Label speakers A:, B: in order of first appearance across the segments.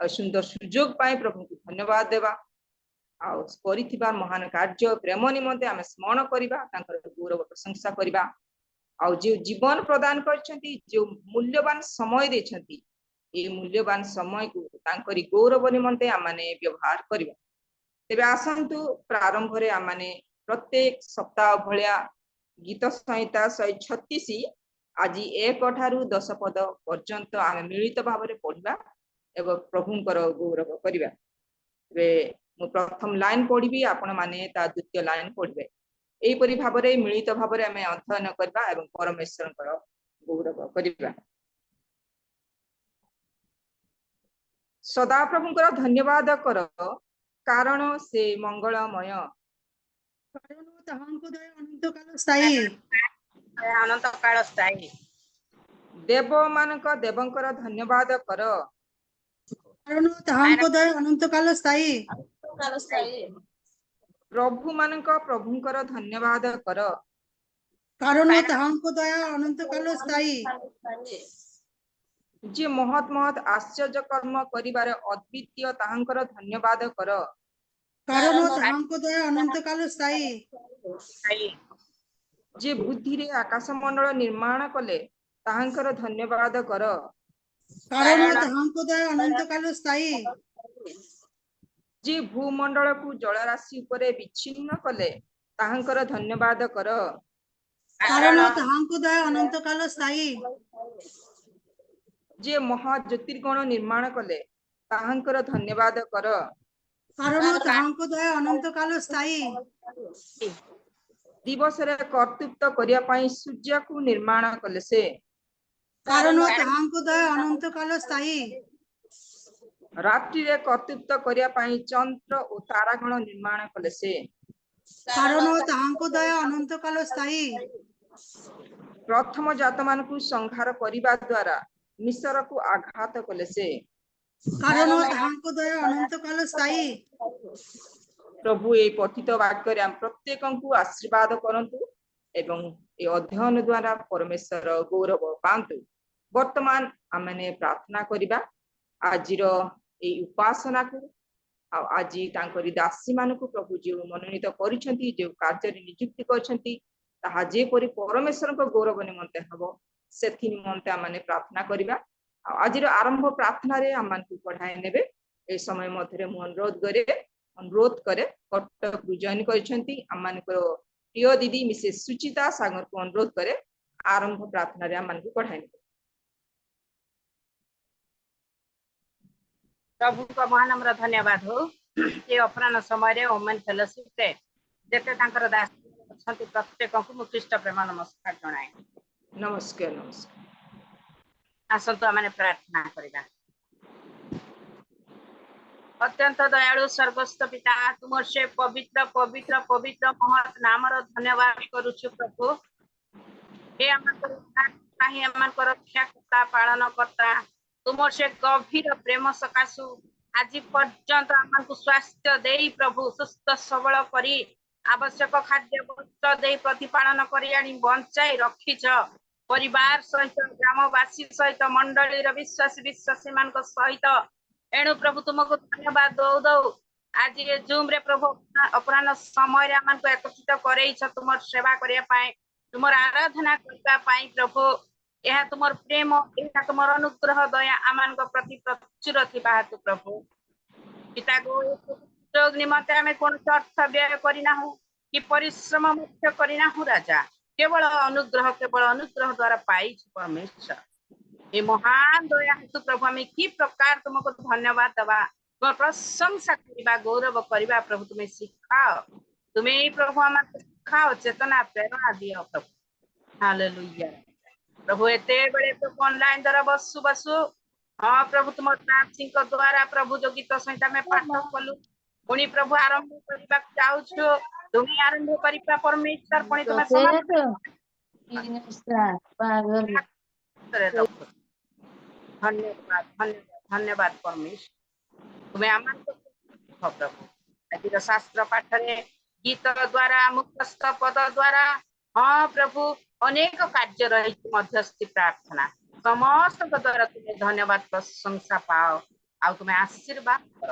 A: सुंदर सुजोग पाए प्रभु को धन्यवाद देवा आ महान कार्य प्रेम निमंते आम स्मरण करवा गौरव प्रशंसा करवा जो जीवन प्रदान करछंती जो मूल्यवान समय देछंती ये मूल्यवान समय को तांकरी गौरव निमंते आमाने व्यवहार करवा तेबे आसंतु प्रारंभ रे आमाने प्रत्येक सप्ताह भलिया गीत संहिता 136 आज 1 ठारू 10 पद पर्यंत आम मिलित भाव में पढ़ा एवं प्रभुंकर गौरव करवा मु प्रथम लाइन पढ़ी आपण माने ता द्वितीय लाइन पढ़बे एपरि भाव में मिलित भाव में आम अध्ययन करबा एवं परमेश्वर गौरव करबा सदा प्रभुंकर धन्यवाद कर कारण से मंगलमय
B: कारण ताहांको दया अनंत काल स्थायी
C: अनंत काल स्थायी
A: देव मानक देवंकर धन्यवाद कर
B: कारण ताहांको दया अनंत काल स्थायी
A: प्रभु मानक प्रभुंकर धन्यवाद कर
B: कारण ताहांको दया अनंत काल स्थायी
A: जे महत महत आश्चर्य कर्म करिबार अद्वितीय ताहांकर धन्यवाद कर
B: कारण ताहांको दया अनंत काल स्थायी
A: जे बुद्धि रे आकाश मंडल निर्माण कले ताहांकर धन्यवाद कर
B: कारण ताहांको दया अनंत काल स्थायी
A: जे भूमंडल को जलराशि उपरे विच्छिन्न कले ताहांकर धन्यवाद कर
B: कारण ताहांको दया अनंत काल स्थायी
A: जे महा ज्योतिर्गण निर्माण कले ताहांकर धन्यवाद कर
B: कारण ताहांको दया अनंत काल स्थायी
A: दिवस रे कर्तृत्व करिया पई सूर्य को निर्माण कले से
B: कारण ताहांको दया अनंत काल स्थायी
A: रात्रि रे कर्तृत्व करिया पई चंद्र और तारागण निर्माण कले से
B: कारण ताहांको दया अनंत काल स्थायी
A: प्रथम जात मान को संहार करिबा द्वारा मिस्र को आघात कले से
B: कारण ताहांको दया अनंत काल स्थायी
A: प्रभु ए पठित वाक्य रे प्रत्येक को आशीर्वाद करंतु एवं ए अध्ययन द्वारा परमेश्वर गौरव पांतु वर्तमान आमने प्रार्थना करिबा आजिर ए उपासना को आज तांकरी दासी मान को प्रभु जो मनोनीत करिसेंती जो कार्य नियुक्ति करछंती ताहा जे परि परमेश्वर को गौरव निमंते हबो सेथि निमंते आमने प्रार्थना करिबा आजिर आरंभ प्रार्थना रे आमान को पढ़ाए नेबे ए समय मध्य मु अनुरोध करे कटक जॉइन करछंती आमान को प्रिय दीदी मिसेस सुचिता सागर को अनुरोध करे आरंभ प्रार्थना रे आमान को पढ़ाए नेबे
C: प्रभु का महानम्र धन्यवाद हो ये अपराह्न समय रे वुमेन फेलोशिप रे जेते तांकर दास छंती प्रत्येक को मु ख्रीष्ट प्रेम नमस्कार जणाए
A: नमस्कार नमस्कार
C: आसंतु आमने प्रार्थना करिबा अत्यंत दयालु सर्वस्व पिता तुमर से पवित्र पवित्र पवित्र महत नामर धन्यवाद करूछु प्रभु हे आमकर काहे आमकर रक्षा करता पालन करता तुमर से गभीर प्रेम सकाशु आज पर्यंत आमको स्वास्थ्य देई प्रभु सुस्थ सबल करी आवश्यक खाद्य वस्त्र दे प्रतिपालन करी आनी बंचाई रखिछ परिवार सहित ग्रामवासी सहित मंडली विश्वासी विश्वासी मान सहित एणु प्रभु तुमको धन्यवाद दौ दौ आज ये जूम रे प्रभु अपराह्न समय रे आमान को एकत्रित करैछ तुमर सेवा करिया पाए तुमर आराधना करबा पाए प्रभु यह तुमर प्रेम यह तुमर अनुग्रह दया आमान को प्रति प्रचुर थिबा हेतु प्रभु पिता को जोग निमंते हमें कोन अर्थ व्यय करिना हो कि परिश्रम मुख्य करिना हो राजा केवल अनुग्रह द्वारा पाई परमेश्वर ये महान दया हेतु प्रभु हमें कि प्रकार तुमको धन्यवाद दवा तुम प्रशंसा करबा गौरव करबा प्रभु तुम्हें सिखाओ तुम्हें प्रभु हमको सिखाओ चेतना प्रेरणा दियो प्रभु हालेलुया प्रभु एते बड़े प्रभु ऑनलाइन द्वारा बसु बसु हाँ प्रभु तुम सिंह द्वारा प्रभु जो गीत संहिता में पाठ कलु पुणी प्रभु आरंभ करबा चाहूछु तुम्हें आरंभ करबा परमेश्वर पुणी तुम धन्यवाद धन्यवाद धन्यवाद परमेश्वर तुम्हें आमान प्रभु आज शास्त्र पाठ रे गीत द्वारा मुक्तस्थ पद द्वारा हाँ प्रभु अनेक कार्य रही मध्यस्थी प्रार्थना समस्त द्वारा तुम्हें धन्यवाद प्रशंसा पाओ आ तुम आशीर्वाद कर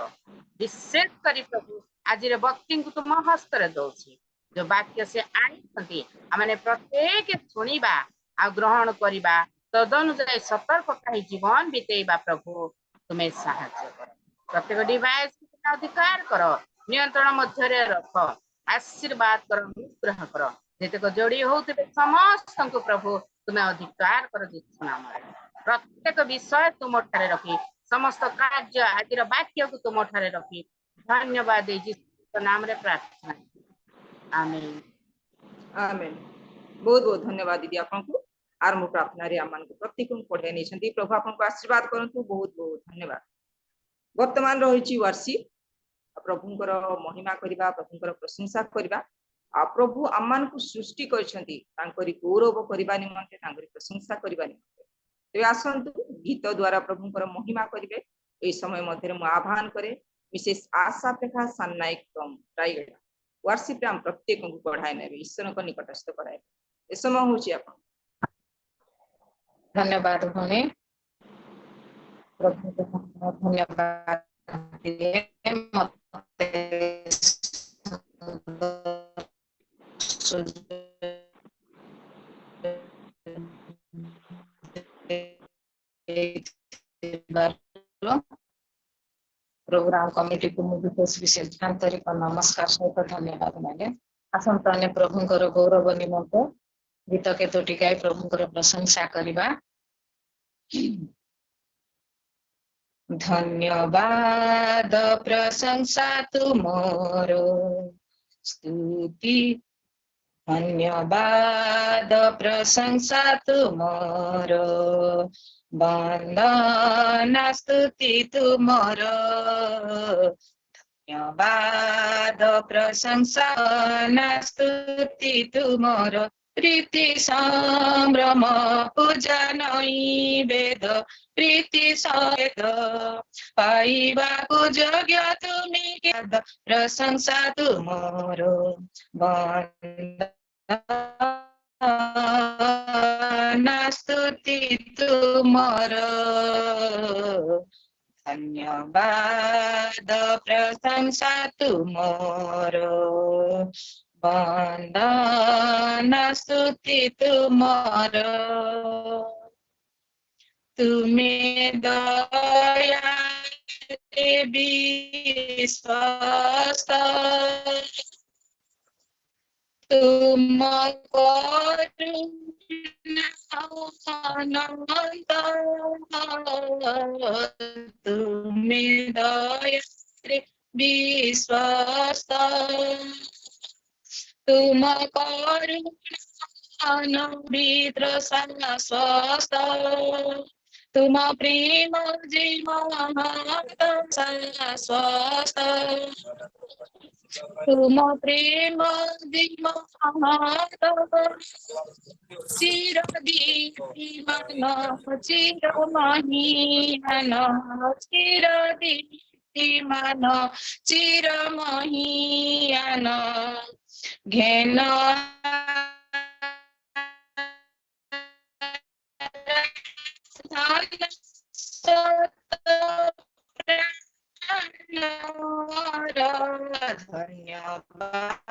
C: विशेष करी प्रभु आज भक्ति को तुम हस्त दौची जो वाक्य से आनी आम प्रत्येक शुणा आ ग्रहण करवा तदनुसार सतर्क जीवन बीतेवा प्रभु तुम्हें साहाय्य कर प्रत्येक डिवाइस अधिकार कर नियंत्रण मध्य रख आशीर्वाद कर अनुग्रह कर जेतक जोड़ी होते समस्त को प्रभु तुम्हें अधिकार कर नाम प्रत्येक विषय तुम ठारे रखी समस्त कार्य आज वाक्य को तुम ठारे रखी धन्यवाद नाम रे प्रार्थना आमेन
A: आमेन। बहुत बहुत धन्यवाद दीदी आपको आरंभ प्रार्थना रे आमान को प्रत्येक को पढ़े नहीं प्रभु आपको आशीर्वाद करंतु बहुत बहुत धन्यवाद। वर्तमान रही वर्षिप प्रभुंकर महिमा करवा प्रभुंकर प्रशंसा करवा आ प्रभु आमान को सृष्टि करछंती तांकरी गौरव करबा निमंते तांकरी प्रशंसा करबा निमंते ते आसंतु गीत द्वारा प्रभुंकर महिमा करिवे ए समय मध्य मु आह्वान करे विशेष आशा प्रभा सान्नायक रायगढ़ वर्षिप हम प्रत्येक को बढ़ाए ने ईश्वर को निकटस्थ कराए ए समय होची आपन
D: धन्यवाद भने प्रभु को धन्यवाद दिए मते प्रोग्राम कमिटी को विशेष आंतरिक नमस्कार सहित धन्यवाद माने आसंताने प्रभुंकर गौरव निमंत गीत के तोटी गाई प्रभुंकर प्रशंसा करिबा धन्यवाद प्रशंसा तुमरो स्तुति धन्यवाद प्रशंसा तुमरो वंदना स्तुति तुमरो धन्यवाद प्रशंसा स्तुति तुमरो प्रीति संभ्रम पूजा नैवेद प्रीति सहित पाइबाको योग्य तुमी प्रशंसा तुमरो वंदना स्तुति तुमरो धन्यवाद प्रशंसा तुमरो वंदना स्तुति तुमरो तुम्हें दया विश्वास तुम तुम्हें दया विश्वास तुम करुणा भीतर स्वस्थ तुम प्रेम जीवन स्वस्थ तुम प्रेम जीवन चिरदीप्तिमान चिरमहीन चिरदीप्तिमान चिरमहीन घेन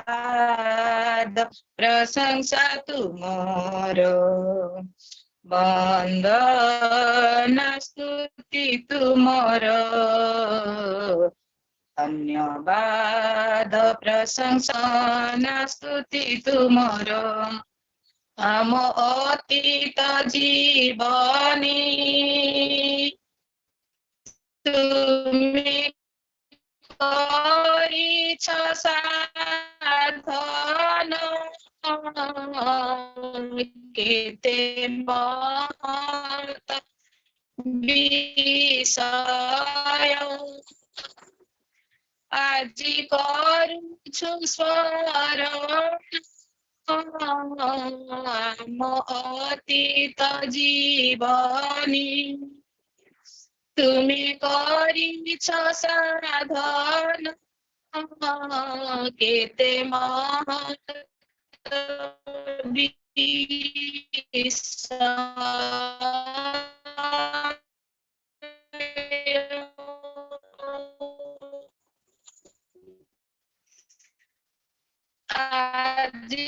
D: धन्यवाद प्रशंसा तुमरो वंदना स्तुति तुमरो धन्यवाद प्रशंसा स्तुति तुमरो आम अतीत जीवनी तुमी करिछ साधन केते महत विषय আজি করুछु স্মরণ आम अतीत जीवनी তুমি করিছ সাধন কেতে মহৎ বিষয় ଆଜି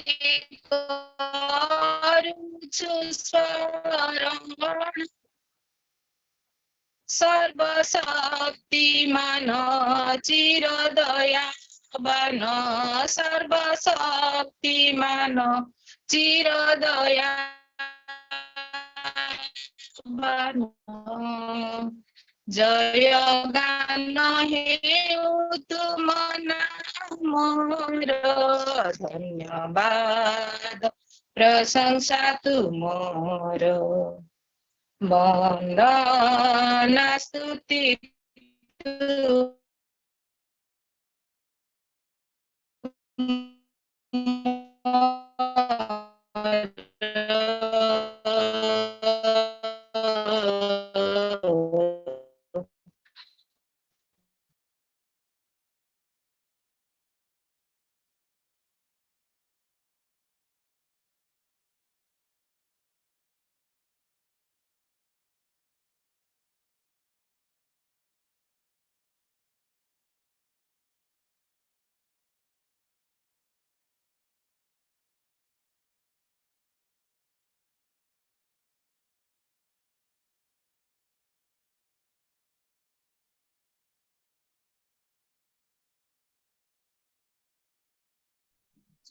D: କରୁଛୁ ସ୍ମରଣ ସର୍ବଶକ୍ତିମାନ ଚିର ଦୟାବାନ ସର୍ବଶକ୍ତିମାନ ଚିର ଦୟାବାନ ଜୟ ଗାନ ହେଉ ତୁମ ନାମର ଧନ୍ୟବାଦ ପ୍ରଶଂସା ତୁମର ବନ୍ଦନା ସ୍ତୁତି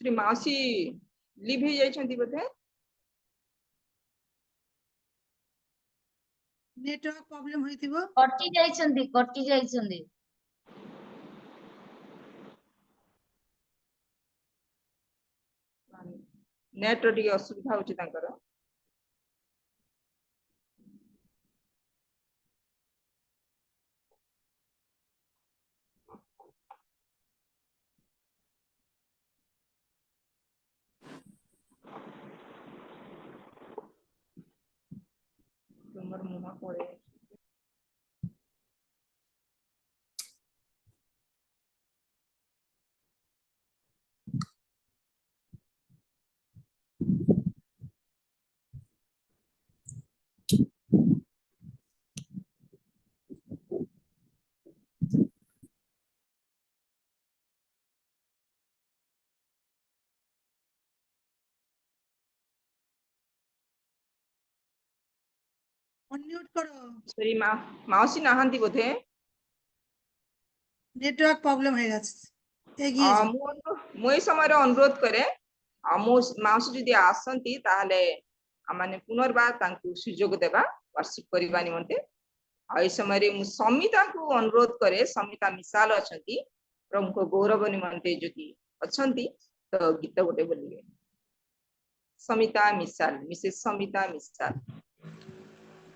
A: श्री मासी लिव हो जाइछंती बोधे
B: नेटवर्क प्रॉब्लम होइथिबो
E: कटि जाइछंदी
A: नेट रो टिके असुविधा होची तांकर तुमर मुहा पड़े
B: अनम्यूट करो
A: श्री मासी नाहंती बोधे
B: नेटवर्क प्रॉब्लम है एगिए जाओ
A: मु ए समय अनुरोध करे मो मासी जदि आसंती ताहले माने पुनर्बार तांकु सुयोग देबा वर्शिप करिबा निमंते आ ए समय रे मु समिता को अनुरोध करे समिता मिसाल अछंती प्रमुख गौरव निमंते जदि अछंती तो गीत गोटे बोलिए समिता मिसाल मिसेस समिता मिसाल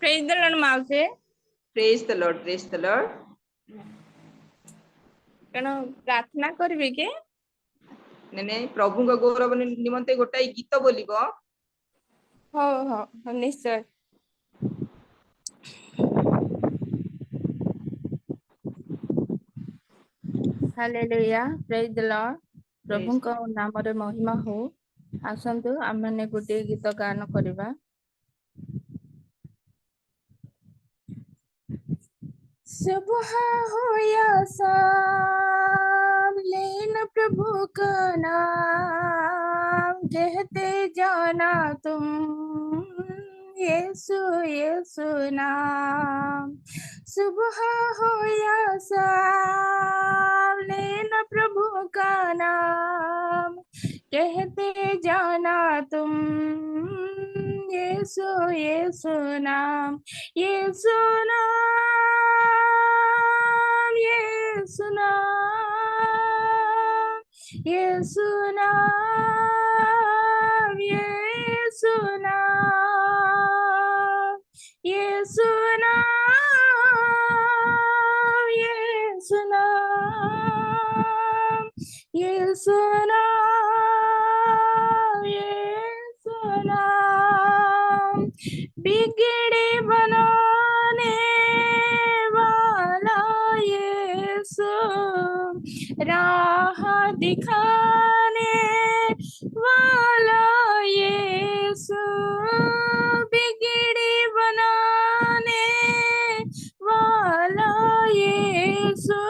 F: Praise the Lord, Mause.
A: Praise the Lord
F: कण प्रार्थना करबे के
A: ने प्रभु को गौरव निमंते गोटाई गीत बोलिबो
F: हो निश्चय हालेलुया प्रेज द लॉर्ड प्रभु को नाम रे महिमा हो आसंतु आमने गोटे गीत गान करबा सुबह हो या शाम लेना प्रभु का नाम कहते जाना तुम यीशु यीशु नाम सुबह हो या शाम लेना प्रभु का नाम कहते जाना तुम यीशु यीशु नाम यीशु नाम यीशु नाम यीशु नाम यीशु नाम यीशु नाम यीशु नाम यीशु नाम यीशु नाम बिगड़े बनाने वाला यीशु राह दिखाने वाला यीशु बिगड़े बनाने वाला यीशु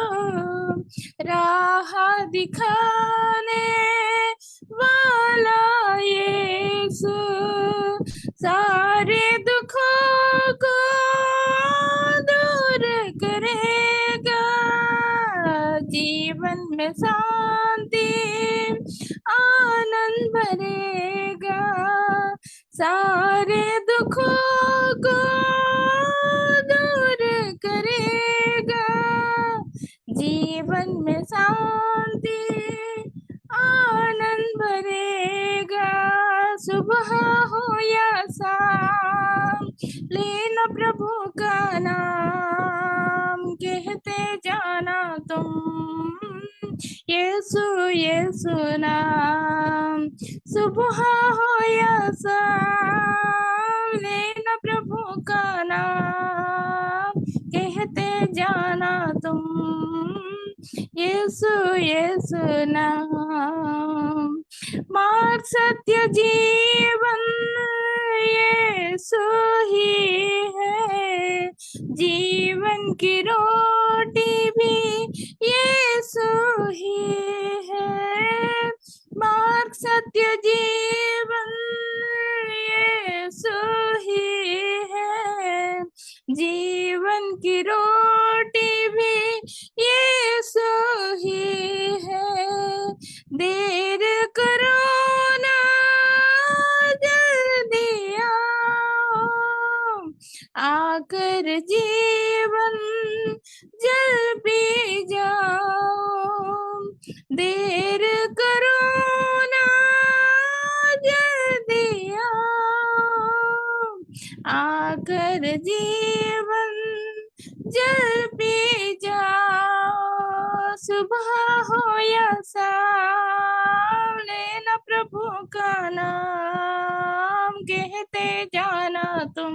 F: राह दिखाने वाला जीवन में शांति आनंद भरेगा, सारे दुखों को दूर करेगा। जीवन में शांति आनंद भरेगा, सुबह हो या शाम लेना प्रभु का नाम, कहते जाना तुम यीशु यीशु नाम। सुबह हो या शाम लेना प्रभु का नाम, कहते जाना तुम यीशु यीशु नाम। मार्ग सत्य जीवन यीशु ही है, जीवन की रोटी भी यीशु ही है। मार्ग सत्य जीवन यीशु ही है, जीवन की रोटी भी यीशु ही है। देर करो ना जल्दी आओ, आकर जीवन जल पी जाओ। देर करो ना जल्दी आओ, आकर जीवन जल पी जाओ। सुबह हो या शाम लेना प्रभु का नाम, कहते जाना तुम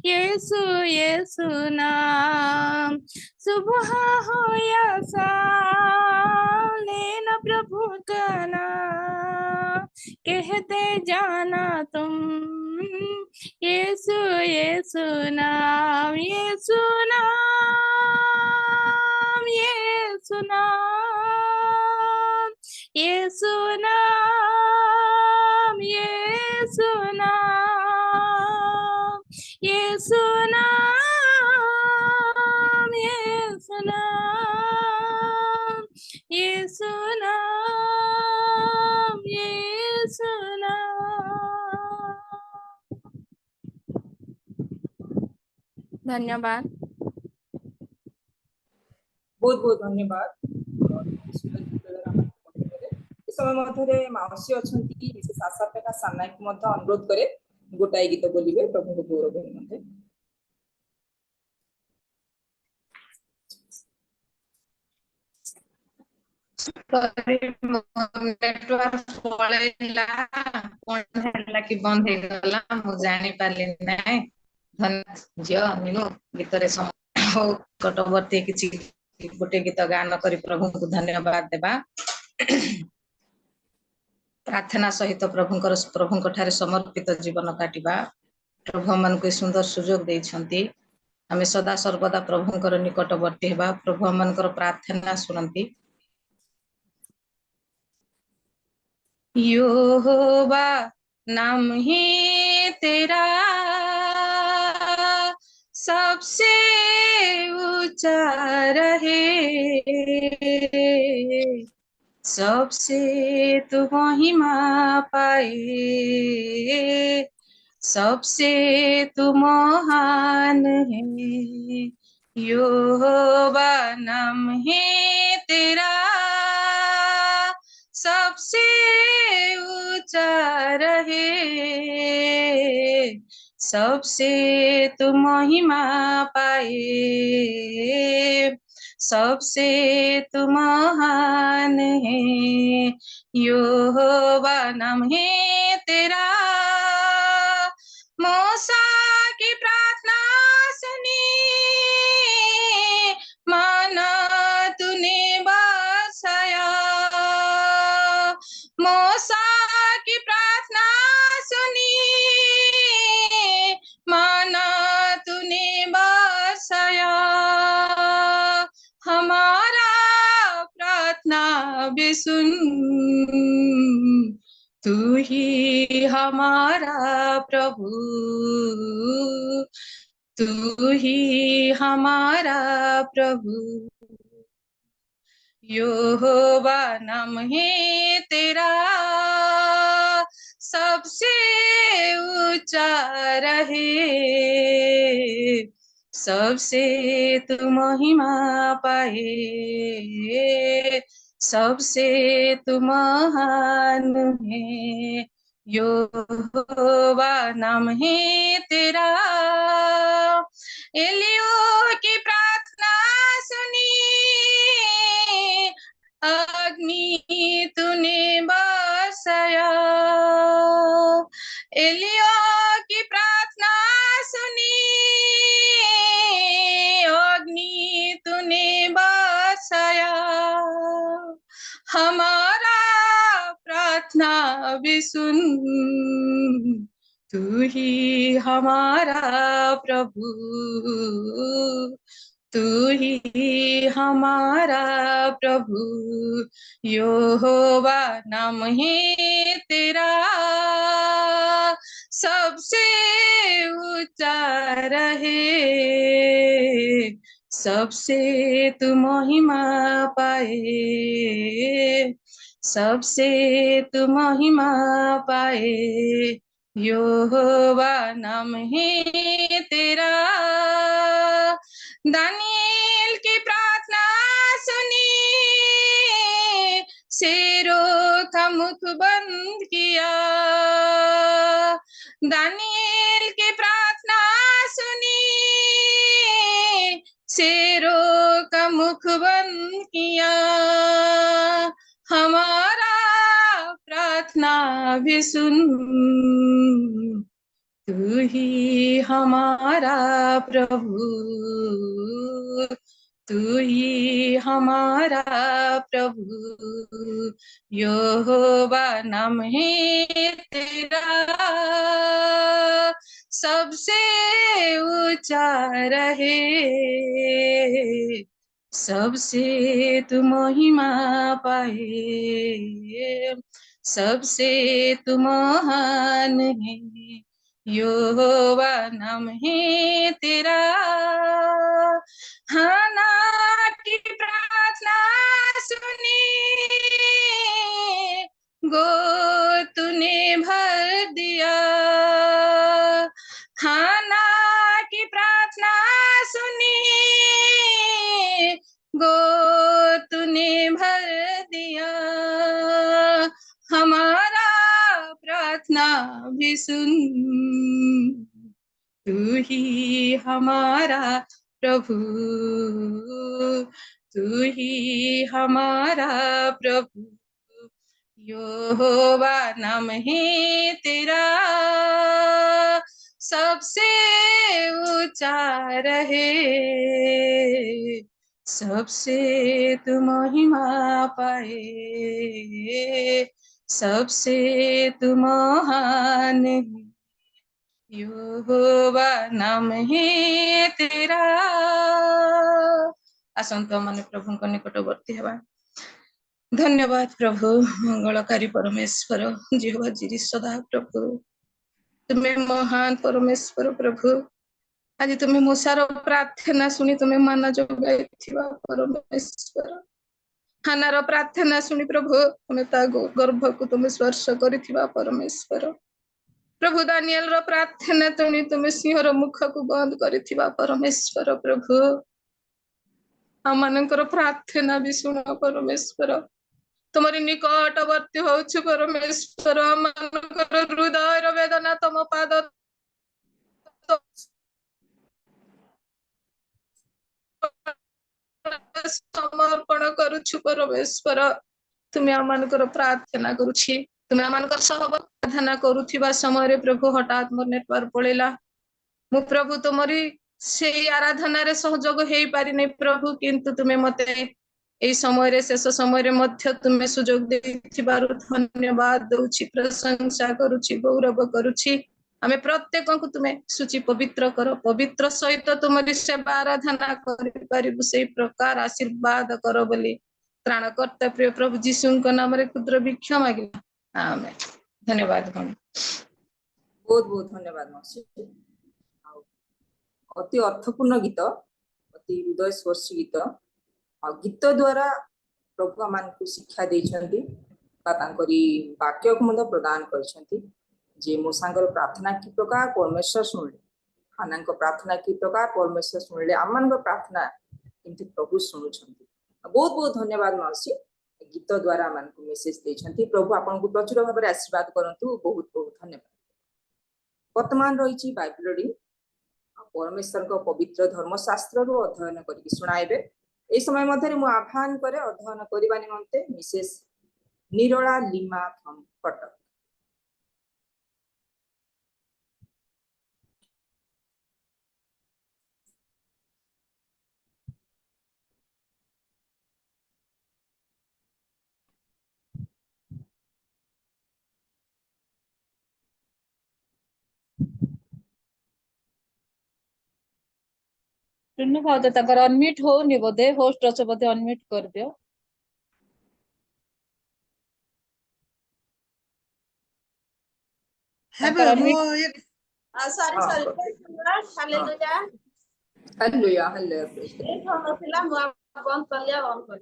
F: यीशु यीशु नाम। सुबह हो या शाम लेना प्रभु का नाम, कहते जाना तुम यीशु यीशु नाम। यीशु नाम यीशु नाम, यीशु नाम यीशु नाम, यीशु नाम यीशु नाम, यीशु नाम यीशु नाम। धन्यवाद।
A: बहुत बहुत धन्यवाद। समय मध्य माउसी अच्छा विशेष आशा पेका सामना को अनुरोध करे गोटाए गीत बोलिए प्रभु को गौरव निमंते।
D: नेटवर्क पळेला कोन हैला कि बंद हे गला मु जानि पारली नै। धन्यवाद जियो मीनू गीतरे कटवर्ती किछि गोटे गीत गान करी प्रभु को धन्यवाद देबा। प्रार्थना सहित प्रभुंक ठारे समर्पित जीवन काटिबा। प्रभु मन को सुंदर सुजोग दैछंती, आमे सदा सर्वदा प्रभुंकर निकटवर्ती हेबा। प्रभु मनकर प्रार्थना सुनंती। यहोवा नाम ही तेरा सबसे ऊंचा रहे, सबसे तू महिमा पाए, सबसे तू महान है। यहोवा नाम है तेरा सबसे ऊंचा रहे, सबसे तू महिमा पाए, सबसे तू महान है। यहोवा नाम है तेरा। मूसा की प्रार्थना सुनी, माना तूने बसाया। मूसा की प्रार्थना सुनी, माना तूने बसाया। हमारा प्रार्थना भी सुन, तू ही हमारा प्रभु, तू ही हमारा प्रभु। यहोवा नाम है तेरा सबसे ऊंचा रहे, सबसे तू महिमा पाए, सबसे तू महान है। यहोवा नाम है तेरा। एलियो की प्रार्थना सुनी, अग्नि तूने बरसाया। एलियो की प्रार्थना सुनी, अग्नि तूने बरसाया। हमारा प्रार्थना भी सुन, तू ही हमारा प्रभु, तू ही हमारा प्रभु। यहोवा नाम है तेरा सबसे ऊंचा रहे, सबसे तू महिमा पाए, सबसे तू महिमा पाए। यहोवा नाम है तेरा। दानिएल की प्रार्थना सुनी, शेरों का मुख बंद किया। दानिएल की प्रार्थना सुनी, शेरों का मुख बंद किया। हमारा प्रार्थना भी सुन, तू ही हमारा प्रभु, तू ही हमारा प्रभु। यहोवा नाम है तेरा सबसे ऊंचा रहे, सबसे तू महिमा पाए, सबसे तू महान है। यहोवा नाम है तेरा। हन्ना की प्रार्थना सुनी, गो तूने भर दिया। हन्ना की प्रार्थना सुनी, गो तूने भर दिया। हमारा प्रार्थना भी सुन, तू ही हमारा प्रभु, तू ही हमारा प्रभु। यहोवा नाम है तेरा सबसे ऊंचा रहे, सबसे तू महिमा पाए, सबसे तू महान है। यहोवा नाम है तेरा। आसंत माने प्रभु को निकटवर्ती हेबा। धन्यवाद प्रभु, मंगलकारी परमेश्वर जेहोवा जिरि सदा प्रभु, तुम्हें महान परमेश्वर प्रभु। आज तुम्हें मूसार प्रार्थना सुनी तुम्हें माना जोगाई परमेश्वर। हानार प्रार्थना सुनी प्रभु तुम्हें ता गर्भ को तुम्हें स्पर्श करिथिबा परमेश्वर। प्रभु दानिएल रो प्रार्थना सुनी तुम्हें सिंहर मुख को बंद करिथिबा परमेश्वर। प्रभु हम मानकर प्रार्थना भी सुन परमेश्वर। तुम्हारी निकटवर्ती होछु परमेश्वर। मानकर हृदय वेदना तुम पाद समर्पण करुछु परमेश्वर। तुम्हें आमनकर प्रार्थना करुछि, तुम्हें आमनकर सह प्रार्थना करुथिबा समय रे प्रभु हठात मोर नेटवर्क पळेला। मु प्रभु तुम्हारी से आराधना रे सहयोग हेई पारि नै प्रभु, किंतु तुम्हें मते ए समय रे शेष समय रे मध्य तुम्हें सुजोग देथिबारु धन्यवाद दउछि, प्रशंसा करुछि, गौरव करुछि। आमे प्रत्येक को तुम्हें सूची पवित्र करो, पवित्र सहित तुम्हारी सेवा आराधना करि पारिबु से प्रकार आशीर्वाद करो बोली त्राणकर्ता प्रिय प्रभु यीशु को नाम रे क्षुद्र भिक्षा मागिला, आमेन। धन्यवाद।
A: बहुत बहुत धन्यवाद मौसी। अति अर्थपूर्ण गीत, अति हृदय स्पर्शी गीत। गीत द्वारा प्रभु आमको शिक्षा देइछन्ति बा तांकरी वाक्य को मध्य प्रदान करछन्ति जे मो सांगर प्रार्थना की प्रकार परमेश्वर सुनले हाना को प्रार्थना की प्रकार परमेश्वर सुनले आमन को प्रार्थना किंतु प्रभु सुनुछन्ति बहुत बहुत धन्यवाद मासी गीत द्वारा मन को मेसेज देछन्ति प्रभु आपन को प्रचुर भाव में आशीर्वाद करंतु बहुत बहुत धन्यवाद वर्तमान रही बाइबल रीडिंग परमेश्वर को पवित्र धर्मशास्त्र रो अध्ययन करके सुनाइबे ए समय मध्य मु आह्वान करे अध्ययन करबा निमंते मिसेस निरोला लिमा फ्रॉम कटक
G: टुन्नु भाउज ताकर अनम्यूट होनी बोधे होस्ट अच्छे बोधे अनम्यूट कर दियो
B: हेबे
G: ताकर
B: मो
G: unmute
B: एक
C: सॉरी
A: हाँ,
C: sorry
A: okay.
C: Hallelujah
A: hallelujah hallelujah
C: ए नथिला मु बंद कलिया ऑन कर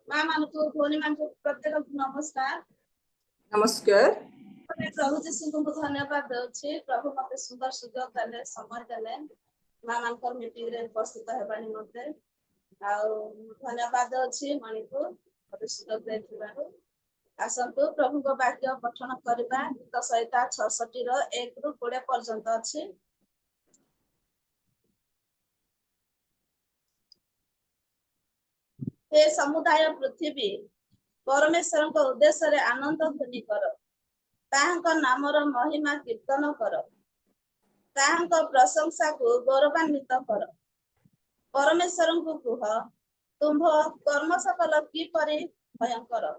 C: मां मानको भोनी मानको प्रत्येक नमस्कार
A: नमस्कार
C: प्रभु जीशु को धन्यवाद दउछि प्रभु मते सुंदर सुयोग देले समय देले मां मानकर मीटिंग रे उपस्थित हेबानी मते आ धन्यवाद अछि मणिपुर मते सुयोग देथिबारु आसंतु प्रभु को वाक्य पठन करबा गीत संहिता 66 रो 1 रु 20 पर्यंत अछि हे समुदाय पृथ्वी परमेश्वर को उद्देश्य रे आनंद ध्वनि कर ताहांक नामर महिमा कीर्तन कर ताहांक प्रशंसा को गौरवान्वित कर परमेश्वर को कुह तुम कर्म सकल की परि भयंकर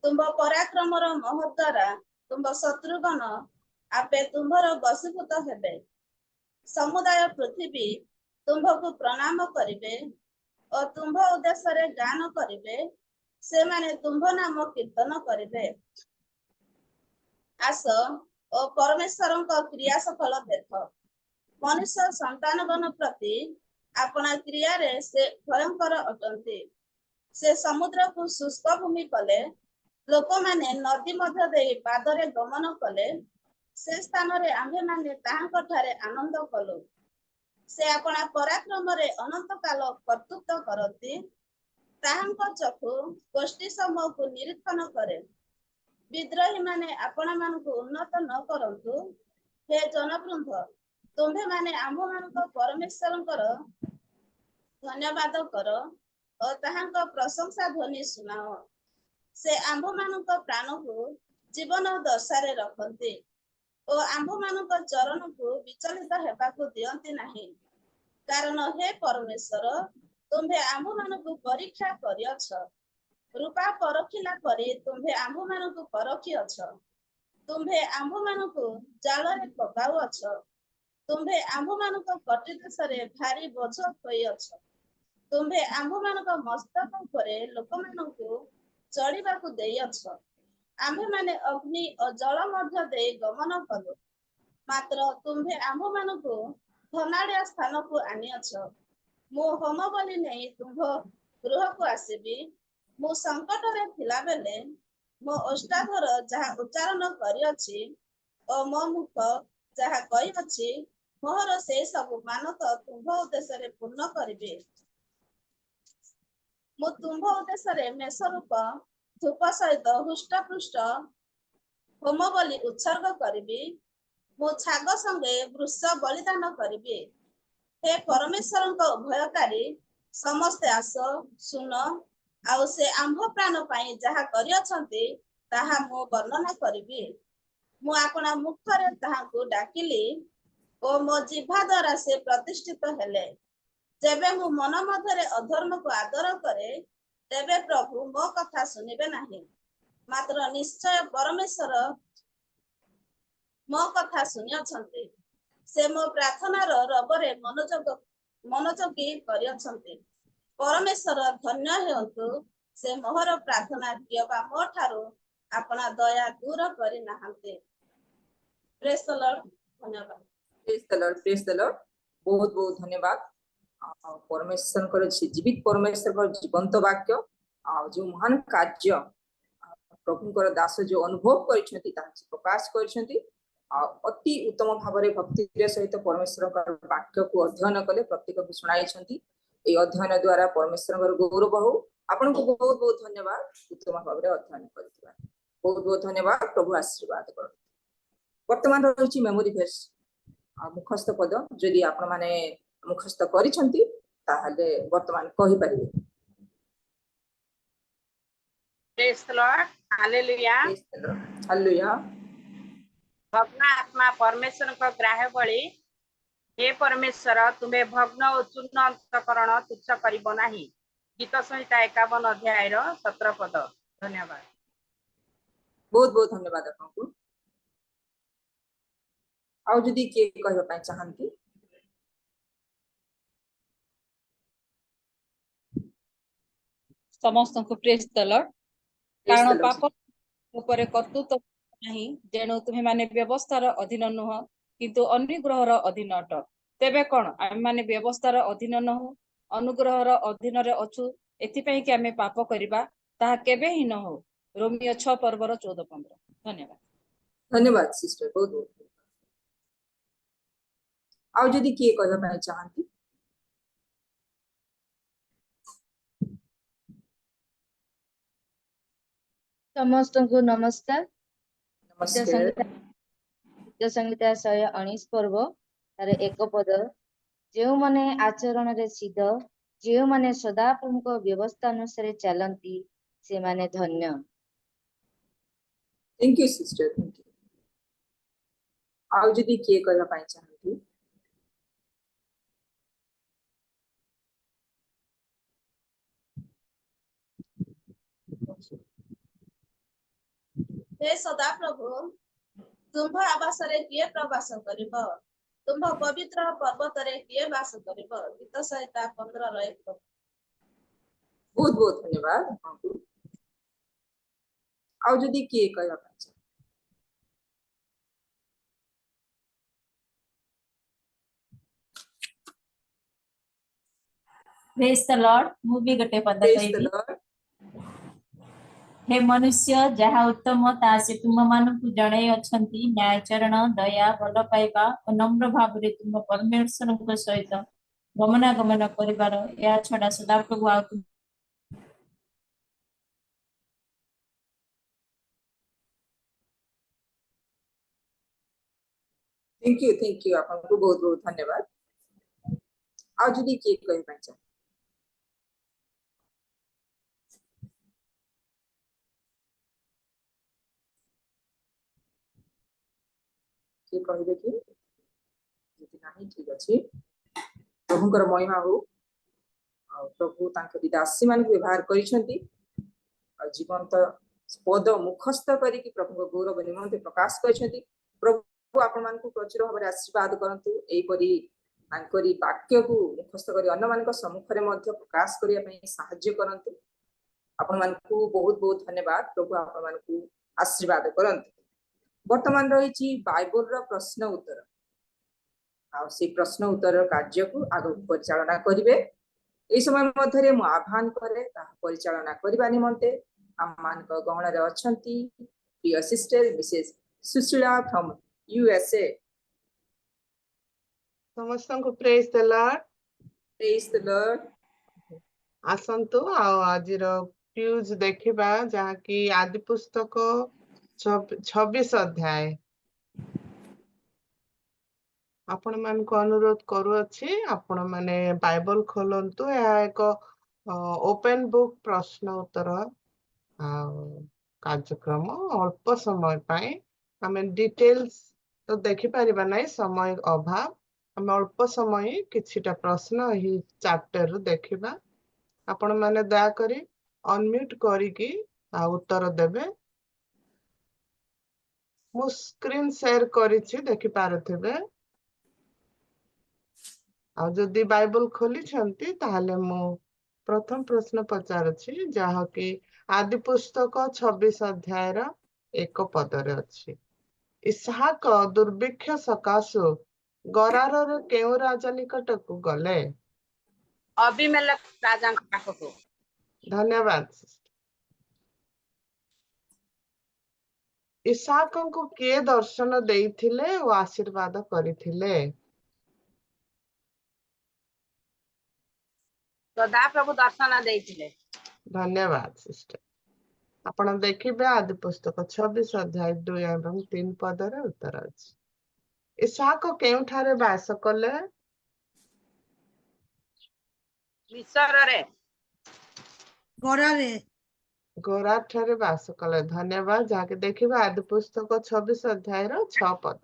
C: तुम पराक्रमर महद्वारा तुम शत्रुगण आपे तुम्हर वशीभूत हेबे समुदाय पृथ्वी तुम्भको प्रणाम करिवे और तुम्भ उद्देश्य रे गान करिवे से माने तुम्भ नाम कीर्तन करिवे आस और परमेश्वर क्रिया सफल देख मनुष्य संतानगण प्रति अपना क्रिया रे से भयंकर अटंती से समुद्र को शुष्क भूमि कले लोक माने नदी मध्य दे पादरे गमन कले से स्थान रे आम्भे माने ताहांक ठारे आनंद कलु से अपना पराक्रम रे अनंत काल कर्तृत्व करती ताहांक चक्षु गोष्ठी समूह को निरीक्षण करे विद्रोही माने अपना मान को उन्नत न करंतु हे जनवृंद तुम्भे माने आम्भ मान परमेश्वर धन्यवाद कर और ताहांक प्रशंसा ध्वनि सुनाओ से आम्भ मान प्राण को जीवन दशा रे रखते और आम्भ मान चरण को विचलित हेबाकु दियंती नहीं कारण हे परमेश्वर तुम्भे आम्भ मान को परीक्षा करियछ रूपा परखिला परे तुम्भे आम्भ मान को परखियछ तुम्भे आम्भ मान को जाल रे पकाउछ तुम्भे आम्भ मान को कटि देश रे भारी बोझ होइछ तुम्भे आम्भ मान को मस्तक परे लोक मान को चढ़ीबा को देयछ आम्भे माने अग्नि और जल मध्य दे गमन कलु मात्र तुम्भे आम्भ मान को धनाढ़िया स्थान को आनियछ मो होम बलि नहीं तुम्भ गृह को आसीबी मो संकट रे थिला बेले मो ओष्टाधर जहा उच्चारण करियछि और मो मुख जहा कहियछि मोहर से सब मानत तुम्भ उद्देश्य रे पूर्ण करिबे मो तुम्भ उद्देश्य रे मेषरूप धूप सहित हुष्ट पृष्ठ होम बलि उत्सर्ग करिबी मो छाग संगे वृष बलिदान करिबी हे परमेश्वर भयकारी समस्ते आस सुन आउ से आम्भ प्राण पाई जहा करियछंती ताहा मो वर्णना करिबी मो आपना मुख रे ताहा को डाकिली ओ मो जिह्वा द्वारा से प्रतिष्ठित हेले जेबे मो मन मध्यरे अधर्म को आदर करे तेबे प्रभु मो कथा सुनिबे नाही मात्र निश्चय परमेश्वर मो कथा सुनियछंती से मो प्रार्थना रबरे मनोजोगी करियछंती परमेश्वर धन्य हेतु से मोहर प्रार्थना कियबा मो ठारो अपना दया दूर करि नाहंते प्रेज द लॉर्ड धन्यवाद
A: प्रेज द लॉर्ड बहुत बहुत धन्यवाद परमेश्वर जीवित परमेश्वर जीवंत वाक्य जो महान कार्य प्रभुଙ୍କର ଦାସ जो अनुभव କରିଛନ୍ତି प्रकाश କରିଛନ୍ତି अति उत्तम भाव भक्ति सहित परमेश्वर वाक्य को अध्ययन कले प्रत्येक को शुणाई अध्ययन द्वारा परमेश्वर गौरव हो आपन को बहुत बहुत धन्यवाद उत्तम भाव अध्ययन कर बहुत बहुत धन्यवाद प्रभु आशीर्वाद कर वर्तमान रही मेमोरी भेस मुखस्थ पद जदि आपण माने मुखस्थ करिसंती ताहले वर्तमान कहि परिबे
C: praise the Lord hallelujah
A: hallelujah
C: भग्न आत्मा परमेश्वर को ग्राह्य बळी हे परमेश्वर तुम्हें भग्न और चूर्ण अंतकरण तुच्छ करिबो नाही गीत संहिता 51 अध्याय 17 पद धन्यवाद
A: बहुत बहुत धन्यवाद आपको आउ जदि के कहबा पय चाहंती
G: समस्त को प्रेज द लॉर्ड कारण पाप ऊपर कर्तृत्व नहीं जेणु तुम्हें माने व्यवस्थार अधीन नुह किंतु अनुग्रहर अधीन अट तेबे कौन आम माने व्यवस्थार अधीन नहु अनुग्रहर अधीन रे अछु एथिपई कि आमे पाप करिबा ताहा केबे ही न हो रोमियो 6 पर्वर 14-15 धन्यवाद
A: धन्यवाद सिस्टर बहुत बहुत आउ जदि के कहबा पय चाहंती
E: समस्त को नमस्कार
A: नमस्कार
E: गीत संहिता 119 पर्व तार एक पद जो माने आचरण रे सिद्ध जो माने सदा प्रमुख व्यवस्था अनुसार चलती से माने धन्य
A: thank you sister thank you आउ जदि के कहबा पय चाहंती
H: हे सदा प्रभु तुम्भ आवास रे किए प्रवास करिब तुम्भ पवित्र पर्वत रे किए वास करिब गीत संहिता 15 रो 1
A: बहुत बहुत धन्यवाद आपको आउ जदि के कहबा पय
I: प्रेज द लॉर्ड मु भी गटे पद
A: प्रेज द
I: कहबी
A: लॉर्ड
I: हे मनुष्य जहा उत्तम ता से तुम मानकु जणाई अछंती न्यायचरण दया भल पाइबा और नम्र भाव रे तुम परमेश्वर को सहित गमनागमन करिबार या छडा सदा प्रभु आ
A: थैंक यू आपको बहुत बहुत धन्यवाद आउ जदि के कहबा पय के कहबे कि जदि नाही ठीक अछि प्रभुकर महिमा हो प्रभु तांके दासी मान व्यवहार करिसंती जीवंत पद मुखस्थ करिक प्रभु गौरव निमंते प्रकाश करिसंती प्रभु आपण मान को प्रचुर भाव आशीर्वाद करंतु एई परी तांकरी वाक्य को मुखस्थ करी अन्य मान सम्मुख रे मध्य प्रकाश करिया पई सहाय्य करंतु आपण मान को बहुत बहुत धन्यवाद प्रभु आपण मान को आशीर्वाद करंतु वर्तमान रही बाइबल रो प्रश्न उत्तर आ से प्रश्न उत्तर कार्य को आगे परिचालना करिवे ए समय मध्य मु आह्वान करे परिचालना करबा निमंते हम मान को गहण रे अछंती प्रिय sister Mrs Sushila from USA
J: समस्त को praise the Lord
A: praise the Lord
J: आसंतु आज फ्यूज देखिबा जहा कि आदि पुस्तक 26 अध्याय आपण मान को अनुरोध करू अछि आपण माने बाइबल खोलंतु या एक ओपन बुक प्रश्न उत्तर कार्यक्रम अल्प समय पाए हमें डिटेल्स तो देखि परिबा नै समय अभाव हम अल्प समय किछिटा प्रश्न ही चैप्टर देखिबा आपण माने दया करी अनम्यूट करी की उत्तर देबे मु स्क्रीन शेयर करिछि देखि पारथिबे आ जदि बाइबल खोली छंती ताहले मु प्रथम प्रश्न पचारछि जहा कि आदि पुस्तक 26 अध्याय रा एक पदरे अछि इसहाक दुर्भिक्ष सकाशु गरार रे केउ राजा निकट को गले
C: अबिमेलेक राजाଙ୍କ ପାଖକୁ।
J: धन्यवाद सिस्टर। ଇସାକଙ୍କୁ କିଏ ଦର୍ଶନ ଦେଇଥିଲେ ଓ ଆଶୀର୍ବାଦ କରିଥିଲେ?
C: ସଦାପ୍ରଭୁ ଦର୍ଶନ ଦେଇଥିଲେ।
J: ଧନ୍ୟବାଦ ସିଷ୍ଟର। ଆପଣ ଦେଖିବେ ଆଦି ପୁସ୍ତକ 26 ଅଧ୍ୟାୟ 2 ଏବଂ 3 ପଦରେ ଉତ୍ତର ଅଛି। ଇସାକ କେଉଁଠାରେ ବାସ କଲେ?
C: ମିଶରରେ।
B: ଗରାରେ
J: ଗୋରାର ଠାରେ ବାସ କଲେ। ଧନ୍ୟବାଦ। ଯାହାକି ଦେଖିବେ ଆଦି ପୁସ୍ତକ 26 ଅଧ୍ୟାୟର 6 ପଦ।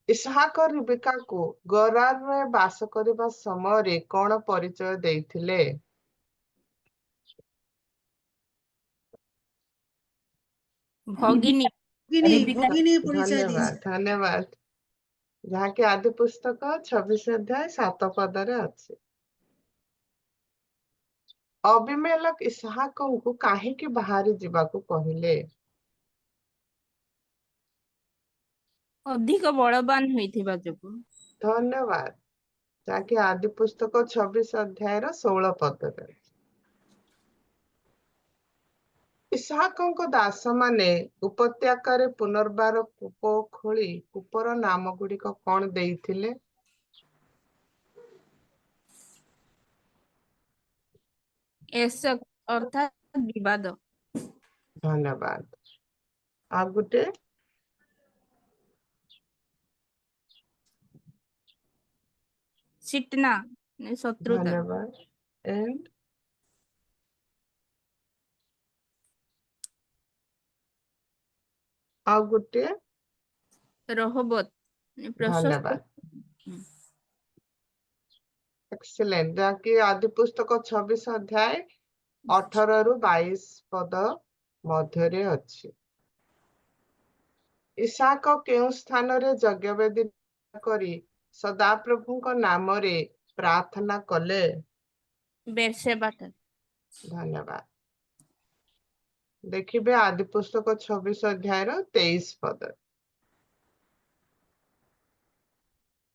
J: ଇସହାକ ରିବେକାକୁ ଗରାରରେ ବାସ କରିବା ସମୟରେ କଣ ପରିଚୟ ଦେଇଥିଲେ?
F: ଭଗିନୀ
B: ଭଗିନୀ ପରିଚୟ
J: ଧନ୍ୟବାଦ
B: ଦେଇଥିଲେ।
J: ଧନ୍ୟବାଦ। ଯାହାକି ଆଦି ପୁସ୍ତକ 26 ଅଧ୍ୟାୟ 7 ପଦରେ ଅଛି। ଅବିମେଲେକ ଇସହାକଙ୍କୁ କାହିଁକି ବାହାରି ଯିବାକୁ କହିଲେ?
F: ଅଧିକ ବଳବାନ ହୋଇଥିବା ଯୋଗୁଁ।
J: ଧନ୍ୟବାଦ। ଯାହାକି ଆଦି ପୁସ୍ତକ 26 ଅଧ୍ୟାୟର 16 ପଦରେ। ଇସହାକଙ୍କ ଦାସମାନେ ଉପତ୍ୟକାରେ ପୁନର୍ବାର କୂପ ଖୋଳି କୂପର ନାମ ଗୁଡିକ କଣ ଦେଇଥିଲେ?
F: ଏସକ୍ ଅର୍ଥାତ୍ ବିବାଦ।
J: ଧନ୍ୟବାଦ। ଆଉ ଗୋଟେ
F: ସିଟନା ଶତ୍ରୁତା।
J: ଧନ୍ୟବାଦ। And ଆଉ ଗୋଟେ
F: ରହବତ ପ୍ରଶସ୍ତ।
J: ଧନ୍ୟବାଦ। ଏକ୍ସେଲେଣ୍ଟ। ଯାହାକି ଆଦି ପୁସ୍ତକ 26 ଅଧ୍ୟାୟ 18ରୁ 22 ପଦ ମଧ୍ୟରେ ଅଛି। ଇସାକ କେଉଁ ସ୍ଥାନରେ ଯଜ୍ଞବେଦୀ କରି ସଦାପ୍ରଭୁଙ୍କ ନାମରେ ପ୍ରାର୍ଥନା କଲେ?
F: ବେର୍ଷେବାଠାରେ।
J: ଧନ୍ୟବାଦ। ଦେଖିବେ ଆଦି ପୁସ୍ତକ 26 ଅଧ୍ୟାୟର 23 ପଦ।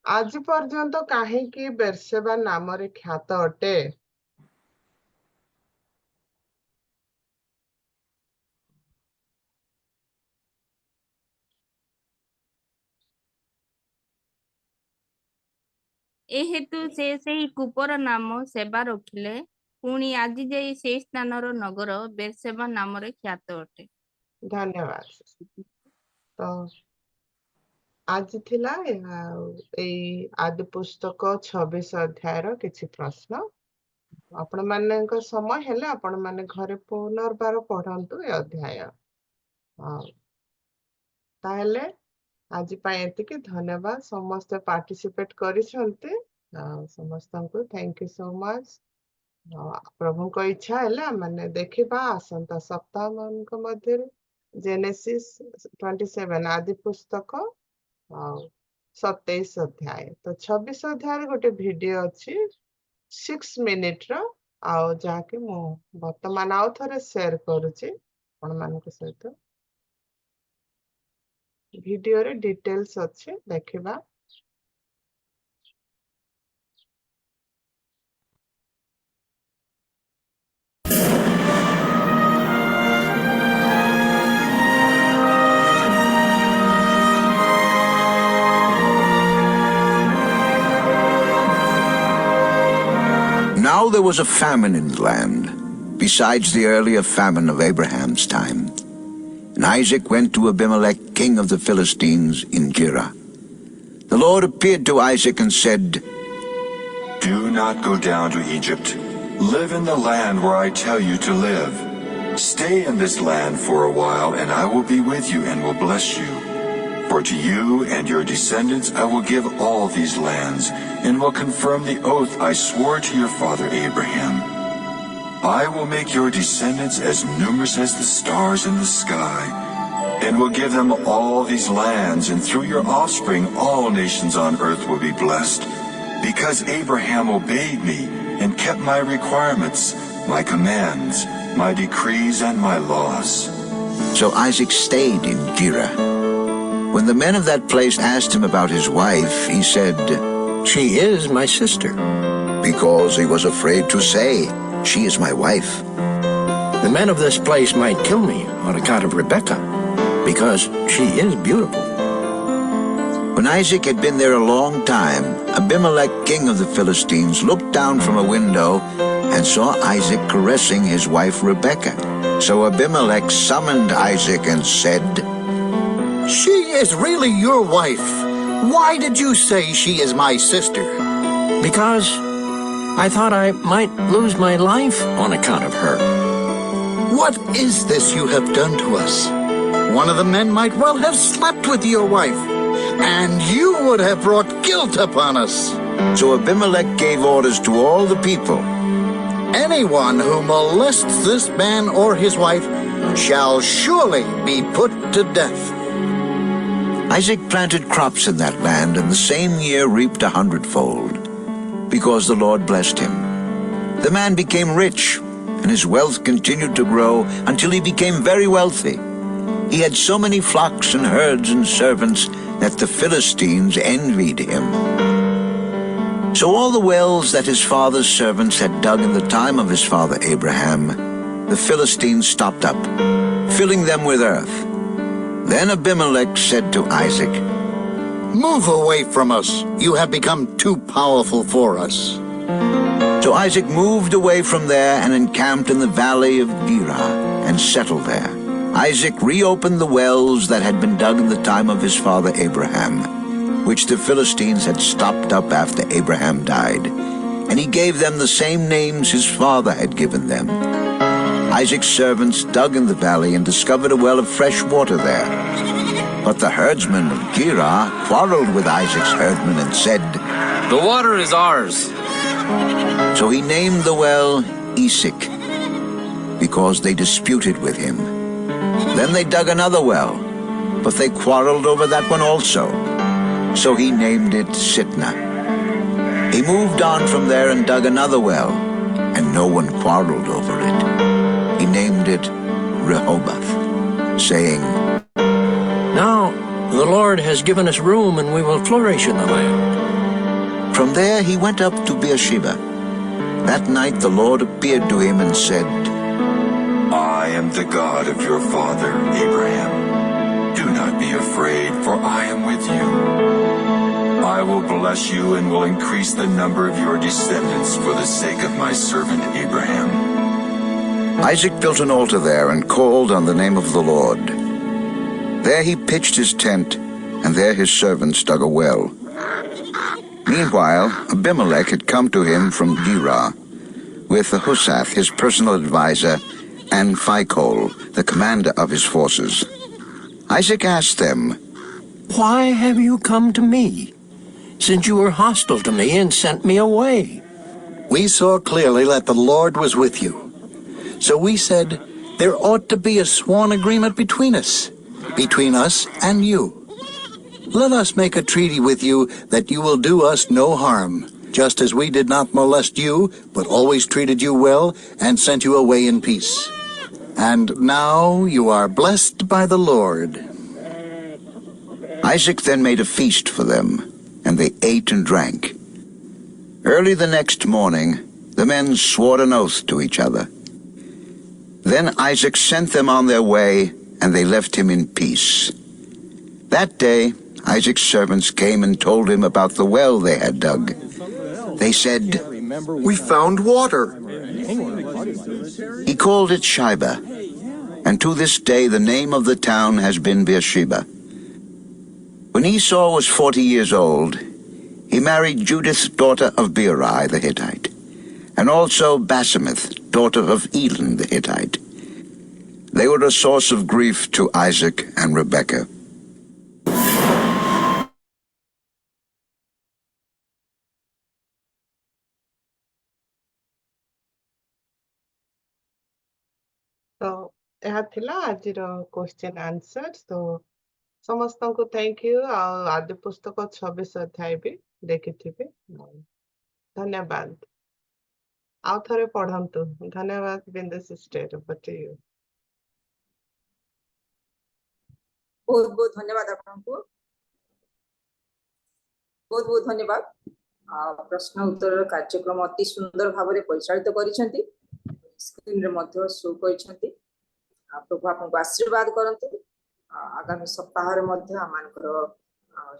J: ଆଜି ପର୍ଯ୍ୟନ୍ତ କାହିଁକି ବେର୍ଷେବା ନାମରେ ଖ୍ୟାତ ଅଟେ?
F: ଏ ହେତୁ ସେ ସେହି କୂପର ନାମ ସେବା ରଖିଲେ। ପୁଣି ଆଜି ଯାଇ ସେହି ସ୍ଥାନର ନଗର ବେର୍ଷେବା ନାମରେ ଖ୍ୟାତ ଅଟେ।
J: ଧନ୍ୟବାଦ। ତ ଆଜି ଥିଲା ଏଇ ଆଦି ପୁସ୍ତକ 26 ଅଧ୍ୟାୟର କିଛି ପ୍ରଶ୍ନ। ଆପଣ ମାନଙ୍କ ସମୟ ହେଲେ ଆପଣ ମାନେ ଘରେ ପୁନର୍ବାର ପଢନ୍ତୁ ଏ ଅଧ୍ୟାୟ। ତାହେଲେ ଆଜି ପାଇଁ ଏତିକି। ଧନ୍ୟବାଦ। ସମସ୍ତେ ପାର୍ଟିସିପେଟ କରିଛନ୍ତି। ସମସ୍ତଙ୍କୁ ଥ୍ୟାଙ୍କ ୟୁ ସୋ ମଚ। ପ୍ରଭୁଙ୍କ ଇଚ୍ଛା ହେଲେ ଆମେ ଦେଖିବା ଆସନ୍ତା ସପ୍ତାହ ମାନଙ୍କ ମଧ୍ୟରେ ଜେନେସିସ୍ 27 ଆଦି ପୁସ୍ତକ 27 ଅଧ୍ୟାୟ। ତ 26 ଅଧ୍ୟାୟରେ ଗୋଟେ ଭିଡିଓ ଅଛି 6 ମିନିଟର, ଆଉ ଯାହାକି ମୁଁ ବର୍ତ୍ତମାନ ଆଉ ଥରେ ସେୟାର କରୁଛି ଆପଣ ମାନଙ୍କ ସହିତ। ଭିଡିଓରେ ଡିଟେଲ୍ସ ଅଛି, ଦେଖିବା।
K: Now there was a famine in the land, besides the earlier famine of Abraham's time. And Isaac went to Abimelech, king of the Philistines, in Gerar. The Lord appeared to Isaac and said,
L: "Do not go down to Egypt. Live in the land where I tell you to live. Stay in this land for a while, and I will be with you and will bless you. For to you and your descendants I will give all these lands, and will confirm the oath I swore to your father Abraham. I will make your descendants as numerous as the stars in the sky, and will give them all these lands, and through your offspring all nations on earth will be blessed, because Abraham obeyed me and kept my requirements, my commands, my decrees, and my laws."
K: So Isaac stayed in Gerar. When the men of that place asked him about his wife, he said,
M: She is my sister.
K: because he was afraid to say, she is my wife.
M: The men of this place might kill me on account of Rebekah, because she is beautiful.
K: When Isaac had been there a long time, Abimelech, king of the Philistines, looked down from a window and saw Isaac caressing his wife Rebekah. So Abimelech summoned Isaac and said,
M: She is really your wife. Why did you say she is my sister? Because I thought I might lose my life on account of her. What is this you have done to us? One of the men might well have slept with your wife, and you would have brought guilt upon us.
K: So Abimelech gave orders to all the people,
M: Anyone who molests this man or his wife shall surely be put to death.
K: Isaac planted crops in that land, and the same year reaped 100-fold, because the Lord blessed him. The man became rich, and his wealth continued to grow until he became very wealthy. He had so many flocks and herds and servants that the Philistines envied him. So all the wells that his father's servants had dug in the time of his father Abraham, the Philistines stopped up, filling them with earth. Then Abimelech said to Isaac,
M: Move away from us. You have become too powerful for us.
K: So Isaac moved away from there and encamped in the valley of Gerar and settled there. Isaac reopened the wells that had been dug in the time of his father Abraham, which the Philistines had stopped up after Abraham died, and he gave them the same names his father had given them. Isaac's servants dug in the valley and discovered a well of fresh water there. But the herdsmen of Gerar quarreled with Isaac's herdmen and said,
N: The water is ours.
K: So he named the well Esek, because they disputed with him. Then they dug another well, but they quarreled over that one also. So he named it Sitnah. He moved on from there and dug another well, and no one quarreled over it. He named it Rehoboth, saying,
M: Now the Lord has given us room, and we will flourish in the land.
K: From there he went up to Beersheba. That night the Lord appeared to him and said,
L: I am the God of your father, Abraham. Do not be afraid, for I am with you. I will bless you and will increase the number of your descendants for the sake of my servant Abraham.
K: Isaac built an altar there and called on the name of the Lord. There he pitched his tent, and there his servants dug a well. Meanwhile, Abimelech had come to him from Gerar, with Husath, his personal advisor, and Phicol, the commander of his forces. Isaac asked them,
M: Why have you come to me, since you were hostile to me and sent me away? We saw clearly that the Lord was with you. So we said, there ought to be a sworn agreement between us and you. Let us make a treaty with you that you will do us no harm, just as we did not molest you, but always treated you well and sent you away in peace. And now you are blessed by the Lord.
K: Isaac then made a feast for them, and they ate and drank. Early the next morning, the men swore an oath to each other. Then Isaac sent them on their way, and they left him in peace. That day, Isaac's servants came and told him about the well they had dug. They said,
M: We found water.
K: He called it Shibah, and to this day the name of the town has been Beersheba. When Esau was 40 years old, he married Judith, daughter of Beeri the Hittite, and also Basemath, daughter of Elon the Hittite. They were a source of grief to Isaac and Rebekah.
J: ତ ଏହା ଥିଲା ଆଜିର question answer. ତ ସମସ୍ତଙ୍କୁ thank you. ଆଉ ଆଦି ପୁସ୍ତକ 26 ଅଧ୍ୟାୟ ବି ଦେଖିଥିବେ। ଧନ୍ୟବାଦ। ଆଉ ଥରେ ପଢନ୍ତୁ। ଧନ୍ୟବାଦ ବିନ୍ଦୁ ସିଷ୍ଟର।
A: बहुत बहुत धन्यवाद आपको बहुत बहुत धन्यवाद प्रश्न उत्तर कार्यक्रम अति सुंदर भाव में परिचालित करिसेंती स्क्रीन रे मध्य शो करिसेंती प्रभु आपको आशीर्वाद करंतु आगामी सप्ताह रे मध्य आमानकर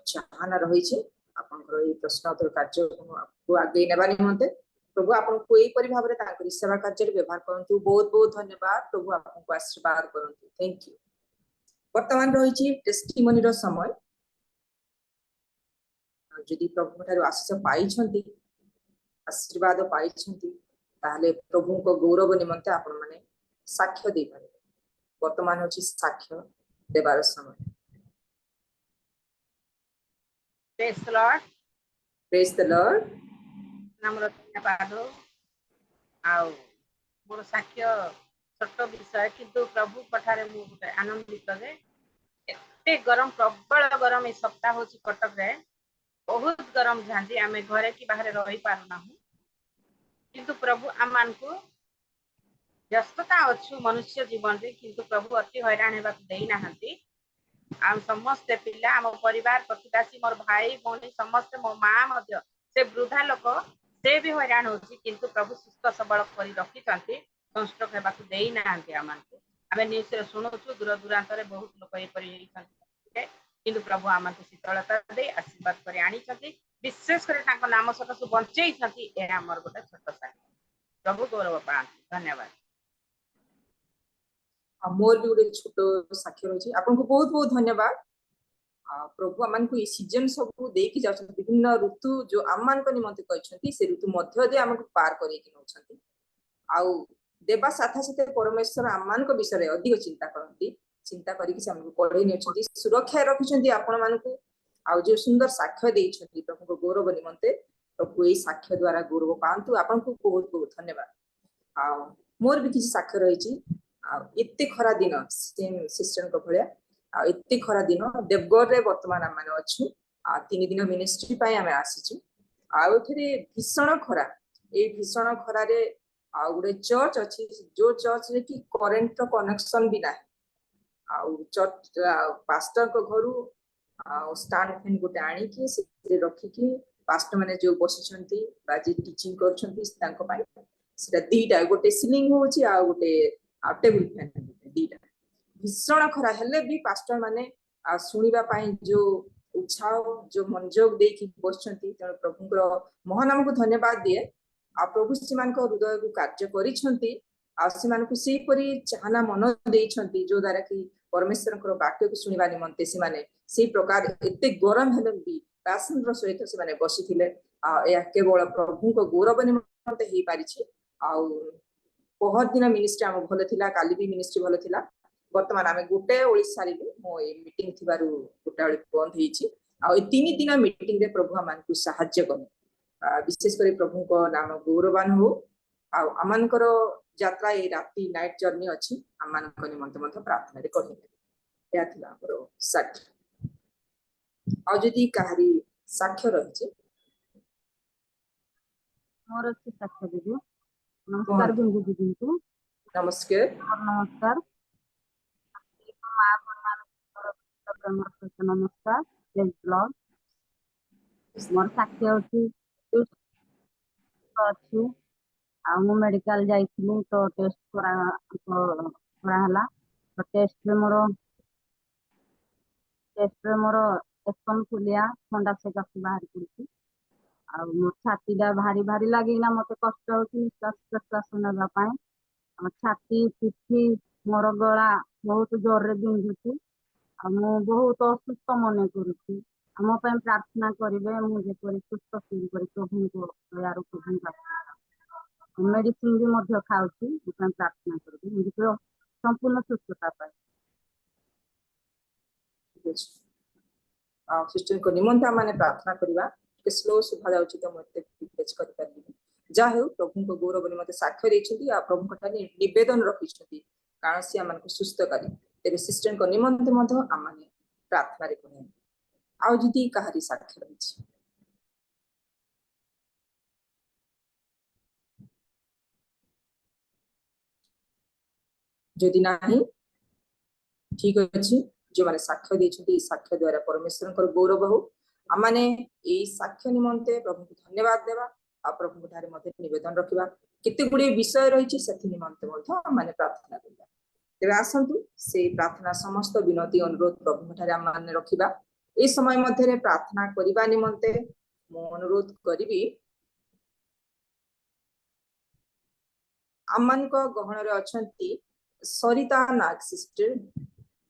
A: चाहना रही छे आपनकर এই प्रश्न उत्तर कार्यक्रम आपको आगे नेबा निमंते प्रभु आपको एई परि भाव रे तांकर सेवा कार्य रे व्यवहार करंतु बहुत बहुत धन्यवाद प्रभु आपको आशीर्वाद करंतु थैंक यू वर्तमान रही छी टेस्टिमोनी रो समय जदि प्रभु ठारू आशीष पाई आशीर्वाद पाई ताहले प्रभु को गौरव निमंते आपण माने साक्ष्य दे पारे वर्तमान होची साक्ष्य देबार समय
C: Praise the Lord.
A: Praise the Lord
C: नामर धन्यवाद आउ मोर साक्ष्य छोट विषय किंतु प्रभु पठारे मु आनंदित जे एते गरम प्रबल गरम ए सप्ताह होची कटक रे बहुत गरम झांदी आमे घरे की बाहर रही पारुना किंतु प्रभु आमान को व्यस्तता अच्छु मनुष्य जीवन रे किंतु प्रभु अति हैरान हेबा देई नाहंती आम समस्त पिला आम परिवार प्रतिदासी मोर भाई भौणी समस्त मो माँ मध्य से वृद्धा लोक से भी हैरान होची किंतु प्रभु सुस्थ सबल करी रखी संस्ट्रोक हेबा देई नाहंती आमानकु आमे न्यूज रे सुनोछु दूर दूरांत रे बहुत लोक ए परि किंतु प्रभु आमको शीतलता दे आशीर्वाद कर आनी विशेष कर नाम सकाशु बंचई हमर गोटे छोट साथी प्रभु गौरव पाती धन्यवाद
A: मोर भी गोटे छोट साक्ष्य रही आपको बहुत बहुत धन्यवाद प्रभु आम को सीजन सब देकी जा विभिन्न ऋतु जो आम मान निमंते कहते से ऋतु मध्य दे आमको पार करके आउ देवा साथा साथे परमेश्वर आम मान विषय अधिक चिंता करती चिंता करके पढ़े नहीं सुरक्षा रखिंट आपण मानक आउ जो सुंदर साक्ष्य देइछंती प्रभु को गौरव निमंते प्रभु यही साक्ष्य द्वारा गौरव पांतु आपन को बहुत बहुत धन्यवाद आ मोर भी किसी साक्ष्य रही एते खरा दिन सेम सिस्टर को भलिया एते खरा दिन देवगढ़ रे वर्तमान आम माने अछु 3 दिन मिनिस्ट्री पाई आमे आसीछु आ एथरे भीषण खरा ए भीषण खरा रे आ गुडे चर्च अछि जो चर्च रे की करंट कनेक्शन भी नाही आउ चर्च पास्टर को घरु स्टैंड फैन गोटे आनी की से रखी की पास्टर माने जो बसिछंती बाजी टीचिंग करछंती तांको पाई सेटा दीटा गोटे सीलिंग होची आ गोटे टेबल फैन दीटा भीषण खरा हेले भी पास्टर माने सुनिबा पाई जो उत्साह जो मनोयोग दे की बसछंती त प्रभुकर महानाम को धन्यवाद दिए आ प्रभु सीमान को हृदय को कार्य करिछंती आ सीमान को से परि चाहना मन देइछंती जो द्वारा की परमेश्वर को वाक्य को सुनिबा निमंते से माने से प्रकार एते गरम हेले भी पैशन रो सहित से माने बसिथिले या केवल प्रभु को गौरव निमंते ही पारिछि आ पहर दिन मिनिस्ट्री आम भल थिला काली भी मिनिस्ट्री भल थिला वर्तमान आमे गोटे ओळी सारिलु मो ए मीटिंग थिबारु गोटे ओळी बंद हेछि आ 3 दिन मीटिंग रे प्रभु आमान को सहाय्य करने विशेष कर प्रभु को नाम गौरवान हो आ आमानकर यात्रा ए राती नाइट जर्नी अछि आमानक निमंते मथ प्रार्थना रे कहि या थिला हमरो साक्ष्य आ जदि काहरी साक्ष्य रहिछि
E: मोर अच्छी साक्ष्य दीदी नमस्कार बिंदु दीदी को
A: नमस्कार
E: नमस्कार मां नमस्कार प्रेज लॉर्ड मोर साक्ष्य अछि आमु मेडिकल जाइथिलु तो टेस्ट करा हला तो टेस्ट मोर एस्टन फुलिया ठंडा से काफी बाहर करछि आ मोर छातीटा भारी भारी लागिना मते कष्ट होछि निश्वास प्रश्वास नेबा पाए आ छाती पिठी मोर गला बहुत जोर रे बिंधुछि आ मु बहुत असुस्थ मन करूछि हम पे प्रार्थना करिवे मु जे परि सुस्थ फील करि प्रभु को दयारु प्रभु मेडिसिन भी मध्य खाउछि उपर प्रार्थना करिवे मुझे संपूर्ण सुस्थता पाए
A: सिस्टर को निमंत्रण माने प्रार्थना करिवा के स्लो सुभा जाउछि त मते पिच करि परबी जा हेउ प्रभु को गौरव निमंते साक्ष्य दैछथि आ प्रभु कथा निवेदन रखिछथि कारण से हमन को सुस्थ करी तेरे सिस्टर को निमंते मध्य आमाने प्रार्थना रे कहि आ जदि काहरी साक्ष्य रहिछि जदि नाही ठीक अछि ଯେଉଁମାନେ ସାକ୍ଷ୍ୟ ଦେଇଛନ୍ତି ଏଇ ସାକ୍ଷ୍ୟ ଦ୍ୱାରା ପରମେଶ୍ୱରଙ୍କର ଗୌରବ ହଉ। ଆମମାନେ ଏଇ ସାକ୍ଷ୍ୟ ନିମନ୍ତେ ପ୍ରଭୁଙ୍କୁ ଧନ୍ୟବାଦ ଦେବା ଆଉ ପ୍ରଭୁଙ୍କ ଠାରେ ମଧ୍ୟ ନିବେଦନ ରଖିବା। କେତେ ଗୁଡିଏ ବିଷୟ ରହିଛି ସେଥି ନିମନ୍ତେ ମଧ୍ୟ ଆମମାନେ ପ୍ରାର୍ଥନା କରିବା। ତେବେ ଆସନ୍ତୁ ସେଇ ପ୍ରାର୍ଥନା ସମସ୍ତ ବିନତି ଅନୁରୋଧ ପ୍ରଭୁଙ୍କ ଠାରେ ଆମମାନେ ରଖିବା। এই সময় ମଧ୍ୟରେ ପ୍ରାର୍ଥନା କରିବା ନିମନ୍ତେ ମୁଁ ଅନୁରୋଧ କରିବି ଆମମାନଙ୍କ ଗହଣରେ ଅଛନ୍ତି ସରିତା ନାଗ ସିଷ୍ଟର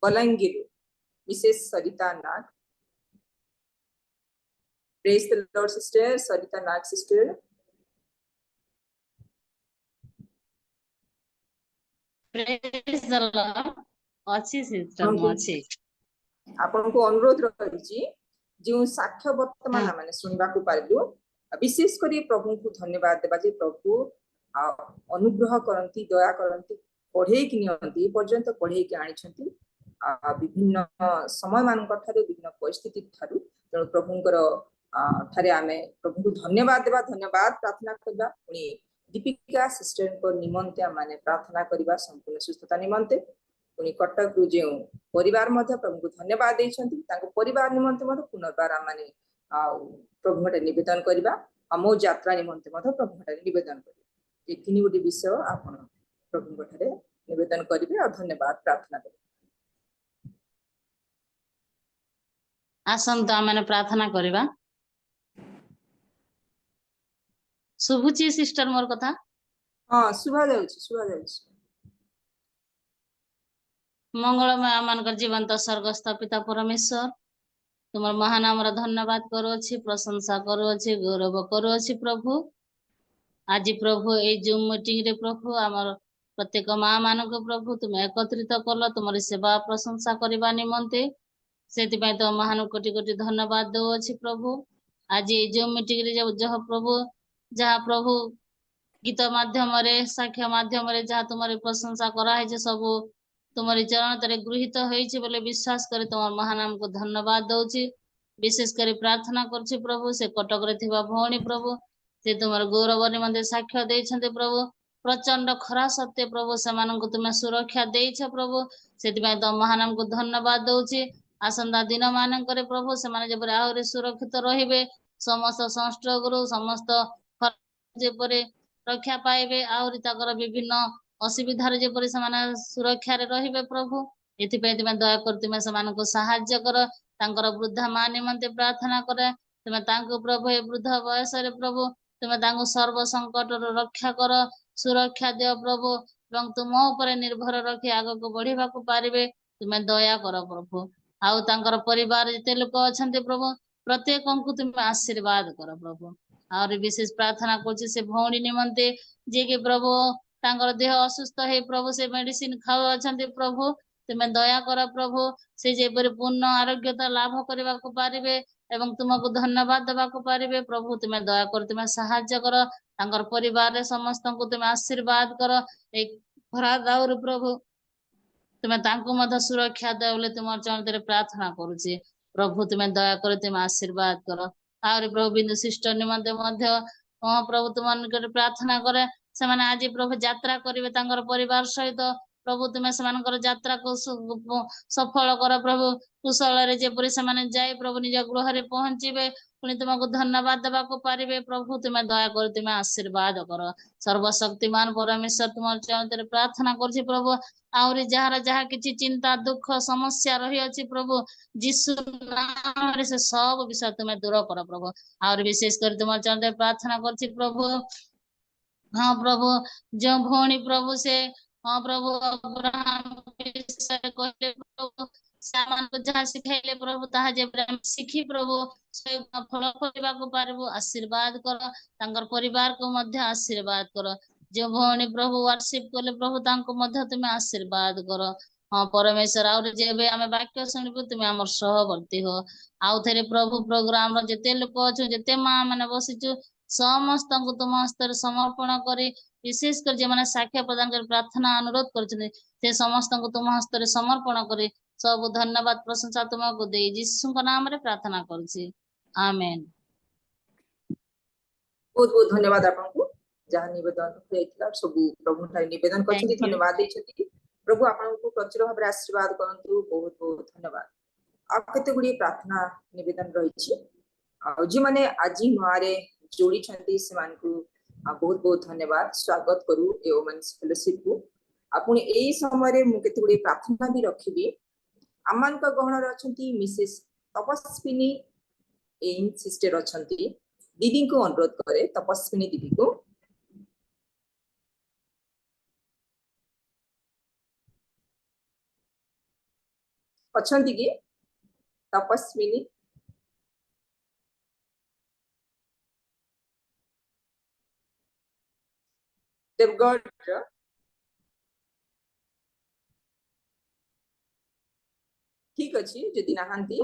A: ବଲାଙ୍ଗୀର, ମିସେସ ସରିତା ନାଗ। ପ୍ରେଜ ଦ ଲର୍ଡ ସିଷ୍ଟର ସରିତା ନାଗ ସିଷ୍ଟର।
O: ପ୍ରେଜ ଦ ଲର୍ଡ। ଅଛି ସିଷ୍ଟର, ମୁଁ ଅଛି।
A: ଆପଣଙ୍କୁ ଅନୁରୋଧ ରହିଛି ଯେଉଁ ସାକ୍ଷ୍ୟ ବର୍ତ୍ତମାନ ଆମେ ଶୁଣିବାକୁ ପାଇଲୁ, ବିଶେଷ କରି ପ୍ରଭୁଙ୍କୁ ଧନ୍ୟବାଦ ଦେବା ଯେ ପ୍ରଭୁ ଅନୁଗ୍ରହ କରନ୍ତି, ଦୟା କରନ୍ତି, ପଢେଇକି ନିଅନ୍ତି, ଏ ପର୍ଯ୍ୟନ୍ତ ପଢେଇକି ଆଣିଛନ୍ତି ବିଭିନ୍ନ ସମୟ ମାନଙ୍କ ଠାରୁ, ବିଭିନ୍ନ ପରିସ୍ଥିତି ଠାରୁ। ତେଣୁ ପ୍ରଭୁଙ୍କର ଠାରେ ଆମେ ପ୍ରଭୁଙ୍କୁ ଧନ୍ୟବାଦ ଦେବା, ଧନ୍ୟବାଦ ପ୍ରାର୍ଥନା କରିବା। ପୁଣି ଦୀପିକା ସିଷ୍ଟରଙ୍କ ନିମନ୍ତେ ଆମେ ପ୍ରାର୍ଥନା କରିବା ସମ୍ପୂର୍ଣ୍ଣ ସୁସ୍ଥତା ନିମନ୍ତେ। ପୁଣି କଟକରୁ ଯେଉଁ ପରିବାର ମଧ୍ୟ ପ୍ରଭୁଙ୍କୁ ଧନ୍ୟବାଦ ଦେଇଛନ୍ତି ତାଙ୍କ ପରିବାର ନିମନ୍ତେ ମଧ୍ୟ ପୁନର୍ବାର ଆମେ ପ୍ରଭୁଙ୍କଠାରେ ନିବେଦନ କରିବା। ଆଉ ମୋ ଯାତ୍ରା ନିମନ୍ତେ ମଧ୍ୟ ପ୍ରଭୁଙ୍କଠାରେ ନିବେଦନ କରିବା। ଏ ତିନି ଗୋଟି ବିଷୟ ଆପଣ ପ୍ରଭୁଙ୍କଠାରେ ନିବେଦନ କରିବେ ଆଉ ଧନ୍ୟବାଦ ପ୍ରାର୍ଥନା କରିବେ।
O: ଆସନ୍ତୁ ଆମେ ପ୍ରାର୍ଥନା କରିବା। ଶୁଭୁଛି ସିଷ୍ଟର ମୋର କଥା?
A: ହଁ ଶୁଭା ଯାଉଛି, ଶୁଭା ଯାଉଛି।
O: ମଙ୍ଗଳମୟ ଆମମାନଙ୍କର ଜୀବନ୍ତ ସ୍ୱର୍ଗସ୍ଥ ପିତା ପରମେଶ୍ୱର, ତୁମର ମହାନାମର ଧନ୍ୟବାଦ କରୁଅଛି, ପ୍ରଶଂସା କରୁଅଛି, ଗୌରବ କରୁଅଛି। ପ୍ରଭୁ ଆଜି ପ୍ରଭୁ ଏଇ ଜୁମ୍ ମିଟିଂ ରେ ପ୍ରଭୁ ଆମର ପ୍ରତ୍ୟେକ ମା ମାନଙ୍କୁ ପ୍ରଭୁ ତୁମେ ଏକତ୍ରିତ କଲ ତୁମର ସେବା ପ୍ରଶଂସା କରିବା ନିମନ୍ତେ। ସେଥିପାଇଁ ତ ମହାନ କୋଟି କୋଟି ଧନ୍ୟବାଦ ଦଉଅଛି ପ୍ରଭୁ। ଆଜି ଏଇ ଜୁମ୍ ମିଟିଂ ରେ ଯାହା ପ୍ରଭୁ ପ୍ରଭୁ ଗୀତ ମାଧ୍ୟମରେ, ସାକ୍ଷ୍ୟ ମାଧ୍ୟମରେ ଯାହା ତୁମର ପ୍ରଶଂସା କରାହେଇଛି ସବୁ ତୁମରି ଚରଣତରେ ଗୃହୀତ ହେଇଛି ବୋଲି ବିଶ୍ୱାସ କରି ତୁମର ମହାନାମକୁ ଧନ୍ୟବାଦ ଦଉଛି। ବିଶେଷ କରି ପ୍ରାର୍ଥନା କରୁଛି ପ୍ରଭୁ ସେ କଟକରେ ଥିବା ଭଉଣୀ ପ୍ରଭୁ, ସେ ତୁମର ଗୌରବ ନିମନ୍ତେ ସାକ୍ଷ୍ୟ ଦେଇଛନ୍ତି ପ୍ରଭୁ। ପ୍ରଚଣ୍ଡ ଖରା ସତ୍ତ୍ୱେ ପ୍ରଭୁ ସେମାନଙ୍କୁ ତୁମେ ସୁରକ୍ଷା ଦେଇଛ ପ୍ରଭୁ, ସେଥିପାଇଁ ତୁମ ମହାନାମକୁ ଧନ୍ୟବାଦ ଦଉଛି। ଆସନ୍ତା ଦିନ ମାନଙ୍କରେ ପ୍ରଭୁ ସେମାନେ ଯେପରି ଆହୁରି ସୁରକ୍ଷିତ ରହିବେ, ସମସ୍ତ ସଂଷ୍ଟ୍ରୋକରୁ ସମସ୍ତ ଯେପରି ରକ୍ଷା ପାଇବେ, ଆହୁରି ତାଙ୍କର ବିଭିନ୍ନ ଅସୁବିଧାରେ ଯେପରି ସେମାନେ ସୁରକ୍ଷାରେ ରହିବେ ପ୍ରଭୁ। ଏଥିପାଇଁ ତୁମେ ଦୟାକରି ତୁମେ ସେମାନଙ୍କୁ ସାହାଯ୍ୟ କର। ତାଙ୍କର ବୃଦ୍ଧା ମା ନିମନ୍ତେ ପ୍ରାର୍ଥନା କରେ, ତୁମେ ତାଙ୍କୁ ପ୍ରଭୁ ଏ ବୃଦ୍ଧ ବୟସରେ ପ୍ରଭୁ ତୁମେ ତାଙ୍କୁ ସର୍ବ ସଙ୍କଟରୁ ରକ୍ଷା କର, ସୁରକ୍ଷା ଦିଅ ପ୍ରଭୁ, ଏବଂ ତୁମ ଉପରେ ନିର୍ଭର ରଖି ଆଗକୁ ବଢିବାକୁ ପାରିବେ ତୁମେ ଦୟା କର ପ୍ରଭୁ। ଆଉ ତାଙ୍କର ପରିବାର ଯେତେ ଲୋକ ଅଛନ୍ତି ପ୍ରଭୁ ପ୍ରତ୍ୟେକଙ୍କୁ ତୁମେ ଆଶୀର୍ବାଦ କର ପ୍ରଭୁ। ଆହୁରି ବିଶେଷ ପ୍ରାର୍ଥନା କରୁଛି ସେ ଭଉଣୀ ନିମନ୍ତେ ଯିଏକି ପ୍ରଭୁ ତାଙ୍କର ଦେହ ଅସୁସ୍ଥ ହେଇ ପ୍ରଭୁ ସେ ମେଡିସିନ ଖାଉଅଛନ୍ତି ପ୍ରଭୁ, ତୁମେ ଦୟା କର ପ୍ରଭୁ, ସେ ଯେପରି ପୂର୍ଣ୍ଣ ଆରୋଗ୍ୟତା ଲାଭ କରିବାକୁ ପାରିବେ ଏବଂ ତୁମକୁ ଧନ୍ୟବାଦ ଦେବାକୁ ପାରିବେ ପ୍ରଭୁ। ତୁମେ ଦୟାକରି ତୁମେ ସାହାଯ୍ୟ କର, ତାଙ୍କର ପରିବାରରେ ସମସ୍ତଙ୍କୁ ତୁମେ ଆଶୀର୍ବାଦ କର। ଏଇ ଖରା ଦାଉରୁ ପ୍ରଭୁ ତୁମେ ତାଙ୍କୁ ମଧ୍ୟ ସୁରକ୍ଷା ଦେବ ବୋଲି ତୁମର ଚରଣରେ ପ୍ରାର୍ଥନା କରୁଛି ପ୍ରଭୁ। ତୁମେ ଦୟାକରି ତୁମେ ଆଶୀର୍ବାଦ କର। ଆହୁରି ପ୍ରଭୁ ବିନ୍ଦୁ ସିଷ୍ଟର ନିମନ୍ତେ ମଧ୍ୟ ପ୍ରଭୁ ତୁମ ନିକଟରେ ପ୍ରାର୍ଥନା କରେ, ସେମାନେ ଆଜି ପ୍ରଭୁ ଯାତ୍ରା କରିବେ ତାଙ୍କର ପରିବାର ସହିତ ପ୍ରଭୁ, ତୁମେ ସେମାନଙ୍କର ଯାତ୍ରାକୁ ସଫଳ କର ପ୍ରଭୁ। କୁଶଳରେ ଯେପରି ସେମାନେ ଯାଇ ପ୍ରଭୁ ନିଜ ଗୃହରେ ପହଞ୍ଚିବେ, ପୁଣି ତୁମକୁ ଧନ୍ୟବାଦ ଦେବାକୁ ପାରିବେ ପ୍ରଭୁ। ତୁମେ ଦୟାକରି ତୁମେ ଆଶୀର୍ବାଦ କର। ସର୍ବଶକ୍ତିମାନ ପରମେଶ୍ୱର ତୁମର ଚରଣରେ ପ୍ରାର୍ଥନା କରୁଛି ପ୍ରଭୁ, ଆହୁରି ଯାହାର ଯାହା କିଛି ଚିନ୍ତା ଦୁଃଖ ସମସ୍ୟା ରହିଅଛି ପ୍ରଭୁ ଯୀଶୁ ନାମରେ ସେ ସବୁ ବିଷୟ ତୁମେ ଦୂର କର ପ୍ରଭୁ। ଆହୁରି ବିଶେଷ କରି ତୁମର ଚରଣରେ ପ୍ରାର୍ଥନା କରୁଛି ପ୍ରଭୁ, ହଁ ପ୍ରଭୁ ଯେଉଁ ଭଉଣୀ ପ୍ରଭୁ ସେ ପ୍ରଭୁ ଅବ୍ରାହମ ବିଷୟରେ କହିଲେ ପ୍ରଭୁ, ସେମାନଙ୍କୁ ଯାହା ଶିଖାଇଲେ ପ୍ରଭୁ ତାହା ଯେପରି ଆମେ ଶିଖି ପ୍ରଭୁ ଫଳ କରିବାକୁ ପାରିବୁ ଆଶୀର୍ବାଦ କର। ତାଙ୍କର ପରିବାରକୁ ମଧ୍ୟ ଆଶୀର୍ବାଦ କର। ଯେଉଁ ଭଉଣୀ ପ୍ରଭୁ ୱାର୍ସିପ କଲେ ପ୍ରଭୁ ତାଙ୍କୁ ମଧ୍ୟ ତୁମେ ଆଶୀର୍ବାଦ କର। ହଁ ପରମେଶ୍ୱର, ଆହୁରି ଯେବେ ଆମେ ବାକ୍ୟ ଶୁଣିବୁ ତୁମେ ଆମର ସହବର୍ତ୍ତୀ ହୋ। ଆଉ ଥରେ ପ୍ରଭୁ ପ୍ରୋଗ୍ରାମର ଯେତେ ଲୋକ ଅଛୁ, ଯେତେ ମା ମାନେ ବସିଛୁ ସମସ୍ତଙ୍କୁ ତୁମ ହସ୍ତରେ ସମର୍ପଣ କରି, ବିଶେଷ କରି ଯେଉଁମାନେ ସାକ୍ଷ୍ୟ ପ୍ରଦାନ କରି ପ୍ରାର୍ଥନା ଅନୁରୋଧ କରୁଛନ୍ତି ସେ ସମସ୍ତଙ୍କୁ ତୁମ ହସ୍ତରେ ସମର୍ପଣ କରି ସବୁ ଧନ୍ୟବାଦ ପ୍ରଶଂସା ତୁମକୁ ଦେଇ ଯୀଶୁଙ୍କ ନାମରେ ପ୍ରାର୍ଥନା କରୁଛି, ଆମେନ୍।
A: ବହୁତ ବହୁତ ଧନ୍ୟବାଦ ଆପଣଙ୍କୁ ଯାହା ନିବେଦନ ହେଇଥିଲା ସବୁ ପ୍ରଭୁଙ୍କ ଠାରେ ନିବେଦନ କରିଛନ୍ତି,
O: Thank you.
A: ଧନ୍ୟବାଦ ଦେଇଛନ୍ତି। प्रभु आपको प्रचुर भाव आशीर्वाद करंतु बहुत बहुत धन्यवाद आप केते गुडी प्रार्थना निवेदन रही जी माने आज नुआरे जोड़ी छंती से मानकु बहुत बहुत धन्यवाद स्वागत करू ए वुमेन्स फेलोशिप को आपण एई समय रे मु केते गुडी प्रार्थना भी रखिबी आमान का गहन रे अछंती मिसेस तपस्विनी एन सिस्टर अछंती दीदी को अनुरोध करे तपस्विनी दीदी को अछंती की तपस्विनी देवगढ़ ठीक अछि जदि नाहंती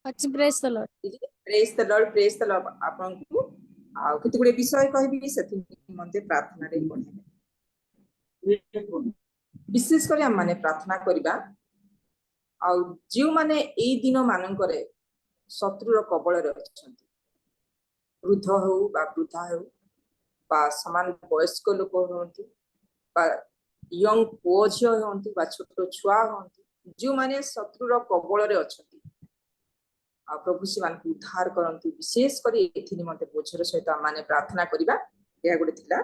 P: अच्छी press the Lord
A: press the Lord आपन को आ किति गुडे विषय कहबी सेति मते प्रार्थना रे पढे विशेष कर माने प्रार्थना करिबा आ जो माने ए दिन माननकरे शत्रुर कबल रे अछंती वृद्ध हो बा वृद्धा हो बा समान वयस्क लोक होंती बा यंग पुओ झियो होंती बा छोट छुआ होंती जो माने शत्रुर कबल रे अछंती आ प्रभु शिवान को उद्धार करंतु विशेष करी एथि निमंते बोझर सहित माने प्रार्थना करिबा या गुडे थिला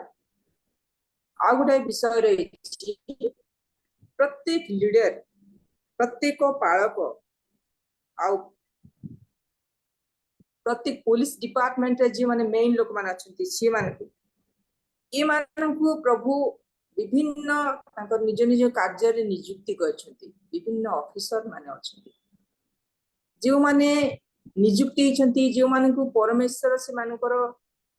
A: आ गुडे विषय रे प्रत्येक लीडर प्रत्येक पालक आ प्रत्येक पुलिस डिपार्टमेंट रे जे माने मेन लोक मान अछंती से माने ए मानकु प्रभु विभिन्न तांकर निज निज कार्य रे नियुक्ति करछंती विभिन्न ऑफिसर माने अछंती जो माने नियुक्ति छंती जो मानकु परमेश्वर से मानकर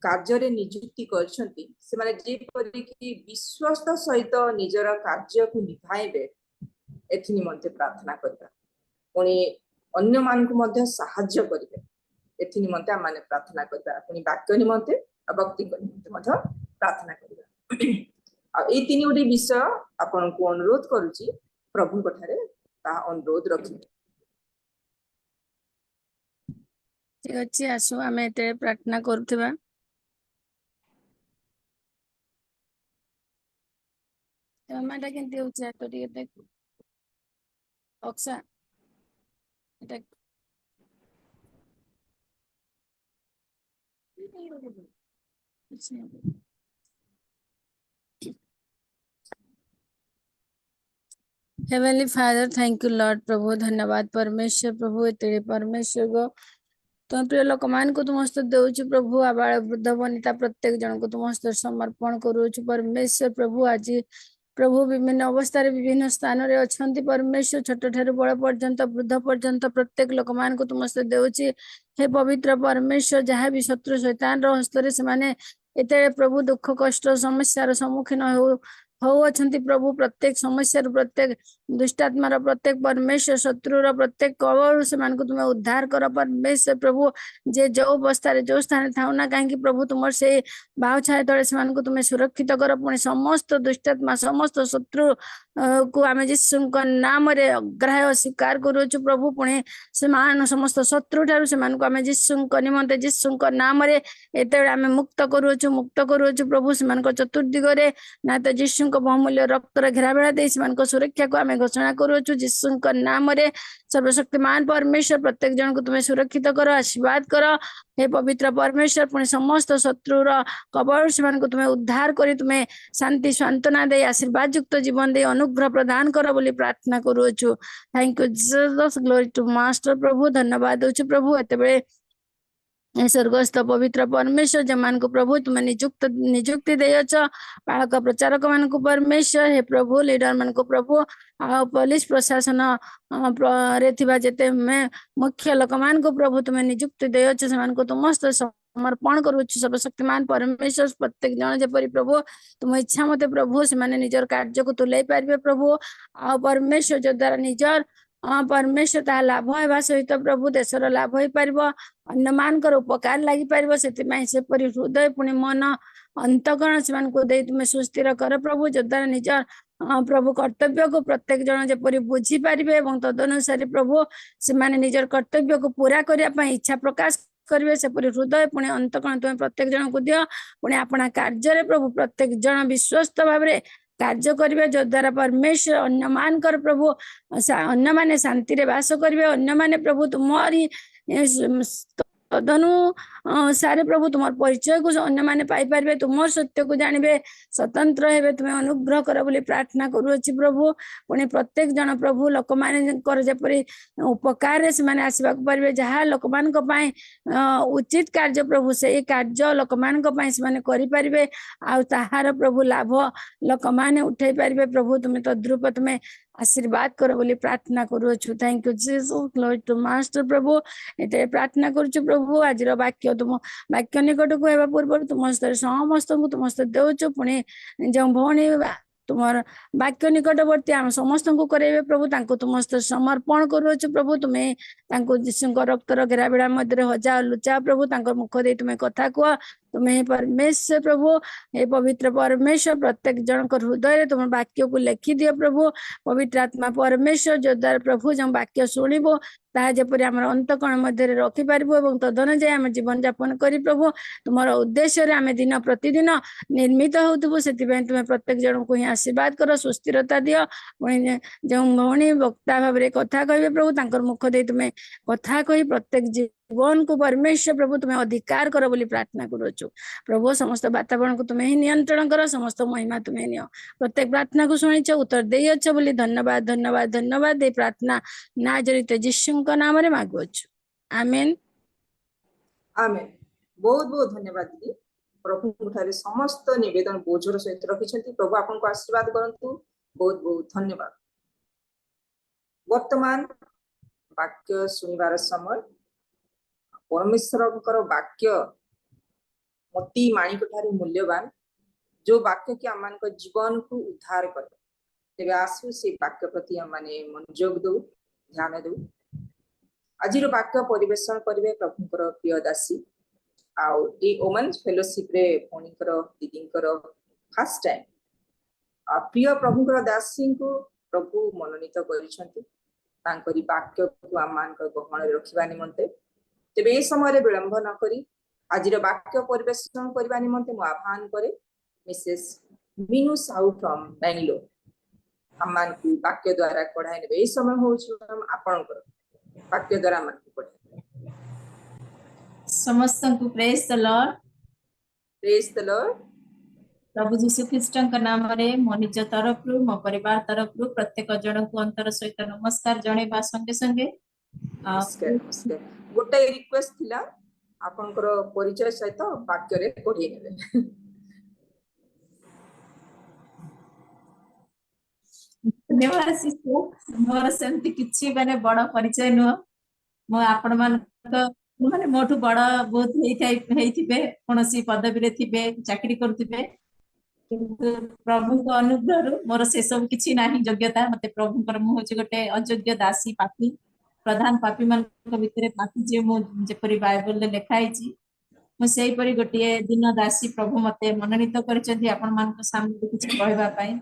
A: कार्य रे नियुक्ति करछंती से माने जे परि कि विश्वास सहित निजर कार्य को निभाइबे एथि निमंते प्रार्थना करबा पुनी अन्य मानकु मध्ये सहाय्य करिवे एथि निमंते माने प्रार्थना करबा पुनी वाक्य निमंते भक्ति निमंते मध्ये प्रार्थना करबा आ ए तीन गोटे विषय आपन को अनुरोध करूची प्रभु कठारे ता अनुरोध रखिबे
P: ठीक अच्छे आसो आम एते प्रार्थना करुवा टमाटा केंती होचे तो टिके देख अक्सा एटा heavenly father thank you Lord प्रभु धन्यवाद परमेश्वर प्रभु तेरे परमेश्वर गो तुम प्रिय लोक मान को तुम हस्त देउछु प्रभु आबाल वृद्ध वनिता प्रत्येक जन को तुम हस्त समर्पण करूछु परमेश्वर प्रभु आज प्रभु विभिन्न अवस्था रे विभिन्न स्थान रे अछंती परमेश्वर छोट ठारू बड़ पर्यंत वृद्ध पर्यंत प्रत्येक लोक मान को तुम हस्त देउछि हे पवित्र परमेश्वर जहाँ भी शत्रु शैतान रो हस्त रे से माने एते प्रभु दुख कष्ट समस्या रो सम्मुखीन हो अछंती प्रभु प्रत्येक समस्या प्रत्येक दुष्टात्मार प्रत्येक परमेश्वर शत्रुर प्रत्येक कबल से मान को तुम्हें उद्धार कर परमेश्वर प्रभु जे जो अवस्था जो स्थान थाउ ना कहीं प्रभु तुम से बाहु छाया तले से मान को तुम्हें सुरक्षित कर पुणी समस्त दुष्टात्मा समस्त शत्रु को आम जीशु नाम रे अग्राह्य स्वीकार करुचु प्रभु पुणी से मान समस्त शत्रु ठारू से मान को आम जीशु निमंते जीशु नाम रे एते आम मुक्त करुचु प्रभु से मान चतुर्दिगरे ना तो जीशु बहुमूल्य रक्तर घेराबेड़ा दे सुरक्षा को आम घोषणा करुचु जीशु नाम रे सर्वशक्तिमान परमेश्वर प्रत्येक जन को तुम्हें सुरक्षित कर आशीर्वाद कर हे पवित्र परमेश्वर पुणी समस्त शत्रुर कबल से तुम्हें उद्धार कर तुम्हें शांति सांत्वना दे आशीर्वाद युक्त जीवन दे अनुग्रह प्रदान कर बोली प्रार्थना करुचु thank you Jesus glory to master प्रभु धन्यवाद दउछु प्रभु एते बेले स्वर्गस्थ पवित्र परमेश्वर जमान को प्रभु तुम्हें नियुक्ति देयच बालक प्रचारक मान को परमेश्वर हे प्रभु लीडर मान को प्रभु आ पुलिस प्रशासन रे थिबा जेते में मुख्य लोक मान को प्रभु तुम्हें नियुक्ति देयच से मान को तुमस्त समर्पण करुछु सर्वशक्तिमान परमेश्वर प्रत्येक जन जेपरि प्रभु तुम इच्छा मते प्रभु से माने निजर कार्य को तुलै पारिबे प्रभु आ परमेश्वर जो द्वारा निजर परमेश्वर ता लाभ होगा सहित प्रभु देशर लाभ हो पार अन्य मानकर उपकार लगी पार से हृदय पुणी मन अंतकरण से तुम्हें सुस्थिर कर प्रभु जद्वारा निज प्रभु कर्तव्य को प्रत्येक जन जपरी बुझी पारे और तदनुसार प्रभु से निजर कर्तव्य को पूरा करने इच्छा प्रकाश करेंगे से हृदय पुणी अंतकरण तुम्हें प्रत्येक जन को दियो पुणी अपना कार्य प्रभु प्रत्येक जन विश्वस्त भाव କାର୍ଯ୍ୟ କରିବେ ଯଦ୍ୱାରା ପରମେଶ୍ୱର ଅନ୍ୟମାନଙ୍କର ପ୍ରଭୁ ଅନ୍ୟମାନେ ଶାନ୍ତିରେ ବାସ କରିବେ ଅନ୍ୟମାନେ ପ୍ରଭୁ ତୁମରି ତଦନୁ ସାରେ ପ୍ରଭୁ ତୁମର ପରିଚୟକୁ ଅନ୍ୟମାନେ ପାଇପାରିବେ ତୁମର ସତ୍ୟକୁ ଜାଣିବେ ସ୍ୱତନ୍ତ୍ର ହେବେ ତୁମେ ଅନୁଗ୍ରହ କର ବୋଲି ପ୍ରାର୍ଥନା କରୁଅଛି ପ୍ରଭୁ ପୁଣି ପ୍ରତ୍ୟେକ ଜଣ ପ୍ରଭୁ ଲୋକମାନଙ୍କର ଯେପରି ଉପକାରରେ ସେମାନେ ଆସିବାକୁ ପାରିବେ ଯାହା ଲୋକମାନଙ୍କ ପାଇଁ ଉଚିତ କାର୍ଯ୍ୟ ପ୍ରଭୁ ସେଇ କାର୍ଯ୍ୟ ଲୋକମାନଙ୍କ ପାଇଁ ସେମାନେ କରିପାରିବେ ଆଉ ତାହାର ପ୍ରଭୁ ଲାଭ ଲୋକମାନେ ଉଠେଇ ପାରିବେ ପ୍ରଭୁ ତୁମେ ତଦ୍ରୂପ ତୁମେ आशीर्वाद करो बोली प्रार्थना करूछु thank you Jesus glory to master प्रभु एते प्रार्थना करूछु प्रभु आज वाक्य तुम वाक्य निकट को हेबा पूर्व तुम समस्त को तुम देउछु पुणी जो भौणी तुमर वाक्य निकटवर्ती आम समस्त को करेबे प्रभु तांको तुम समर्पण करूछु प्रभु तुम्हें तांको यीशुଙ୍କ रक्तर घेराबेड़ा मध्य हजा लुचा प्रभु तांको मुख दे तुम्हें कथा कह तुम्हें परमेश्वर प्रभु हे पवित्र परमेश्वर प्रत्येक जन हृदय तुम वाक्य को लिखि दियो प्रभु पवित्र आत्मा परमेश्वर जो द्वारा प्रभु जो वाक्य शुणिबो ताहा जेपरि आम अंतकण मध्य रखिपारबो एवं तदनुसार आम जीवन यापन करी प्रभु तुमर उद्देश्य आम दिन प्रतिदिन निर्मित होतबो सेतिबे तुम्हें प्रत्येक जन को ही आशीर्वाद कर सुस्थिरता दियो जो भौणी वक्ता भाव में कथा कहे प्रभु तांकर मुख दे तुम्हें कथा कही प्रत्येक जीवन को परमेश्वर प्रभु तुम्हें अधिकार कर बोली प्रार्थना करूछु प्रभु समस्त वातावरण को तुम्हें ही नियंत्रण कर समस्त महिमा तुम्हें नियो प्रत्येक प्रार्थना को शुणिच उत्तर देइछ बोली धन्यवाद धन्यवाद धन्यवाद दे प्रार्थना नाजरित यीशुଙ୍କ नामରେ मागुछु आमेन
A: आमेन बहुत बहुत धन्यवाद दीदी प्रभु ठारे समस्त निवेदन बोझर सहित रखिछंती प्रभु आपन को आशीर्वाद करंतु बहुत बहुत धन्यवाद वर्तमान वाक्य सुनिबार समय परमेश्वरଙ୍କର वाक्य मोती माणिक ठारे मूल्यवान जो वाक्य कि आम जीवन को उद्धार करे तेबे आसु से वाक्य प्रति आम मनोयोग दो ध्यान दो आज वाक्य परिवेशन करेंगे प्रभुंकर प्रिय दासी आउ ए वोमेन्स फेलोशिप रे भौणीकर दीदींकर फर्स्ट टाइम प्रिय प्रभुंकर दासी को प्रभु मनोनीत करिसंती तांकरी वाक्य को आम गहन रखिबा निमंते तेबे ए समय विलंब न करी आज वाक्य परिवेशन करने निमंते मु आह्वान करे मिसेस मीनू साहू फ्रॉम बेंगलोर आमान को वाक्य द्वारा पढ़ाई ने ए समय हो आपनकर वाक्य द्वारा मन को पढ़ाई
I: समस्त को प्रेज द लॉर्ड प्रभु जीशु ख्रीष्ट नाम रे मो निज तरफ मो परिवार तरफ प्रत्येक जन को अंतर सहित नमस्कार जणेबा संगे संगे
A: गोटे रिक्वेस्ट थिला आपनकर परिचय सहित वाक्य रे पढ़ी नेबे
I: धन्यवाद शिष्य मोर सेमती किछि माने बड़ परिचय नुह मो आपण मान माने मोठु बड़ बहुत हेइथिबे कोनसी पदवी रे थिबे चाकरी करथिबे किंतु प्रभु को अनुग्रह मोर से सब किछि नाही योग्यता मते प्रभुकर मु होछि गोटे अयोग्य दासी पापी प्रधान पापी मान भितर पापी जे मो जेपरि बाइबल रे लिखा आइछि मो सेही परि गोटे दिन दासी प्रभु मते मनोनीत करछथि आपण मान को सामने किछि कहबा पई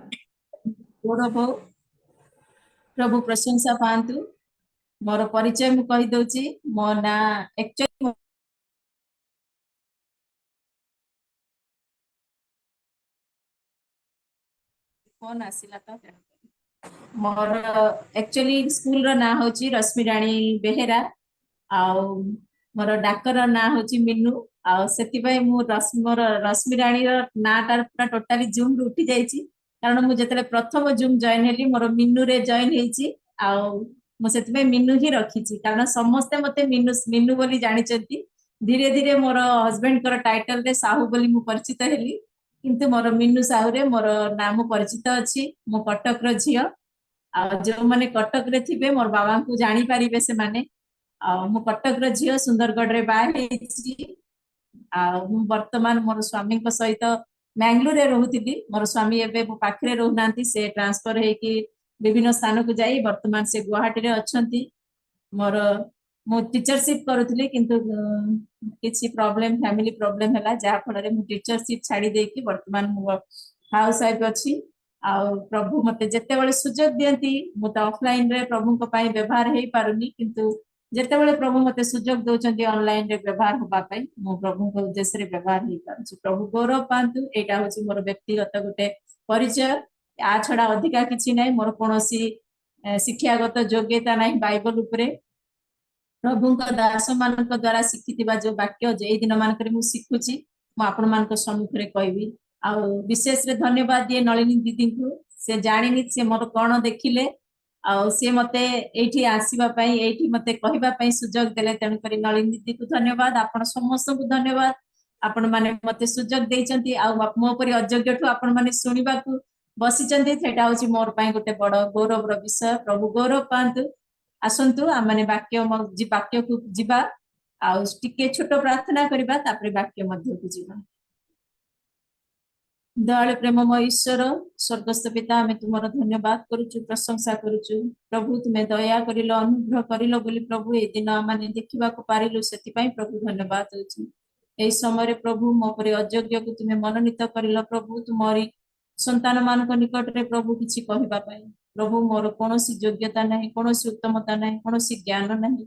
I: प्रभु प्रशंसा पांतु मोर परिचय मु कहि दउची मो ना एक्चुअली फोन आसिला तो मोर एक्चुअली स्कूल रो ना होची रश्मि रानी बेहेरा आ मोर डाकर ना होची मिन्नू आ सेति पय मु रश्मि रानी रो नाटा पूरा टोटली जूम रू उठी जाईची कारण मु जेतले प्रथम जूम जॉइन हेली मोर मिन्नू रे जॉइन हेची आ मु सेति पय मिन्नू ही रखीची कारण समस्त मते मिन्नू बोली जानि चंती धीरे धीरे मोर हस्बैंड कर टाइटल रे साहू बोली मु परिचित हेली किंतु मोर मिन्नू साहू रे मोर नाम परिचित अछि मु कटक रो झियो आ जो माने कटक रे थिबे मोर बाबा को जानि परिबे से माने आ मु कटक रो झियो सुंदरगढ़ रे बाह हेची आ मु वर्तमान मोर स्वामी को सहित बेंगलुरु रे रहउतिली मोर स्वामी एबे मो पाखरे रहउनांती से ट्रांसफर हे कि विभिन्न स्थान को जाई वर्तमान से गुवाहाटी रे अछंती मोर मो टीचरशिप करूथली किंतु किछि प्रॉब्लम फैमिली प्रॉब्लम हला जा फल रे मु टीचरशिप छाडी दे कि वर्तमान मो हाउस वाइफ अछि आ प्रभु मते जते बेले सुजोग दियंती मु त ऑफलाइन रे प्रभु को पाई व्यवहार हेई पारुनी किंतु जते बेले प्रभु मते सुजोग दोचंती ऑनलाइन रे व्यवहार होबा पई मो प्रभु को उद्देश्य रे व्यवहार हेई पारुची प्रभु गौरव पांतु एटा होची मोर व्यक्तिगत गोटे परिचय आ छड़ा अधिका किछि नै मोर कोनोसी शिक्षागत योग्यता नै बाइबल उपरे प्रभुଙ୍କ दास ମାନଙ୍କ द्वारा शिखिथिबा जो वाक्य जे दिन मानकरे मु शिखुची मु आपण मानक सम्मुखरे कहबी आ विशेष रे धन्यवाद दिए नलिनी दीदी को से जानिनी से मोर कोन देखिले आ से मते एठी आसीबा पई एठी मते कहबा पई सुजोग देले तण करी नलिनी दीदी को धन्यवाद आपण समस्त को धन्यवाद आपण माने मते सुजोग देइचंती आ मो परि अयोग्य ठु आपण माने सुनिबा को बसिचंती सेटा होची मोर पई गोटे बड़ गौरव विषय प्रभु गौरव पांतु आसंतु आमने वाक्य को जीवा आ टिके छोट प्रार्थना करबा तापरे वाक्य मध्य को जीवा दयालु प्रेममय ईश्वर स्वर्गस्थ पिता आमे तुमर धन्यवाद करूछु प्रशंसा करूछु प्रभु तुमे दया करिलो अनुग्रह करिलो बोली प्रभु ए दिन आमने देखिबा को पारिलु सेति पई प्रभु धन्यवाद होछु ए समय प्रभु मो परे अयोग्य को तुमे मनोनीत करिलो प्रभु तुमरी संतान मान को निकट रे प्रभु किछि कहबा पई प्रभु मोर कोनोसी योग्यता नहीं कोनोसी उत्तमता नहीं कोनोसी ज्ञान नहीं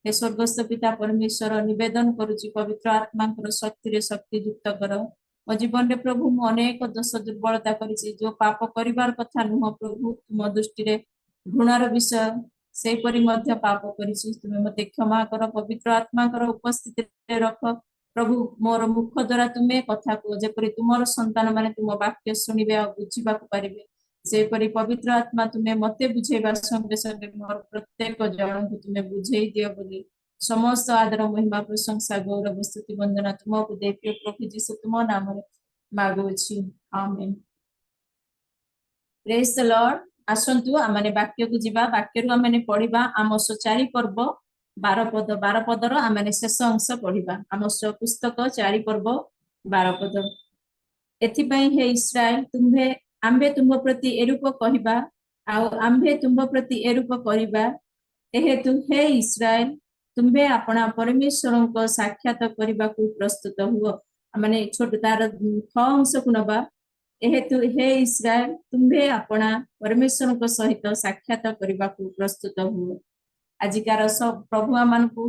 I: हे स्वर्गस्थ पिता परमेश्वर निवेदन करूची पवित्र आत्मा शक्ति रे शक्ति युक्त कर मो जीवन रे प्रभु मु अनेक दोष दुर्बलता करिछि जो पाप करिवार कथा नुह प्रभु तुम दृष्टि रे घृणार विषय से परि मध्य पाप करिछि तुमे मते क्षमा कर पवित्र आत्मा उपस्थिति रे रख प्रभु मोर मुख द्वारा तुमे कथा को जेपरि तुमर संतान माने तुम वाक्य सुनिबे आ बुझिबा को पारिबे से परि पवित्र आत्मा तुमे मते बुझेबा संगे संगे मोर प्रत्येक जन को तुमे बुझेई दियो बोली समस्त आदर महिमा प्रशंसा गौरव स्तुति वंदना तुमको देपियो प्रभु यीशु तुम नाम रे मागुछि आमेन प्रेज द लॉर्ड आसंतु आमने वाक्य को जीवा वाक्य रु आमने पढिबा आमोस 4 पर्व 12 पदर आमने शेष अंश पढिबा आमोस पुस्तक 4 पर्व 12 पद एथि पई हे इस्राएल तुम्हे आम्भे तुम प्रति एरूप कहिबा आ आम्भे तुम प्रति एरूप करिबा एहेतु हे इस्राएल तुम्हे अपना परमेश्वर को साक्षात करबा को प्रस्तुत हुओ माने छोट तार ख अंश को नबा एहेतु हे इस्राएल तुम्हे अपना परमेश्वर को सहित साक्षात करबा को प्रस्तुत हुओ आजिकार सब प्रभु आमान को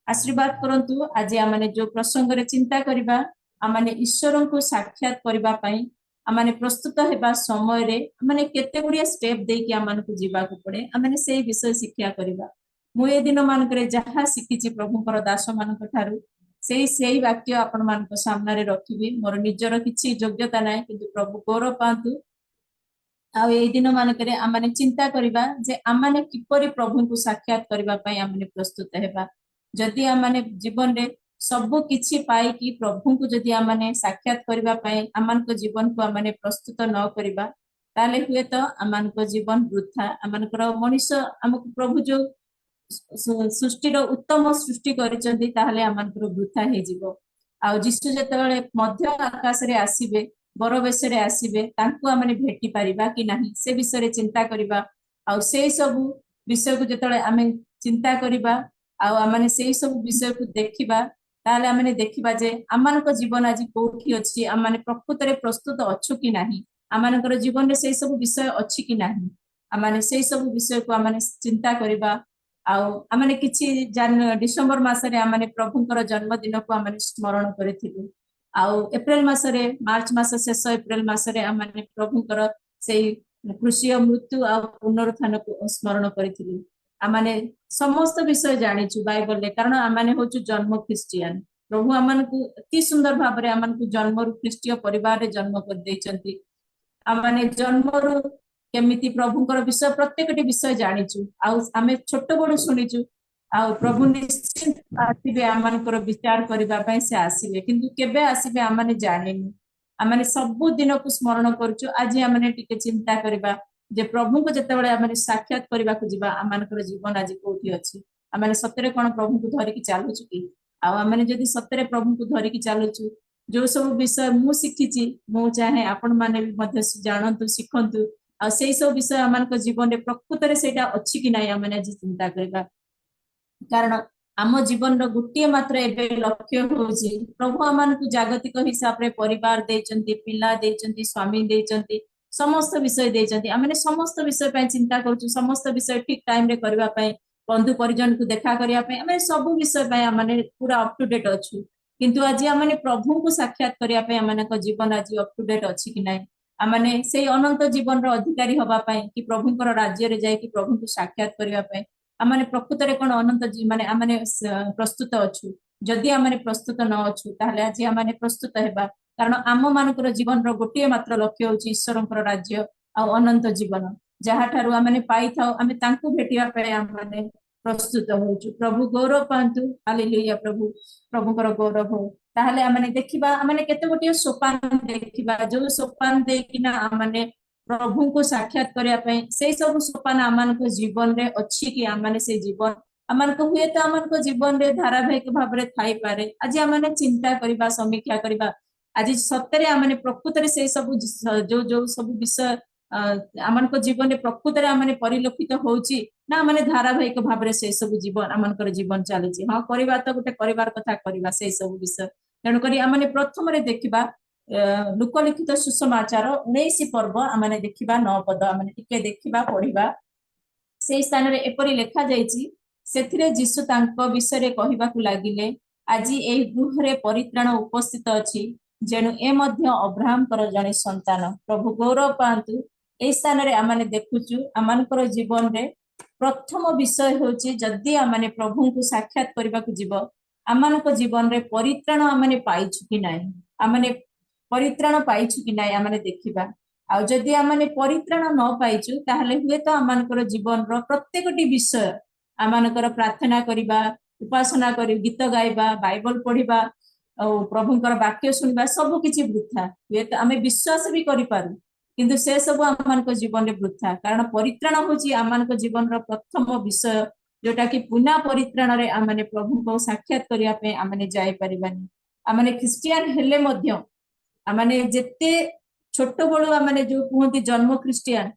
I: आशीर्वाद करंतु आज आमाने जो प्रसंग रे चिंता करबा आमाने ईश्वर को साक्षात करबा पई आमाने प्रस्तुत हेबा समय रे आमाने केते गुडिया स्टेप दे कि आमान को जीवा को पड़े आमाने सेही विषय शिक्षा करबा मु ए दिन मान करे जहा शिखिछि प्रभु पर दास मान को थारु सेही वाक्य आपण मान को सामने रे रखिबी मोर निजर किछि योग्यता नै किंतु प्रभु गौरव पांतु आ ए दिन मान करे आमाने चिंता करबा जे आमाने किपरि प्रभु को साक्षात करबा पई आमाने प्रस्तुत हेबा जदि आमाने जीवन रे सब किछि पाई कि प्रभु को जदि आमाने साक्षात करबा पई आमान को जीवन को आमाने प्रस्तुत न करबा ताले हुए तो आमान को जीवन वृथा आमान को मनुष्य हमको प्रभु जो सृष्टि रो उत्तम सृष्टि करिसंती ताहले आमान को वृथा हे जीवो आ जिसु जेतेबेले मध्य आकाश रे आसीबे बर बेश रे आसीबे तांको आमाने भेटी परिबा कि नाही से विषय रे चिंता करबा आ से सब विषय को जेतेबेले आमे चिंता करबा आ आमाने से सब विषय को देखिबा ताले आमाने देखिबा जे आमान को जीवन आज कोठी अछि आमाने प्रकृत रे प्रस्तुत अछु कि नाही आमान को जीवन रे से सब विषय अछि कि नाही आमाने से सब विषय को आमाने चिंता करबा आमाने किछि डिसेंबर मासरे आमाने प्रभुंकर जन्मदिन को आमाने स्मरण करिथिलु एप्रिल मासरे मार्च मास शेष एप्रिल मासरे आमाने प्रभुंकर सेही कृषि मृत्यु आ पुनरुत्थान को स्मरण करिथिलु आमाने समस्त विषय जानिछु बाइबल ले कारण आमाने होचु जन्म क्रिश्चियन प्रभु आमान को अति सुंदर भाव रे आमान को जन्म रु ख्रीष्टीय परिवार रे जन्म कर दैचंती आमाने जन्म रु केमिति प्रभुंकर विषय प्रत्येकटी विषय जानिछु आमे छोट बड़ सुनिछु प्रभु निश्चित आसीबे आमानकर विचार करबा पई से आसीबे किंतु केबे आसीबे आमाने जानिनु आमाने सब दिन को स्मरण करछु आज आमाने टिके चिंता करबा जे प्रभु को जतेबेले आमाने साक्षात करबा को जीवा आमानकर जीवन आज कोठी अछि आमाने सतरे कोन प्रभु को धरि कि चालुछु कि आमाने जदि सतरे प्रभु को धरि कि चालुछु जो सब विषय मु शिखिछि मु चाहे आपण माने भी मध्य जानंतु शिखंतु आ सेही सब विषय आमानकर जीवन रे प्रकृत रे सेटा अछि कि नाही आमाने आज चिंता करबा कारण आम जीवन रो गुटिए मात्र एबे लक्ष्य होछि प्रभु आमान को जागतिक हिसाब रे परिवार देचंती पिला देचंती स्वामी देचंती समस्त विषय देचंती आमे समस्त विषय पे चिंता करछु समस्त विषय ठीक टाइम रे करबा पे बंधु परिजन को देखा करिया पे आमे सब विषय पे आमे पूरा अप टू डेट अछु किंतु आज आमे प्रभु को साक्षात करिया पे आमे को जीवन आज अप टू डेट अछि कि नै आमने से अनंत जीवन अधिकारी हवा पाई कि प्रभुंकर राज्य रे जाय कि प्रभु को साक्षात करबा पाई आमने प्रकृत रे कोन अनंत माने आमने प्रस्तुत अछु जदि आमने प्रस्तुत न अछु ताहले आज आमने प्रस्तुत हेबा कारण आम मानकर जीवन रो गोटे मात्र लक्ष्य होची ईश्वरंकर राज्य आ अनंत जीवन जहा ठारू आमने पाई थाओ आमे तांको भेटिया पे आमने प्रस्तुत होचु प्रभु गौरव पांतु हालेलुया प्रभु प्रभुकर गौरव हो ताहले आमने देखिबा आमने केते गोटे सोपान देखिबा जो सोपान देखिना आमने प्रभु को साक्षात करिया पे से सब सोपान आमान को जीवन रे अछि कि आमने से जीवन आमान को हुए तो आमान को जीवन रे धारावाहिक भाव रे थाई पारे आज आमने चिंता करिबा समीक्षा करिबा आज सत्य आमने प्रकृत रे से सब जो जो सब विषय आमान को जीवन रे प्रकृत रे आमने परिलक्षित होउची ना आमने धारावाहिक भाव रे से सब जीवन आमान जीवन चलीची हाँ करबा तो गोटे परिवार कथा करबा से सब विषय तेणु करी आमने प्रथम रे देखिबा लोकलिखित सुसमाचार 19 पर्व आमने देखिबा 9 पद आमने टिके देखिबा पढिबा से स्थान रे एपरि लेखा जायछि सेथिरे यीशु तांको विषय रे कहिबाकू लागिले आजी एही गृह रे परित्राण उपस्थित अछि जेनु ए मध्य अब्राहम कर जने संतान प्रभु गौरव पांतु ए स्थान रे आमने देखुचु आमानकर जीवन रे प्रथम विषय होची जदि आमने प्रभु को साक्षात करबाकू जीव आमानक जीवन रे परित्राण आमने पाइछु कि नाही आमने परित्राण पाइछु कि नाही आमने देखिबा आ जदि आमने परित्राण न पाइछु ताहले हुए तो आमानकर जीवन रो प्रत्येकटी विषय आमानकर प्रार्थना करिबा उपासना करि गीत गाइबा बाइबल पढिबा और प्रभुंकर वाक्य सुनिबा सब किछि वृथा हुए तो आमे विश्वास भी करि पारु किंतु से सब आमानक जीवन रे वृथा कारण परित्राण होची आमानक जीवन रो प्रथम विषय जोटा कि पुना परित्राण रे आमने प्रभु को साक्षात करिया पे आमने जाय परिबानी आमने क्रिश्चियन हेले मध्य आमने जेते छोट बळु आमने जो कहंती जन्म क्रिश्चियन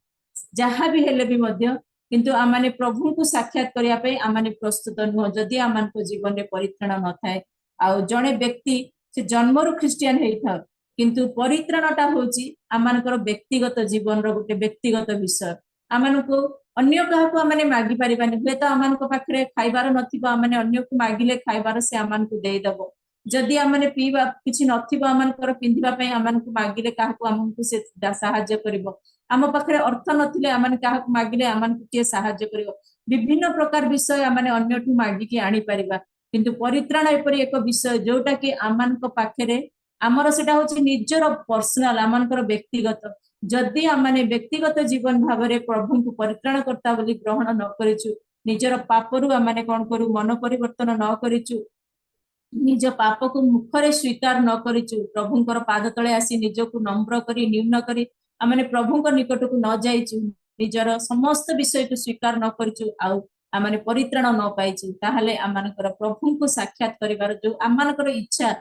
I: जहा भी हेले भी मध्य किंतु आमने प्रभु को साक्षात करिया पे आमने प्रस्तुत न जदि आमानक जीवन रे परित्राण न थाए आ जणे व्यक्ति से जन्मरु क्रिश्चियन हेई था किंतु परित्राणटा होची आमानकर व्यक्तिगत जीवन रो गोटे व्यक्तिगत विषय आमानको अन्य काहको आमने मागी परिबानी हुए तो आमानको पाखरे खाइबार नथिबो आमने अन्य को मागिले खाइबार से आमानको देई दबो जदि आमने पीबा किछि नथिबो आमानकर पिंधिबा पई आमानको मागिले काहको आमनको से सहाय्य करिवो आम पाखरे अर्थ नथिले आमने काहको मागिले आमानको के सहाय्य करिवो विभिन्न प्रकार विषय आमने अन्यठु मागी कि आनी परिबा किंतु परित्राण एपरि एक विषय जोटा कि आमानको पाखरे आमर सेटा होची निजर पर्सनल आमानकर व्यक्तिगत जदि आमने व्यक्तिगत जीवन भाव रे प्रभु को परित्राण करता बोली ग्रहण न करिछु निजर पापरु आमने कोन करू मन परिवर्तन न करिछु निज पाप को मुखरे स्वीकार न करिछु प्रभुंकर पाद तळे आसी निजको नम्र करी न्यून करी आमने प्रभुंकर निकट को न जाइछु निजर समस्त विषय को स्वीकार न करिछु आउ आमने परित्राण न पाइछु ताहले आमानकर प्रभु को साक्षात करिवार जो आमानकर इच्छा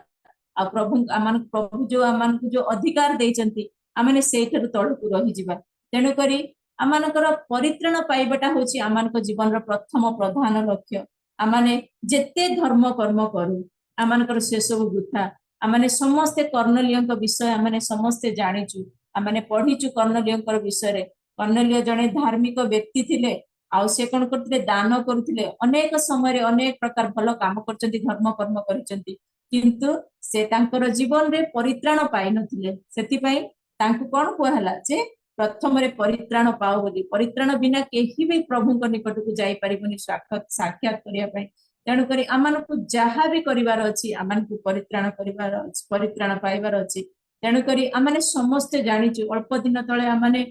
I: आ प्रभु आमान प्रभु जो आमान जो अधिकार देइचंती आमने सेठरु तळकु रहि जिबा तेनु करी आमानकर परित्राण पाइबाटा होची आमानक जीवन रो प्रथम प्रधान लक्ष्य आमाने जेते धर्म कर्म करू आमानकर से सब वृथा आमाने समस्त कर्णलियक विषय आमाने समस्त जानिचु आमाने पढिचु कर्णलियकर विषय रे कर्णलिय जने धार्मिक व्यक्ति थिले आ से कोन करथिले दान करथिले अनेक समय रे अनेक प्रकार भलो काम करचंती धर्म कर्म करचंती किंतु से तांकर जीवन रे परित्राण पाइ नथिले सेति पई तांको कोन कहला जे प्रथम रे परित्राण पाओ बोली परित्राण बिना केही भी प्रभु को निकट को जाई परिबनी साक्षात करिया पई तेणु करी आमान को जहा भी करिवार अछि आमान को परित्राण करिवार अछि परित्राण पाइबार अछि तेणु करी आमाने समस्त जानिचु अल्प दिन तळे आमाने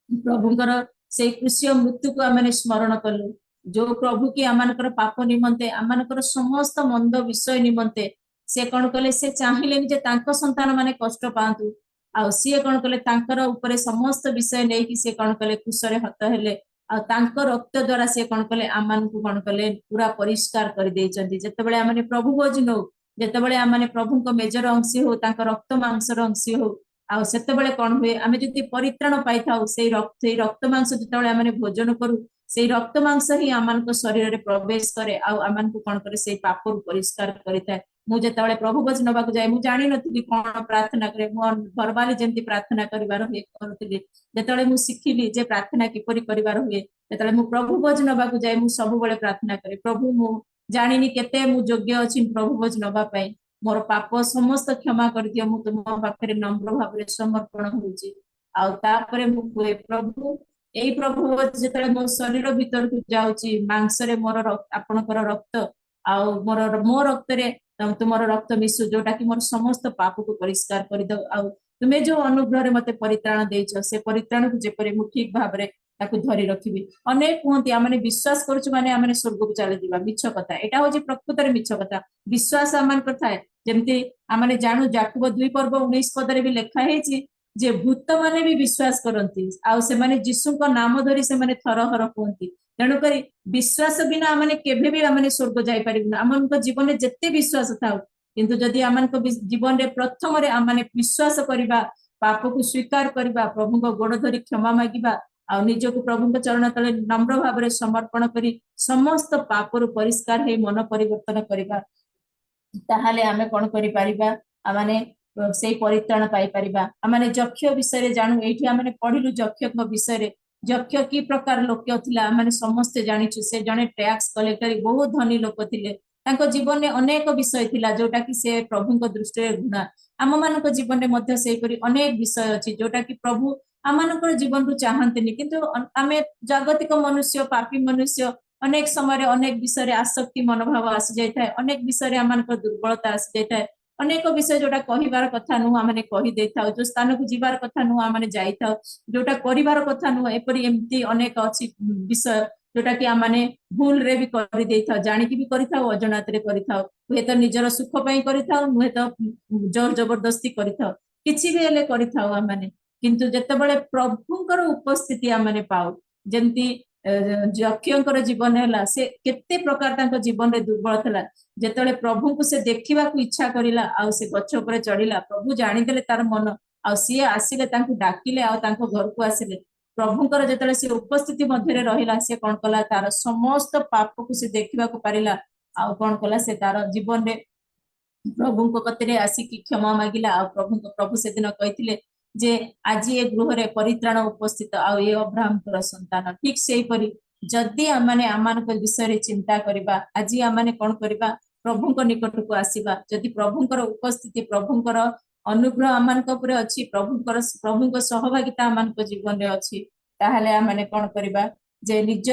I: प्रभुंकर से कृष्य मृत्यु को आमाने स्मरण कलु जो प्रभु की आमानकर पाप निमंते आमानकर समस्त मंद विषय निमंते से कोन कले से चाहिले जे तांको संतान माने कष्ट पांतु आ सी कोन कले तांकर ऊपर समस्त विषय नै कि से कोन कले कुशरे हत हेले आ तांको रक्त द्वारा से कोन कले आमान को कोन कले पूरा परिष्कार कर देचंती जते बेले आमाने प्रभु भोजनो जते बेले आमाने प्रभु को मेजर अंशी हो तांको रक्त मांसर अंशी हो आ सेते बेले कोन हुए आमे जति परित्राण पाइ थाउ से रक्त मांस जते बेले आमाने भोजन करू से रक्त मांस ही आमान शरीर रे प्रवेश करे आमान को कोन करे से पाप परिष्कार करिता मु जेतबेले प्रभु भोज नबाक जाय मु जानि नथिली कोन प्रार्थना करे मु भरबाली जेंति प्रार्थना करिवार हे करथिली जेतबेले मु सिखिली जे प्रार्थना किपरि करिवार हुए जेतबेले मु प्रभु भोज नबाक जाय मु सब बेले प्रार्थना करे प्रभु मु जानिनी केते मु योग्य अछि प्रभु भोज नबा पई मोर पाप समस्त क्षमा कर दियो मु तुम पाखरे नम्र भाव समर्पण होउची आउ तापरे मु कुए प्रभु एई प्रभु जेतले मो शरीर भीतर को जाउची मांस रे मोर आपनकर रक्त आउ मो रक्त रे तुमर रक्त मिसु जोटा कि मोर समस्त पाप को परिष्कार कर दो आउ तुमे जो अनुग्रह रे मते परित्राण देइछो से परित्राण को जेपरे मु ठीक भाव रे ताकू धरी रखिबी अनेक कहती आमे विश्वास करूछु माने आमे स्वर्ग को चली दिबा मिछ कथा एटा होची प्रकृत रे मिछ कथा विश्वास आमान कथा है जेमती आमे जानू याकूब 2 पर्व 19 पद रे भी लिखा हेची जे भूत माने भी विश्वास करंती आउ से माने यीशु को नाम धरी से माने थरहर कहंती तेणु करी विश्वास बिना आमे केभे भी आमे स्वर्ग जाई परिबना आमन को जीवन रे जत्ते विश्वास थाउ किंतु जदि आमन को जीवन रे प्रथम रे आमे विश्वास करिबा पाप को स्वीकार करिबा प्रभु को गोड़ धरी क्षमा मागिबा आ निज को प्रभु के चरण तले नम्र भाव रे समर्पण करी समस्त पाप रु परिष्कार हे मन परिवर्तन करिबा ताहाले आमे कोन करि परिबा आमाने सेई परित्राण पाई परिबा आमाने जक्ष विषय रे जानू एठी आमाने पढिलु जक्ष को विषय रे जक्ष की प्रकार लोक थिला आमाने समस्त जानिछु से जने टैक्स कलेक्टर बहुत धनी लोक थिले तांको जीवन में अनेक विषय थिला जोटा कि से प्रभु को दृष्टि रे गुणा आम मान जीवन में मध्य से करी अनेक विषय अछि जोटा कि प्रभु आम जीवन को चाहते किंतु आमे जागतिक मनुष्य पापी मनुष्य अनेक समय अनेक विषय आसक्ति मनोभाव आसी जाए अनेक विषय आम दुर्बलता आसी जाए अनेक विषय जोटा कहिबार कथा नु आमे कहि देई थाउ जो स्थान को जीवार कथा नु आमे जाई थाउ जोटा करिवार कथा नु एपरि एम्ति अनेक अछि विषय जोटा कि आमे भूल रे भी करि देई थाउ जानि कि भी करि थाउ अजनात रे करि थाउ हुए तो निजर सुख पई करि थाउ हुए तो जोर जबरदस्ती करि थाउ किछि भी हेले करि थाउ आमे किंतु जेतेबेले प्रभुंकर उपस्थिति आमे पाउ जेंति जक्षकर जीवन है से केते प्रकार तांको जीवन रे दुर्बल थला जेतेबेले प्रभु को से देखिबा को इच्छा करिला आ से गछ ऊपर चढ़िला प्रभु जानि देले तार मन आ सी आसिले तांको डाकिले आ तांको घर को आसिले प्रभुंकर जेतेबेले से उपस्थिति मध्य रे रहिला से कोन कला तार समस्त पाप को से देखिबा को पारिला आ कोन कला से तार जीवन रे प्रभु को कतरे आसी की क्षमा मागिला आ प्रभु से दिन कहिथिले जे आज ये गृह रे परित्राण उपस्थित आ ये अब्राहम कर संतान ठीक सेही परी जदि आमाने आमान को विषय रे चिंता करिबा आज आमाने कोन करिबा प्रभु को निकट को आसीबा जदि प्रभुंकर उपस्थिति प्रभुंकर अनुग्रह आमान को ऊपर अछि प्रभु को सहभागिता आमान को जीवन रे अछि ताहाले आमाने कोन करिबा जे निज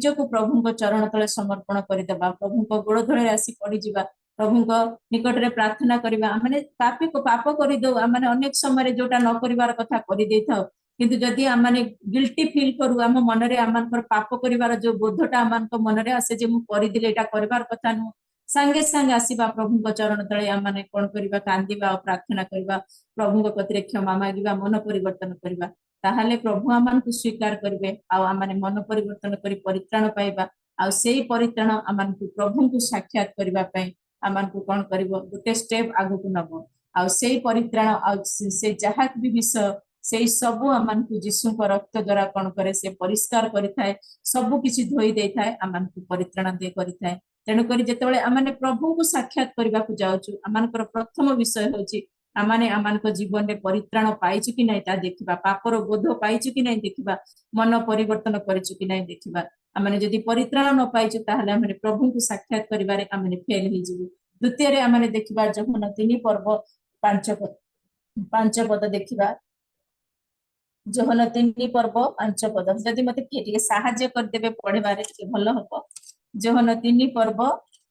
I: को प्रभु को चरण तले समर्पण करि देबा प्रभु को गोड़ धळे आसी पड़ी जिबा प्रभु को निकट रे प्रार्थना करिबा आमाने पापी को पाप करि दो आमाने अनेक समय जोटा न करिवार कथा करि देई थाउ किंतु जदि आमाने गिल्टी फील करू आम मन रे आमानकर पाप करिवार जो बोधटा आमानक मन रे आसे जे मु करि दिले एटा करिवार कथा नु संगे संगे आसीबा प्रभु को चरण तळे आमाने कोन करिबा कांदीबा और प्रार्थना करिबा प्रभु को कतरे क्षमा मागिबा मन परिवर्तन करिबा ताहाले प्रभु आमान को स्वीकार करिवे आ आमाने मन परिवर्तन करी परित्राण पाइबा आ सेही परित्राण आमान को प्रभु को साक्षात करिबा पई आमान को कोन करिवो गोटे स्टेप आगु को नबो आ सेही परित्राण आ से जहा भी विषय से सब आमान को यीशु को रक्त द्वारा कोन करे से परिष्कार करिथाय सब किछि धोई देथाय आमान को परित्राण दे करिथाय तेणु करी जेतेबेले आमाने प्रभु को साक्षात करबा को जाउछु आमानकर प्रथम विषय होछि आमाने आमानक जीवन रे परित्राण पाइछु कि नै ता देखिबा पापर बोध पाइछु कि नै देखिबा मन परिवर्तन करिछु कि नै देखिबा आमाने जदि परित्राण न पाइछु ताहाले आमाने प्रभु को साक्षात करिबारे आमाने फेल हि जिवु द्वितीय रे आमाने देखिबा जोहन 3 पर्व 5 पद देखिबा जोहन 3 पर्व 5 पद जदि मते के सहाय्य कर देबे पढिबारे के भलो हबो जोहन 3 पर्व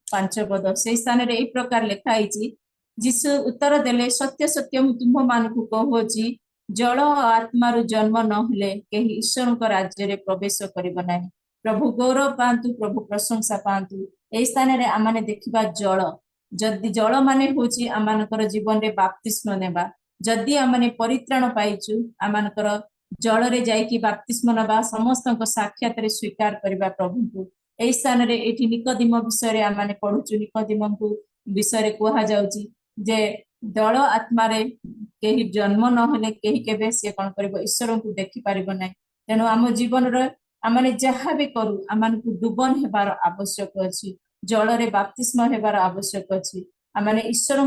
I: 5 पद से स्थान रे ए प्रकार लिखा आइछि जिसु उत्तर देले सत्य सत्य मु तुम मानकु कहूची जल आत्मा रु जन्म न हेले केही ईश्वर को राज्य रे प्रवेश करिबो नाही प्रभु गौरव पांतु प्रभु प्रशंसा पांतु ए स्थान रे आमाने देखिबा जल जदि जल माने होची आमानकर जीवन रे बाप्तिस्म नेबा जदि आमाने परित्राण पाइछु आमानकर जल रे जाई कि बाप्तिस्म नबा समस्त को साक्षात रे स्वीकार करिबा प्रभु को ए स्थान रे एठी निकोदिम विषय रे आमाने पढुछु निकोदिम को विषय रे कोहा जाउची जे दल आत्मा रे केही जन्म न हेले केही केबे से कोन करबो ईश्वर को देखि पारिबो नै तेनो आम जीवन रे आमाने जहा भी करू आमान को डुबन हेबार आवश्यक अछि जल रे बाप्तिस्म हेबार आवश्यक अछि आमाने ईश्वर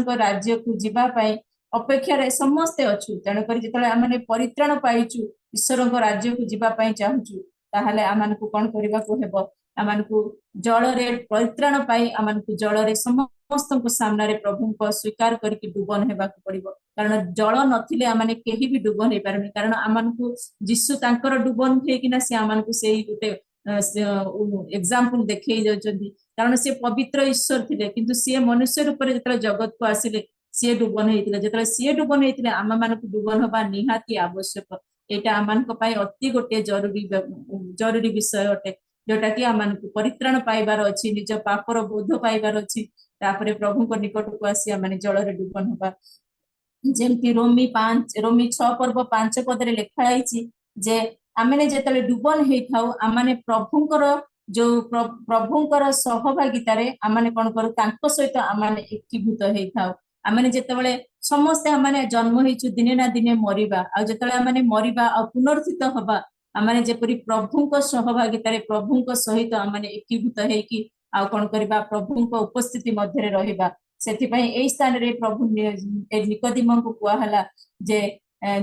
I: को राज्य को जीवा पई अपेक्षा रे समस्त अछु तेनो करी जेतले आमाने परित्राण पाइछु ईश्वर को राज्य को जीवा पई चाहूछु ताहाले आमान को कोन करबा को हेबो आमनकु जलरे परित्राण पाई आमनकु जलरे समस्तक सामने प्रभु को स्वीकार करके डुबन हेबाक पड़िबो कारण जल नथिले आमने केही भी डुबन हे पारमी कारण आमनकु जिसु तांकर डुबन हेकिना से आमनकु सेही गुटे एग्जांपल देखै जाउछन्ती कारण से पवित्र ईश्वर थिले किंतु से मनुष्य रूप रे जतरा जगत को आसिले सी डुबन होइतिले जतरा सी डुबन होइतिले आम मानकु डुबन होबा निहाती आवश्यक एटा आमनक पय अति गोटे जरूरी विषय अटे जोटा कि आमनकु परित्राण पाइबार अछि निज पापर बोध पाइबार अछि तापरे प्रभु को निकट को आसी माने जल रे डुबन होबा जेमति रोमी 6 पर्व 5 पद रे लिखा आइछि जे आमने जेतले डुबन हेइ थाउ आमाने प्रभुंकर जो प्रभुंकर सहभागितारे आमाने कोन करू तांको सहित आमाने एकीभूत हेइ थाउ आमने जेतबेले समस्त आमने जन्म हेइछु दिने ना दिने मरिबा आ जेतबेले आमने मरिबा आ पुनर्थित होबा आमने जेपरि प्रभुंको सहभागितारे प्रभुंको सहित आमने एकीभूत हेइकी आ कोन करबा प्रभुंको उपस्थिति मध्यरे रहिबा सेति पई एई स्थान रे प्रभु निकोदिमो को कुआ हला जे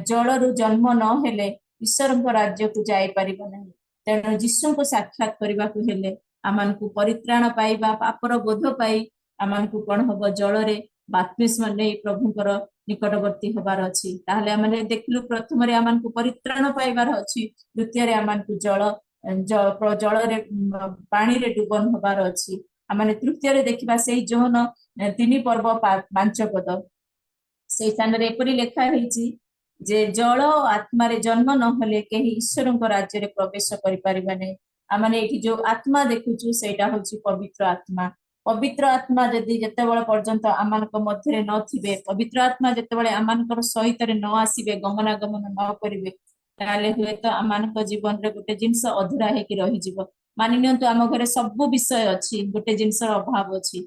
I: जलरु जन्म न हेले ईश्वरको राज्य को जाई परिबो नाही तेणु जीशु को साक्षात करबा को हेले आमनकु परित्राण पाइबा पापर बोध पाई आमनकु कोन हबो जलरे बाप्तिस्म नै प्रभुंकर निकटवर्ती होबार अछि ताहले आमने देखलु प्रथम रे आमनकु परित्राण पाइबार अछि द्वितीय रे आमनकु जल रे पानी रे डुबन होबार अछि आमने तृतीय रे देखिबा सेही जोहन 3 पर्व 5 पद सेही स्थान रे एपरि लेखा हेछि जे जल आत्मा रे जन्म न होले केही ईश्वरको राज्य रे प्रवेश करि परिबा नै आमने एठी जो आत्मा देखुछु सेटा होछि पवित्र आत्मा जदि जेतेबेले पर्यंत आमानक मध्य न थिबे पवित्र आत्मा जेतेबेले आमानकर सहित रे न आसीबे गमनागमन न करिवे ताले हुए तो आमानक जीवन रे गोटे जिंस अधूरा हे कि रहि जिवो मानि नियंतु आम घरे सब विषय अछि गोटे जिंस अभाव अछि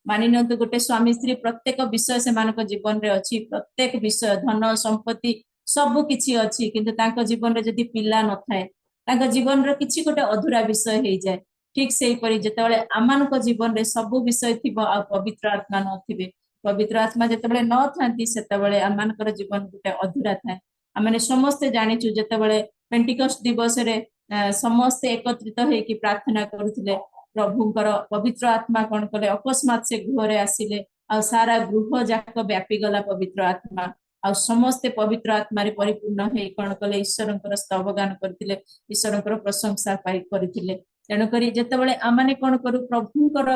I: मानि नियंतु गोटे स्वामी स्त्री प्रत्येक विषय से मानक जीवन रे अछि प्रत्येक विषय धन संपत्ति सब किछि अछि किंतु तांको जीवन रे जदि पिला न थाए तांको जीवन रे किछि गोटे अधूरा विषय हे जाय ठीक से परि जेतेबेले आमानक जीवन रे सब विषय थिबो आ पवित्र आत्मा न थिबे पवित्र आत्मा जेतेबेले न थांती सेतेबेले आमानकर जीवन गोटे अधूरा थाए आमने समस्त जानिचु जेतेबेले पेंटिकस्ट दिवस रे समस्त एकत्रित हे कि प्रार्थना करूथिले प्रभुंकर पवित्र आत्मा कोन कले अकस्मात से गृह रे आसिले आ सारा गृह जाक व्यापी गला पवित्र आत्मा आ समस्त पवित्र आत्मा रे परिपूर्ण हे कोन कले ईश्वरंकर स्तवगान करथिले ईश्वरंकर प्रशंसा पाई करथिले तेणु करी जेतेबेले आमाने कोन करू प्रभुंकर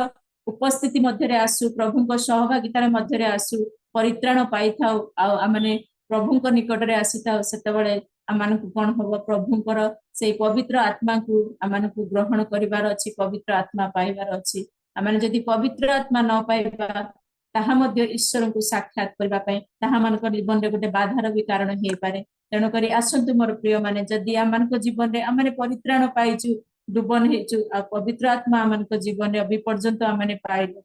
I: उपस्थिति मध्य रे आसु प्रभुंकर सहभागिता मध्य रे आसु परित्राण पाई थाउ आ आमाने प्रभुंकर निकट रे आसीता सेतेबेले आमानकु कोन होबो प्रभुंकर सेई पवित्र आत्मा को आमानकु ग्रहण करिवार अछि पवित्र आत्मा पाइबार अछि आमाने जदि पवित्र आत्मा न पाइबा ताहा मध्य ईश्वर को साक्षात करबा पय ताहा मानक जीवन रे गोटे बाधार भी कारण हे पारे तेणु करी आसंतु मोर प्रिय माने जदि आमानक जीवन रे आमाने परित्राण पाइछु डुबन हेचु आ पवित्र आत्मा आमानक जीवन रे अभी पर्यंत आमाने पाइलो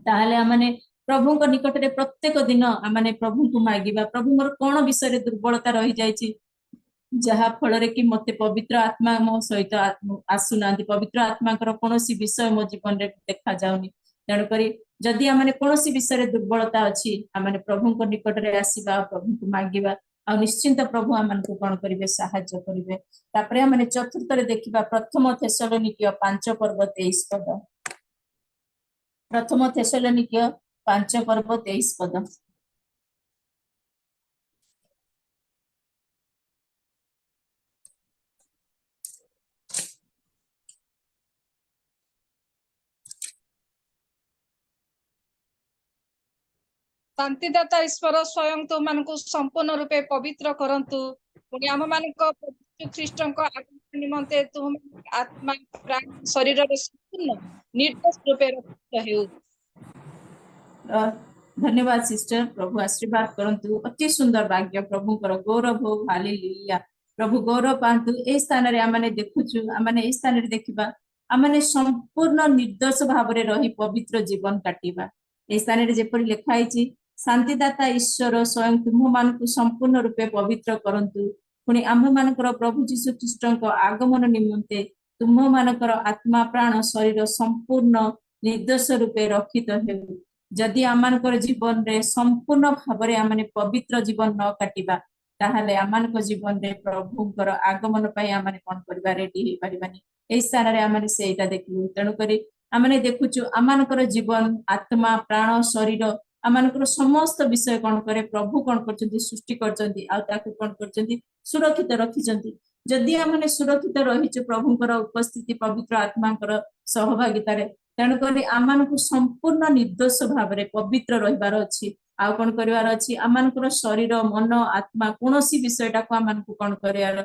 I: ताहाले आमाने प्रभु को निकट रे प्रत्येक दिन आमाने प्रभु को मागिबा प्रभु मोर कोन विषय रे दुर्बलता रहि जायछि जहा फल रे कि मते पवित्र आत्मा मो सहित आसुना पवित्र आत्मा कर कोनोसी विषय मो जीवन रे देखा जाउनी तेणु करी जदि आमाने कोनोसी विषय रे दुर्बलता अछि आमाने प्रभु को निकट रे आसीबा प्रभु को मागिबा आ निश्चिंत प्रभु आमान को कोन करिवे सहाय्य करिवे तापरे आमाने चतुर्थ रे देखिबा प्रथम थेसलोनिके 5 पर्व 23 पद प्रथम थेसलोनिके 5 पर्व 23 पद
G: शांतिदाता ईश्वर स्वयं तो मानकु संपूर्ण रूपे पवित्र करंतु पुनि आम मानक ख्रीष्टन को आगमन निमंते तुम आत्मा प्राण शरीर रे संपूर्ण निर्दोष रूपे रक्षित हेउ
I: धन्यवाद सिस्टर प्रभु आशीर्वाद करंतु अति सुंदर भाग्य प्रभु कर गौरव हो हालेलुया प्रभु गौरव पांतु ए स्थान रे आमाने देखुछु आमाने ए स्थान रे देखिबा आमाने संपूर्ण निर्दोष भाव रे रही पवित्र जीवन काटिबा ए स्थान रे जेपरि लिखा आइछि शांतिदाता ईश्वर स्वयं तुम मानकु संपूर्ण रूपे पवित्र करंतु पुनि आम मानकर प्रभु जीशु ख्रीष्टन को आगमन निमंते तुम मानकर आत्मा प्राण शरीर संपूर्ण निर्दोष रूपे रक्षित हेउ जदि आमानकर जीवन रे संपूर्ण भाव रे आमाने पवित्र जीवन न काटिबा ताहले आमानक जीवन रे प्रभुंकर आगमन पई आमाने कोन करबा रेडी हे परिबानी एई स्थान रे आमाने सेटा देखलु तेणु करी आमाने देखुचु आमानकर जीवन आत्मा प्राण शरीर आमानकर समस्त विषय कोन करे प्रभु कोन करचंती सृष्टि करचंती आ ताकू कोन करचंती सुरक्षित रखिचंती जदि आमाने सुरक्षित रहिचु प्रभुंकर उपस्थिति पवित्र आत्माकर सहभागिता रे तेणु करी आमानकु संपूर्ण निर्दोष भाव रे पवित्र रहिबार अछि आ कोन करिवार अछि आमानकर शरीर मन आत्मा कोनोसी विषयटा को आमानकु कोन करियार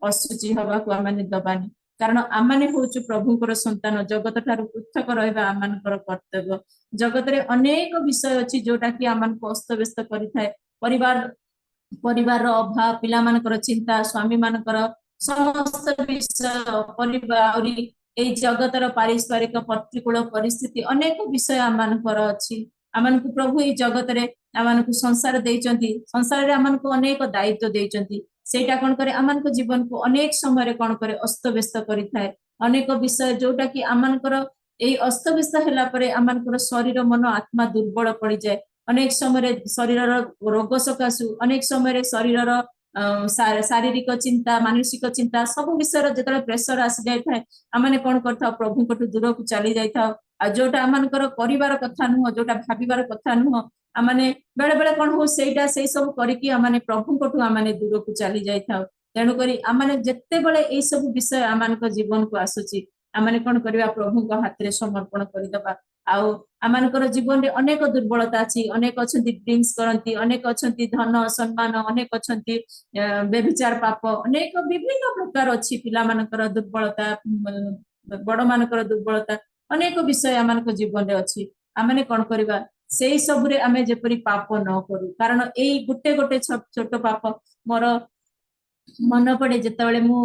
I: असुचि हवा को आमाने दबानी कारण आमाने होचु प्रभुंकर संतान जगत ठारू पृथक रहबा आमानकर कर्तव्य जगत रे अनेक विषय अछि जोटा कि आमानकु अस्तव्यस्त करिथाय परिवार अभाव पिला मानकर चिंता स्वामी मानकर समस्त विषय परिवार एई जगतर पारिस्परिक प्रतिकूल परिस्थिति अनेक विषय आमानकर अछि आमानकु प्रभु एई जगत रे आमानकु संसार देइचंती संसार रे आमानकु अनेक दायित्व देइचंती सेटा कोन करे आमानकु जीवन को अनेक समय रे कोन करे अस्तव्यस्त करिथाय अनेक विषय जोटा कि आमानकर एई अस्तव्यस्त होला परे आमानकर शरीर मन आत्मा दुर्बल पड़ी जाय अनेक समय शरीर रोग सकाशु अनेक समय शरीर शारीरिक चिंता मानसिक चिंता सब विषय जतले प्रेशर आसी जाय थाए आमाने कोन करथा प्रभु को दूर को चली जाय था आ जोटा आमानकर परिवार कथा नुह जोटा भाबिबार कथा नुह आमाने बेले बेले कोन हो सेटा सेई सब करिकि आमाने प्रभु को आमाने दूर को चली जाय था तेणु करी आमाने जत्ते बेले एई सब विषय आमानक जीवन को आसुची आमाने कोन करबा प्रभु को हाथ रे समर्पण करि दबा आउ आमानकर जीवन रे अनेक दुर्बलता अछि अनेक अछंती ड्रिंक्स करंती अनेक अछंती धन सम्मान अनेक अछंती बेविचार पाप अनेक विभिन्न प्रकार अछि पिला मानकर दुर्बलता बड़ मानकर दुर्बलता अनेक विषय आमानक जीवन रे अछि आमाने कोन करबा सेई सब रे आमे जेपरि पाप न करू कारण एई गुटे गुटे छोट पाप मोर मन पड़े जेतेबेले मु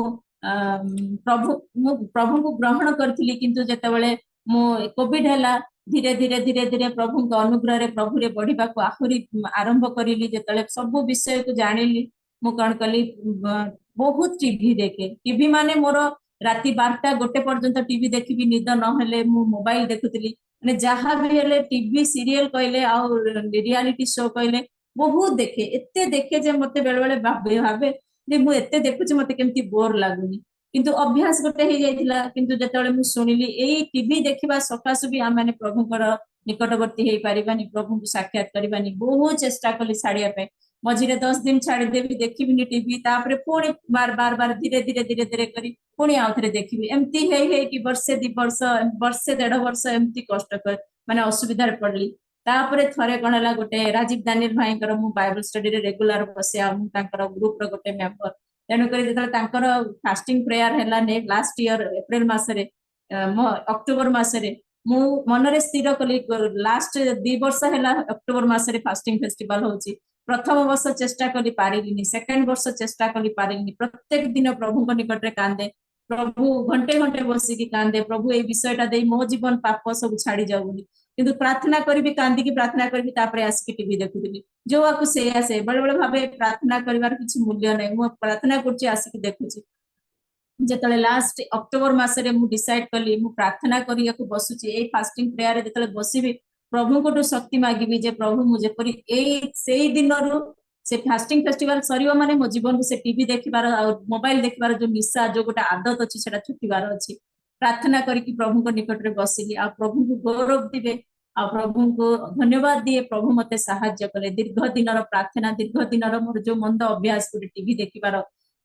I: प्रभु को ग्रहण करथिली किंतु जेतेबेले मु कोविड हैला धीरे धीरे धीरे धीरे प्रभु को अनुग्रह रे प्रभु रे बढ़िबा को आहुरी आरंभ करिली जेतेबेले सब विषय को जानिली मु कोन कली बहुत टीवी देखे टीवी माने मोर राति 12टा गोटे पर्यंत टीवी देखिबी निद न हेले मु मोबाइल देखुतली माने जहां भी हेले टीवी सीरियल कहले आ रियलिटी शो कहले बहुत देखे एते देखे जे मते बेले बेले भाबे जे मु एते देखुची मते केमती बोर लागुनी किंतु अभ्यास गोटे हे जाइतिला किंतु जेतेबेले मु सुनिली एई टीवी देखिबा सकासु भी आम माने प्रभुकर निकटवर्ती हे परिबानी प्रभु को साक्षात करबानी बहुत चेष्टा कली छाड़िया पे मझिरे 10 दिन छाड़ी देबी देखिबिनी टीवी तापरे पुणी बार बार बार धीरे धीरे धीरे धीरे करी पुणी आउथरे देखिबी एमती हे कि वर्षे 2 वर्ष वर्षे 1.5 वर्ष एमती कष्ट कर माने असुविधा रे पड़ली तापरे थरे कोन हला गोटे राजीव दानियल भाईकर मु बाइबल स्टडी रे रेगुलर बसे मु तांकर ग्रुप रो गोटे मेंबर तेणु करी जेतले तांकर फास्टिंग प्रेयर हैला ने लास्ट ईयर अप्रैल मासरे अक्टोबर मासरे मु मनरे स्थिर कली लास्ट 2 वर्ष हैला अक्टोबर मासरे फास्टिंग फेस्टिवल होची प्रथम वर्ष चेष्टा कली पारिलिनी सेकंड वर्ष चेष्टा कली पारिलिनी प्रत्येक दिन प्रभु को निकट रे कांदे प्रभु घंटे घंटे बसी की कांदे प्रभु ए विषयटा दे मो जीवन पाप सब छाड़ी जाउनी किंतु प्रार्थना करी कांदी की प्रार्थना करी तापरे आसी टीवी देखुदिली जो आकु से आसे बड़े बड़े भाबे प्रार्थना करिवार किछि मूल्य नै मु प्रार्थना करछि आसी देखुछि जेतले लास्ट अक्टोबर मासरे मु डिसाइड कली मु प्रार्थना करिया को बसुछि ए फास्टिंग प्रेयर रे जेतले बसिबी प्रभु को शक्ति मागिबी जे प्रभु मुझे परी ए सेई दिन रु से फास्टिंग फेस्टिवल सरीवा माने मो जीवन को से टीवी देखिबार आ मोबाइल देखिबार जो निशा जो गोटा आदत अछि सेटा छुटिबार अछि प्रार्थना करी कि प्रभु को निकट रे बसिली आ प्रभु को गौरव दिबे आ प्रभु को धन्यवाद दिए प्रभु मते सहायता कले दीर्घ दिनर प्रार्थना दीर्घ दिनर मोर जो मंद अभ्यास को टीवी देखिबार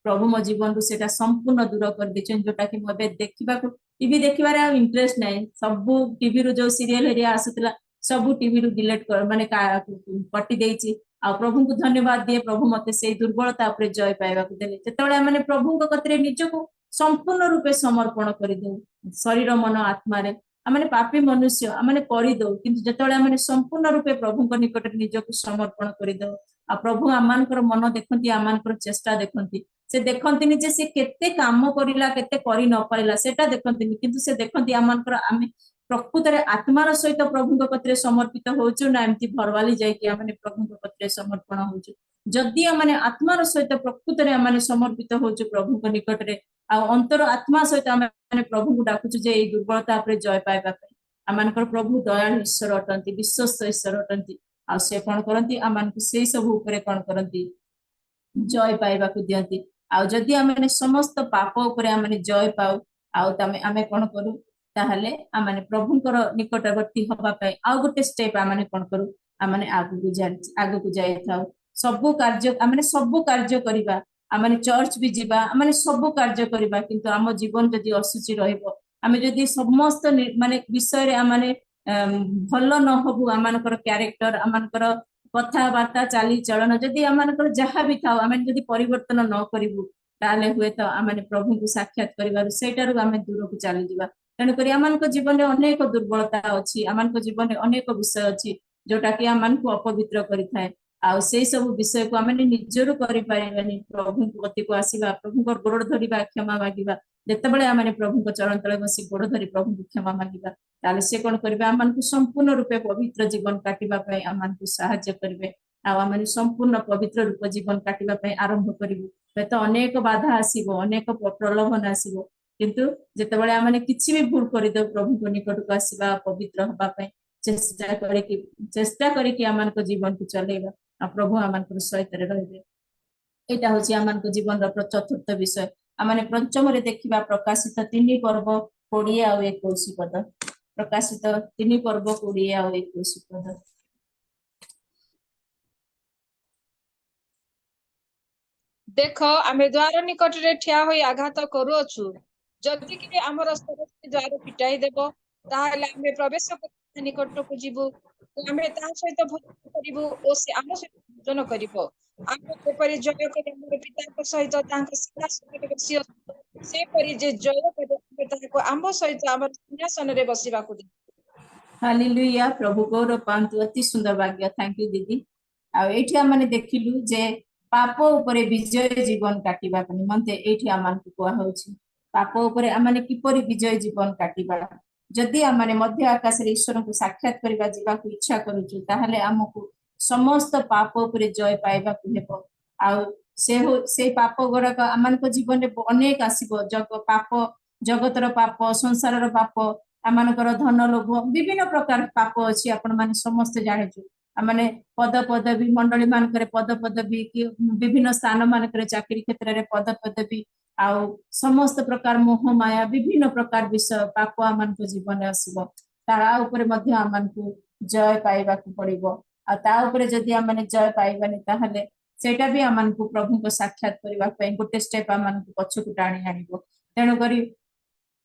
I: प्रभु मो जीवन रु सेटा संपूर्ण दूर कर दिछन जोटा कि मोबे देखिबा को टीवी देखिबारे आ इंटरेस्ट नै सब टीवी रु जो सीरियल एरिया आसुतला सब टीवी रु डिलीट कर माने कटि देछि आ प्रभु को धन्यवाद दिए प्रभु मते से दुर्बलता ऊपर जय पाइबा को देले जेतबेले माने प्रभु को कतरे निजको संपूर्ण रूपे समर्पण करि दो शरीर मन आत्मा रे आमने पापी मनुष्य आमने करि दो किंतु जेतबेले आमने संपूर्ण रूपे प्रभु को निकट निजको समर्पण करि दो आ प्रभु आमानकर मन देखंती आमानकर चेष्टा देखंती से देखंती जे से केते काम करिला केते करि न पाइला सेटा देखंती किंतु से देखंती आमानकर आमे प्रकृत रे आत्मार सहित प्रभु कतरे समर्पित होचु ना एमती भरवाली जाय कि आमने प्रभु कतरे समर्पण होचु जदि आमने आत्मार सहित प्रकृत रे आमने समर्पित होचु प्रभु को निकट रे आ अंतर आत्मा सहित आमने प्रभु को डाकुचु जे ए दुर्बलता ऊपर जय पाइबा पई आमानकर प्रभु दयालु ईश्वर अटंती विश्वस्त ईश्वर अटंती आ से कोन करंती आमानकु सेई सब ऊपर कोन करंती जय पाइबाकु दियंती आ जदि आमे समस्त पाप उपरे आमे जय पाउ आउ तमे आमे कोन करू ताहले आमे प्रभुंकर निकटवर्ती हबा पय आ गोटे स्टेप आमे कोन करू आमे आगु को जाय थाउ सबु कार्य करिबा आमे चर्च भी जिबा आमे सबु कार्य करिबा किंतु आम जीवन जदि असुचि रहइबो आमे जदि समस्त माने विषय रे आमे भल न हबु आमानकर कैरेक्टर आमानकर कथा बार्ता चाली चलन जदि आमानकर जहा भी थाउ आमे जदि परिवर्तन न करिबु ताले हुए तो आमे प्रभु को साक्षात करिबार सेटारु आमे दूर को चली जिबा तेणु करी आमानक जीवन रे अनेक दुर्बलता अछि आमानक जीवन रे अनेक विषय अछि जोटा कि आमानक अपवित्र करिथाय आ से सब विषय को आमे निजरु करि पारिबानी प्रभु गति को आसीबा प्रभु को गोड़ धरिबा क्षमा मागिबा जेतेबेले आमे प्रभु को चरण तले बसी गोड़ धरि प्रभु को क्षमा मागिबा ताले से कोन करबे आमानक संपूर्ण रूपे पवित्र जीवन काटिबा पय आमानक सहायता करबे आ आमे संपूर्ण पवित्र रूप जीवन काटिबा पय आरंभ करिबु तो अनेक बाधा आसीबो अनेक प्रलोभन आसीबो किंतु जेतेबेले आमे किछि भी भूल करि दो प्रभु को निकट को आसीबा पवित्र हबा पय चेष्टा करिकि आमानक जीवन को चलेबा आ प्रभु आमानक सहित रहबे एटा होछि आमानक जीवन रो चतुर्थ विषय आमाने पंचम रे देखिबा प्रकाशित 3 पर्व 20 आ 21 पद प्रकाशित 3 पर्व 20 आ 21 पद
G: देख आमे द्वार निकट रे ठिया होई आघात करूअछु जदि कि हमर सरस्वती द्वार पिटाई देबो ताहले आमे प्रवेश निकट को जीवु आमे ता सहित भोजन करिबु ओ से आम सहित भोजन करिबो आमे जेपरि जय करि हमर पिता को सहित तांक सिंहासन रे बसियो से परि जे जय करि आमे ताको आम सहित हमर सिंहासन रे बसिबा को
I: हालेलुया प्रभु गौर पांतु अति सुंदर भाग्य थैंक यू दीदी आ एठी हमने देखिलु जे पाप उपरे विजय जीवन काटिबा निमंते एठी आमान को कोआ होछि पाप उपरे आमाने किपरि विजय जीवन काटिबा जदि आमाने मध्य आकाश रे ईश्वर को साक्षात करबा जीवा को इच्छा करूछु ताहले हमकु समस्त पाप उपरे जय पाइबा को हेबो आ से पाप गुड़ाक आमान को जीवन रे अनेक आसीबो पाप जगतर पाप संसार रो पाप आमानकर धन लोभ विभिन्न प्रकार पाप अछि आपण माने समस्त जानिछु आमाने पद पदवी मंडली मानकरे पद पदवी कि विभिन्न स्थान मानकरे चाकरी क्षेत्र रे पद पदवी आ समस्त प्रकार मोह माया विभिन्न प्रकार विषय पाप आमान को जीवन आसीबो तारा ऊपर मध्य आमान को जय पाइबा को पड़िबो आ ता ऊपर जदि आमाने जय पाइबानी ताहले सेटा भी आमान को प्रभु को साक्षात करबा पय गोटे स्टेप आमान को पछ को टाणी आनिबो तेनु करी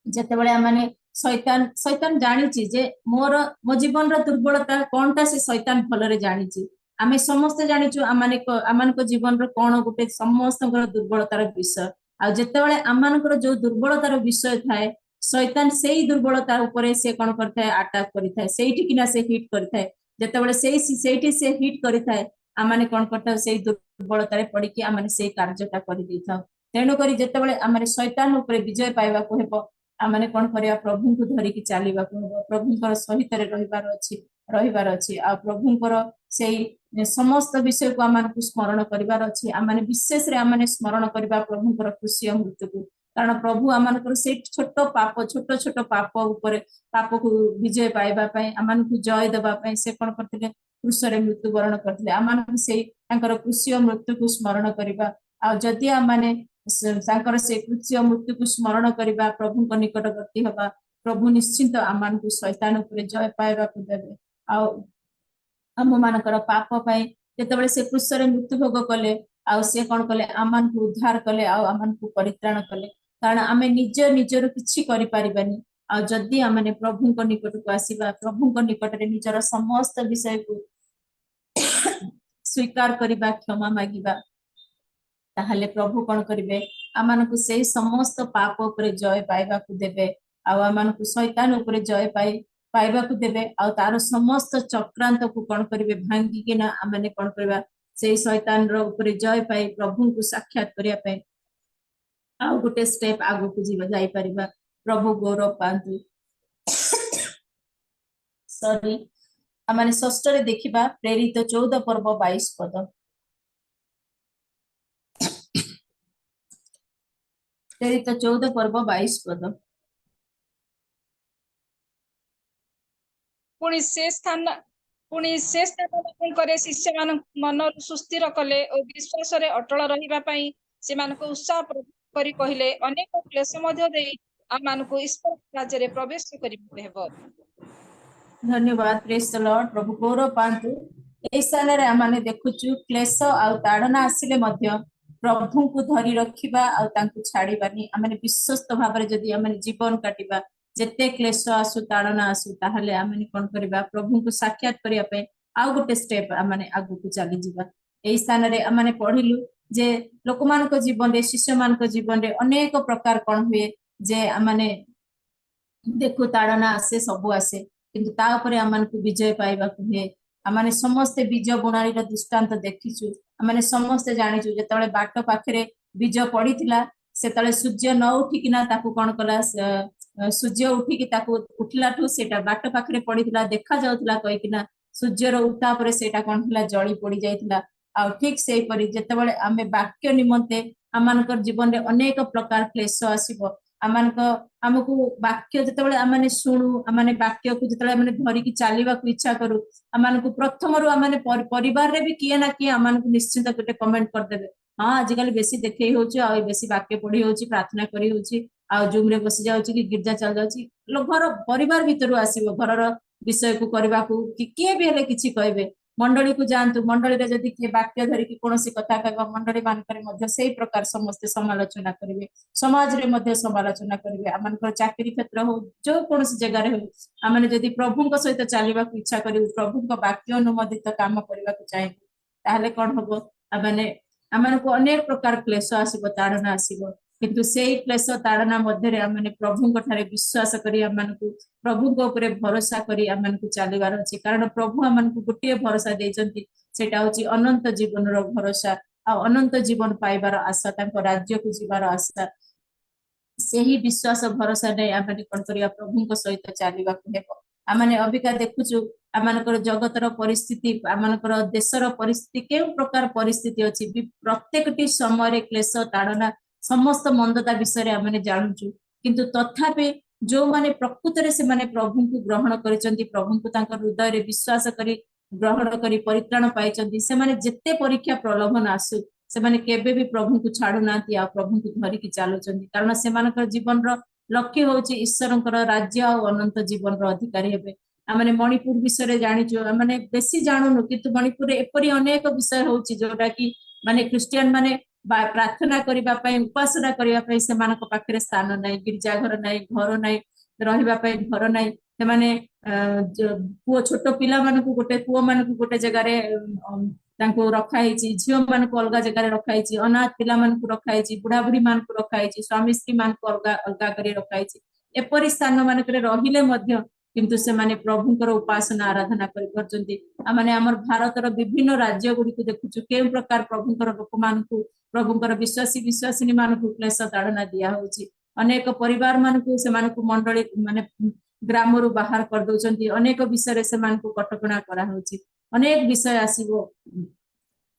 I: जेतेबेले आमाने शैतान जानिछि जे मो जीवन रो दुर्बलता कोनटा से शैतान भलरे जानिछि आमे समस्त जानिछु आमानको जीवन रो कोन गोटे समस्त दुर्बलतार विषय आ जेतेबेले आमानकर जो दुर्बलतार विषय थाए शैतान सेही दुर्बलता ऊपर से कोन करथाय अटैक करिथाय सेठी किना से हिट करिथाय जेतेबेले सेठी से हिट करिथाय आमाने कोन करथाय सेही दुर्बलतारे पड़ी कि आमाने सेही कार्यटा करि दैथाव तेनु करी जेतेबेले आमाने शैतान ऊपर विजय पाइबा को हेबो आमाने कोन करिया प्रभु को धरि कि चालीबा को हेबो प्रभुंकर सहित रे रहिबार अछि आ प्रभुंकर सेही समस्त विषय को आमान को स्मरण करिबार अछि आमाने विशेष रे आमाने स्मरण करिबा प्रभुंकर खुशी मृत्यु को कारण प्रभु आमानकर से छोट छोट पाप ऊपर पाप को विजय पाइबा पय आमान को जय देबा पय से कोन करथिले क्रूस रे मृत्यु वरण करथिले आमान से तांकर खुशी मृत्यु को स्मरण करिबा आ जदि आमाने तांकर से खुशी मृत्यु को स्मरण करिबा प्रभु को निकटवर्ती हबा प्रभु निश्चिंत आमान को शैतान ऊपर जय पाइबा को देबे आ हम मानकर पाप पय जेतेबेले से क्रूस रे मृत्यु भोग कले आ से कोन कले आमान को उद्धार कले आ आमान को परित्राण कले कारण आमे निजर किछि करि परिबानी आ जदि आमे प्रभु को निकट को आसीबा प्रभु को निकट रे निजर समस्त विषय को स्वीकार करिबा क्षमा मागिबा ताहले प्रभु कोन करिवे आमान को से समस्त पाप ऊपर जय पाइबा को देबे आ आमान को शैतान ऊपर जय पाइबा को देबे आ तार समस्त चक्रांत को कोन करिवे भांगी के ना आमे कोन करबा से शैतान रो ऊपर जय पाई प्रभु को साक्षात करिया पे आ गोटे स्टेप आगो को जीव जाई परिबा प्रभु गौरव पांतु सॉरी आमाने षष्ठ रे देखिबा प्रेरित 14 पर्व 22 पद प्रेरित 14 पर्व 22 पद
G: पुणी से स्थान पुणी से स्थान मानकरे शिष्य मान मन सुस्थिर कले और विश्वास रे अटल रहिबा पई से मानको उत्साह प्रदान करी कहिले अनेक क्लेश मध्य देई हम मानको ईश्वर राज्य रे प्रवेश करिबे हेबो।
I: धन्यवाद। Praise the Lord. प्रभु गौरव पांतु। ए स्थान रे आमाने देखुचु क्लेश आ ताड़ना आसिले मध्य प्रभु को धरी रखिबा आ तांकु छाड़ीबानी आमाने विश्वस्त भाबरे जदी आमाने जीवन काटिबा जेते क्लेश आसु ताड़ना आसु ताहले आमाने कोन करिबा प्रभु को साक्षात करिया पे आ गोटे स्टेप आमाने आगु को चली जिबा। ए स्थान रे आमाने पढिलु जे लोकमान को जीवन रे शिष्य मान को जीवन रे अनेक प्रकार कोन हुए जे आमाने देखु ताड़ना आसे सब आसे किंतु ता ऊपर आमान को विजय पाइबा को हुए। आमाने समस्ते बीज बुणारी रो दृष्टांत देखिछु। आमाने समस्ते जानिछु जेतले बाट पाखरे बीज पड़ीथिला सेतले सूर्य न उठिकिना ताकू कोन कला सूर्य उठिकी ताकू उठिलाठू सेटा बाट पाखरे पड़ीथिला देखा जाउथिला कहिकिना सूर्य रो उठा परे सेटा कोन थिला जळी पड़ी जाइथिला। आ ठीक सेही परि जेतबेले आमे वाक्य निमंते आमानकर जीवन रे अनेक प्रकार क्लेश आसीबो आमानको हमकु वाक्य जेतबेले आमाने सुनु आमाने वाक्य को जेतबेले आमाने धरि की चालीबा को इच्छा करू आमानको प्रथम रु आमाने परिवार रे भी किए ना किए आमानको निश्चित गोटे कमेंट कर देबे हां आजिकल बेसी देखै होउची आ बेसी वाक्य पढी होउची प्रार्थना करी होउची आ जूम रे बसी जाउची कि गिरजा चल जाउची घर परिवार भीतर आसीबो घरर विषय को करबा को कि किए भी हेले किछि कहबे मंडली को जानतु मंडली रे जदी के वाक्य धरि की कोनोसी कथा कहबा मंडली मानकर मध्य सेही प्रकार समस्त समालोचना करिवे समाज रे मध्य समालोचना करिवे आमनकर चाकरी क्षेत्र हो जो कोनोसी जगह रे हो आमने जदी प्रभु को सहित चालीबा को इच्छा करिउ प्रभु को वाक्य अनुमोदित काम करबा को चाहे ताहले कोन हबो आमने को अनेक प्रकार क्लेश आसीबो ताड़ना आसीबो किंतु सेही क्लेश ताड़ना मध्य रे आमने प्रभु को ठारे विश्वास करी आमन को प्रभु को ऊपर भरोसा करी आमन को चालीबार अछि कारण प्रभु आमन को गुटिए भरोसा देजंती सेटा होची अनंत जीवन रो भरोसा आ अनंत जीवन पाइबार आशा तांको राज्य को जीवार आशा सेही विश्वास भरोसा नै आमने कोन करिया प्रभु को सहित चालीबा को हेबो। आमने अबिका देखुछु आमनकर जगतर परिस्थिति आमनकर देशर परिस्थिति के प्रकार परिस्थिति अछि प्रत्येकटी समय रे क्लेश ताड़ना समस्त मंदता विषय रे आमने जानुछु किंतु तथापि जो माने प्रकृत रे से माने प्रभु को ग्रहण करिसंती प्रभु को तांकर हृदय रे विश्वास करी ग्रहण करी परित्राण पाइचंती से माने जेते परीक्षा प्रलोभन आसु से माने केबे भी प्रभु को छाडु नांती आ प्रभु को धरि की चालुचंती कारण से मानकर जीवन रो लक्ष्य होची ईश्वरंकर राज्य आ अनंत जीवन रो अधिकारी हेबे। आमने मणिपुर विषय रे जानिछु आमने बेसी जानुनु किंतु मणिपुर रे एपरि अनेक विषय होची जोटा की माने क्रिश्चियन माने प्रार्थना करिबा पई उपासना करिबा पई से मानक पाखरे स्थान नै गिरजा घर नै घर नै रहिबा पई घर नै से माने पुओ छोट पिला मानकु गोटे पुओ मानकु गोटे जगह रे तांको रखा हिची झियो मानकु अलगा जगह रे रखा हिची अनाथ पिला मानकु रखा हिची बुढ़ा बुढ़ी मानकु रखा हिची स्वामी स्त्री मानकु अलगा अलगा करी रखा हिची एपरि स्थान मानक रे रहिले मध्य किंतु से माने प्रभुंकर उपासना आराधना करि परचंती माने हमर भारतर विभिन्न राज्य गुडी को देखुछु के प्रकार प्रभुंकर लोक मानकु प्रभुंकर विश्वासी मानकु क्लेश ताड़ना दिया होची अनेक परिवार मानकु से मानकु मंडली माने ग्राम रु बाहर कर दोचंती अनेक विषय रे से मानकु कटकणा करा होची अनेक विषय आसीबो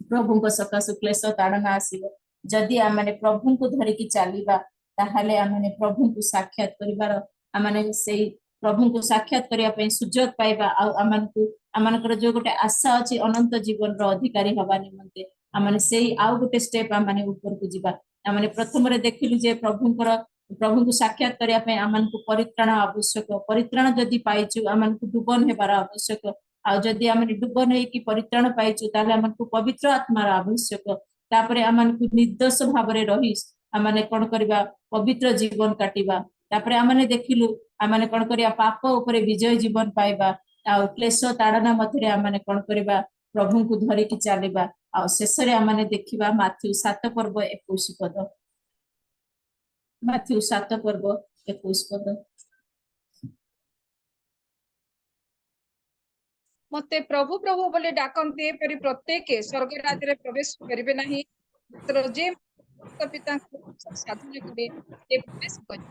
I: प्रभुंक सकाशु क्लेश ताड़ना आसीबो जदि आमने प्रभु को धरि की चालीबा ताहाले आमने प्रभु को साक्षात करिबार आमने सेही प्रभु को साक्षात करिया पई सुजोग पाइबा आ आमनकर जो गोटे आशा अछि अनंत जीवन रो अधिकारी हबा निमंते आमने सेही आउ गोटे स्टेप आमने ऊपर को जिबा आमने प्रथम रे देखिलु जे प्रभु को साक्षात करिया पई आमन को परित्राण आवश्यक परित्राण जदि पाइछु आमन को डुबन हेबार आवश्यक आ जदि आमने डुबन हे कि परित्राण पाइछु ताले आमन को पवित्र आत्मार आवश्यक तापरे आमन को निर्दोष भाबरे रहि आमने कोन करबा पवित्र जीवन काटिबा तापरे आमने देखिलु आमने कोन करिया पाप ऊपर विजय जीवन पाइबा आ क्लेश ताड़ना मध्यरे आमने कोन करबा प्रभु को धरि की चालिबा आ शेष रे आमने देखिबा माथ्यू 7 पर्व 21 पद माथ्यू 7 पर्व 21 पद
G: मते प्रभु प्रभु बोले डाकन्ते परि प्रत्येक स्वर्ग राज्य रे प्रवेश करिवे नाही मात्र जे पिता साधना करे ते प्रवेश करे।